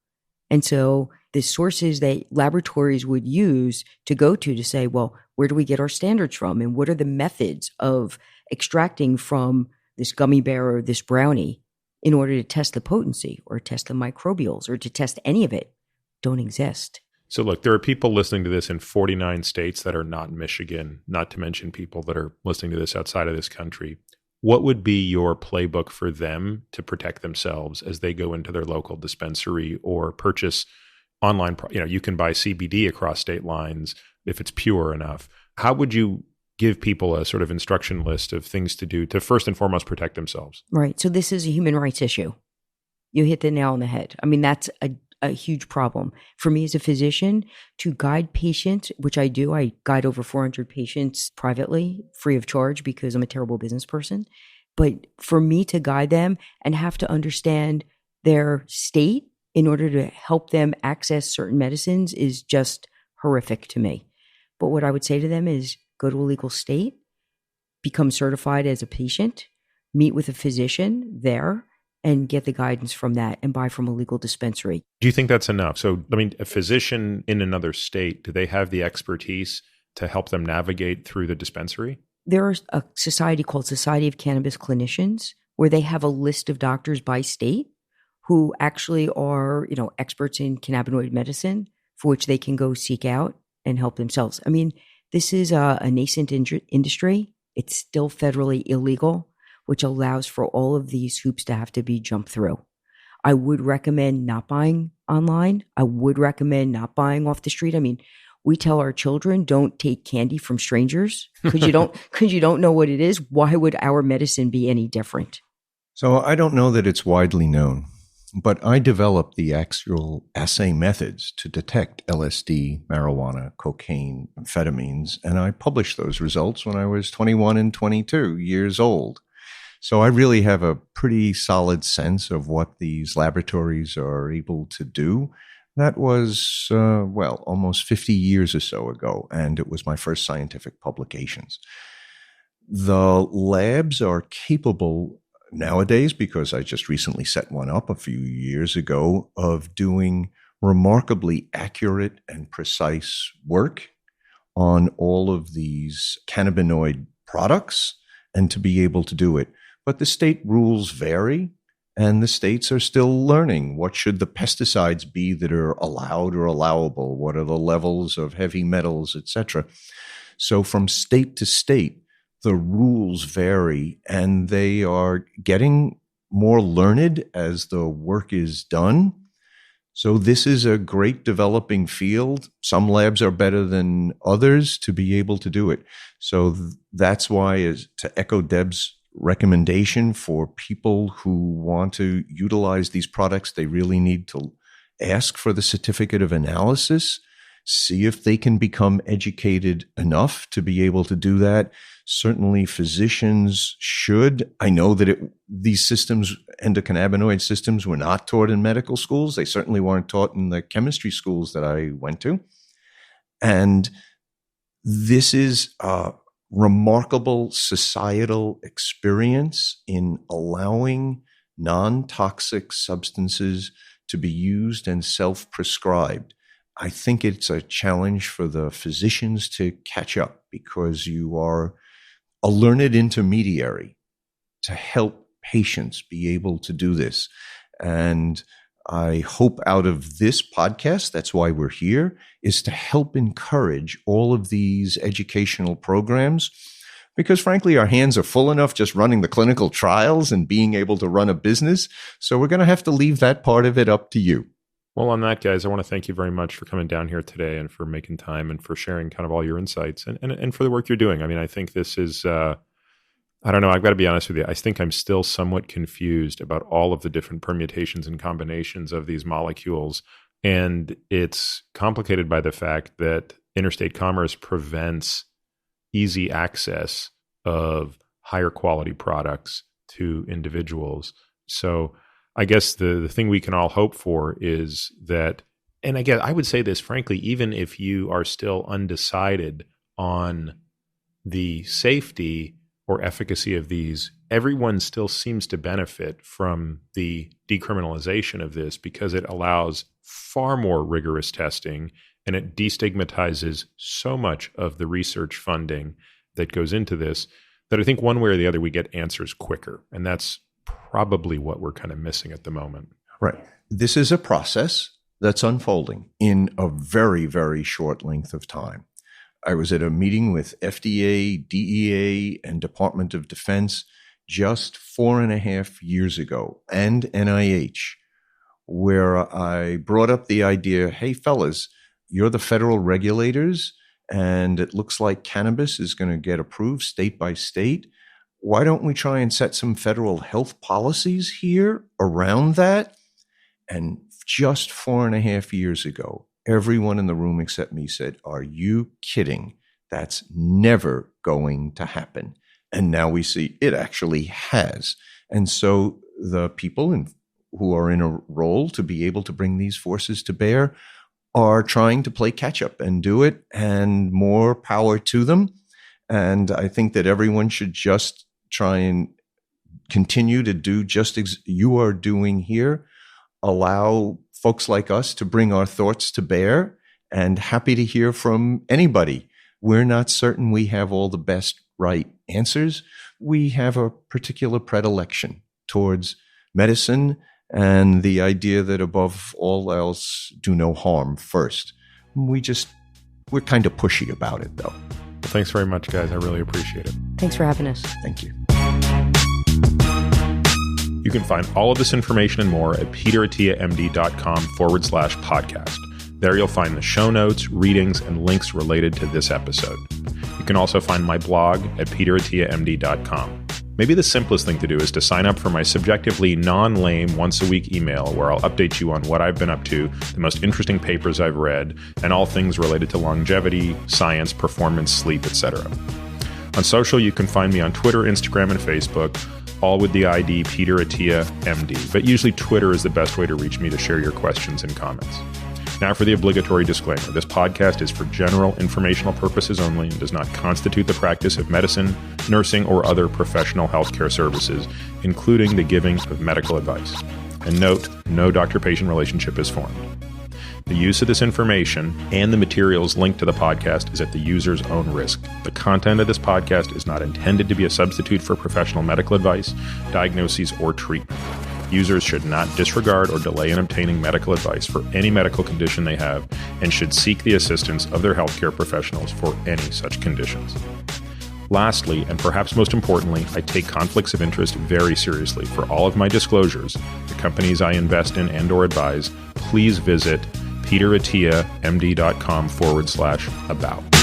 And so the sources that laboratories would use to go to say, well, where do we get our standards from? And what are the methods of extracting from this gummy bear or this brownie in order to test the potency or test the microbials or to test any of it, don't exist. So look, there are people listening to this in 49 states that are not Michigan, not to mention people that are listening to this outside of this country. What would be your playbook for them to protect themselves as they go into their local dispensary or purchase online, you can buy CBD across state lines if it's pure enough. How would you give people a sort of instruction list of things to do to first and foremost protect themselves? Right. So this is a human rights issue. You hit the nail on the head. I mean, that's a huge problem. For me as a physician, to guide patients, which I do, I guide over 400 patients privately, free of charge, because I'm a terrible business person. But for me to guide them and have to understand their state in order to help them access certain medicines is just horrific to me. But what I would say to them is go to a legal state, become certified as a patient, meet with a physician there, and get the guidance from that and buy from a legal dispensary. Do you think that's enough? So, I mean, a physician in another state, do they have the expertise to help them navigate through the dispensary? There's a society called Society of Cannabis Clinicians where they have a list of doctors by state who actually are, experts in cannabinoid medicine for which they can go seek out and help themselves. I mean, this is a nascent industry. It's still federally illegal, which allows for all of these hoops to have to be jumped through. I would recommend not buying online. I would recommend not buying off the street. I mean, we tell our children, don't take candy from strangers because you don't know what it is. Why would our medicine be any different? So I don't know that it's widely known, but I developed the actual assay methods to detect LSD, marijuana, cocaine, amphetamines, and I published those results when I was 21 and 22 years old. So I really have a pretty solid sense of what these laboratories are able to do. That was, almost 50 years or so ago, and it was my first scientific publications. The labs are capable nowadays, because I just recently set one up a few years ago, of doing remarkably accurate and precise work on all of these cannabinoid products, and to be able to do it. But the state rules vary, and the states are still learning. What should the pesticides be that are allowed or allowable? What are the levels of heavy metals, etc.? So from state to state, the rules vary, and they are getting more learned as the work is done. So this is a great developing field. Some labs are better than others to be able to do it. So that's why, to echo Deb's recommendation, for people who want to utilize these products, they really need to ask for the certificate of analysis, see if they can become educated enough to be able to do that. Certainly physicians should. I know that these systems, endocannabinoid systems, were not taught in medical schools. They certainly weren't taught in the chemistry schools that I went to. And this is a remarkable societal experience in allowing non-toxic substances to be used and self-prescribed. I think it's a challenge for the physicians to catch up, because you are a learned intermediary to help patients be able to do this. And I hope out of this podcast, that's why we're here, is to help encourage all of these educational programs, because frankly, our hands are full enough just running the clinical trials and being able to run a business. So we're going to have to leave that part of it up to you. Well, on that, guys, I want to thank you very much for coming down here today and for making time and for sharing kind of all your insights and for the work you're doing. I mean, I think this is, I don't know, I've got to be honest with you. I think I'm still somewhat confused about all of the different permutations and combinations of these molecules. And it's complicated by the fact that interstate commerce prevents easy access of higher quality products to individuals. So I guess the thing we can all hope for is that, and again, I would say this frankly, even if you are still undecided on the safety or efficacy of these, everyone still seems to benefit from the decriminalization of this, because it allows far more rigorous testing and it destigmatizes so much of the research funding that goes into this, that I think one way or the other we get answers quicker. And that's probably what we're kind of missing at the moment. Right. This is a process that's unfolding in a very, very short length of time. I was at a meeting with FDA, DEA, and Department of Defense just 4.5 years ago, and NIH, where I brought up the idea, hey, fellas, you're the federal regulators, and it looks like cannabis is going to get approved state by state. Why don't we try and set some federal health policies here around that? And just 4.5 years ago, everyone in the room except me said, are you kidding? That's never going to happen. And now we see it actually has. And so the people who are in a role to be able to bring these forces to bear are trying to play catch up and do it, and more power to them. And I think that everyone should just try and continue to do just as you are doing here. Allow folks like us to bring our thoughts to bear, and happy to hear from anybody. We're not certain we have all the best right answers. We have a particular predilection towards medicine and the idea that above all else, do no harm first. We're kind of pushy about it, though. Well, thanks very much, guys. I really appreciate it. Thanks for having us. Thank you. You can find all of this information and more at peterattiamd.com/podcast. There you'll find the show notes, readings, and links related to this episode. You can also find my blog at peterattiamd.com. Maybe the simplest thing to do is to sign up for my subjectively non-lame once-a-week email, where I'll update you on what I've been up to, the most interesting papers I've read, and all things related to longevity, science, performance, sleep, etc. On social, you can find me on Twitter, Instagram, and Facebook, all with the ID Peter Attia MD, but usually Twitter is the best way to reach me to share your questions and comments. Now for the obligatory disclaimer. This podcast is for general informational purposes only and does not constitute the practice of medicine, nursing, or other professional healthcare services, including the giving of medical advice. And note, no doctor-patient relationship is formed. The use of this information and the materials linked to the podcast is at the user's own risk. The content of this podcast is not intended to be a substitute for professional medical advice, diagnoses, or treatment. Users should not disregard or delay in obtaining medical advice for any medical condition they have, and should seek the assistance of their healthcare professionals for any such conditions. Lastly, and perhaps most importantly, I take conflicts of interest very seriously. For all of my disclosures, the companies I invest in and/or advise, please visit peterattiamd.com/about.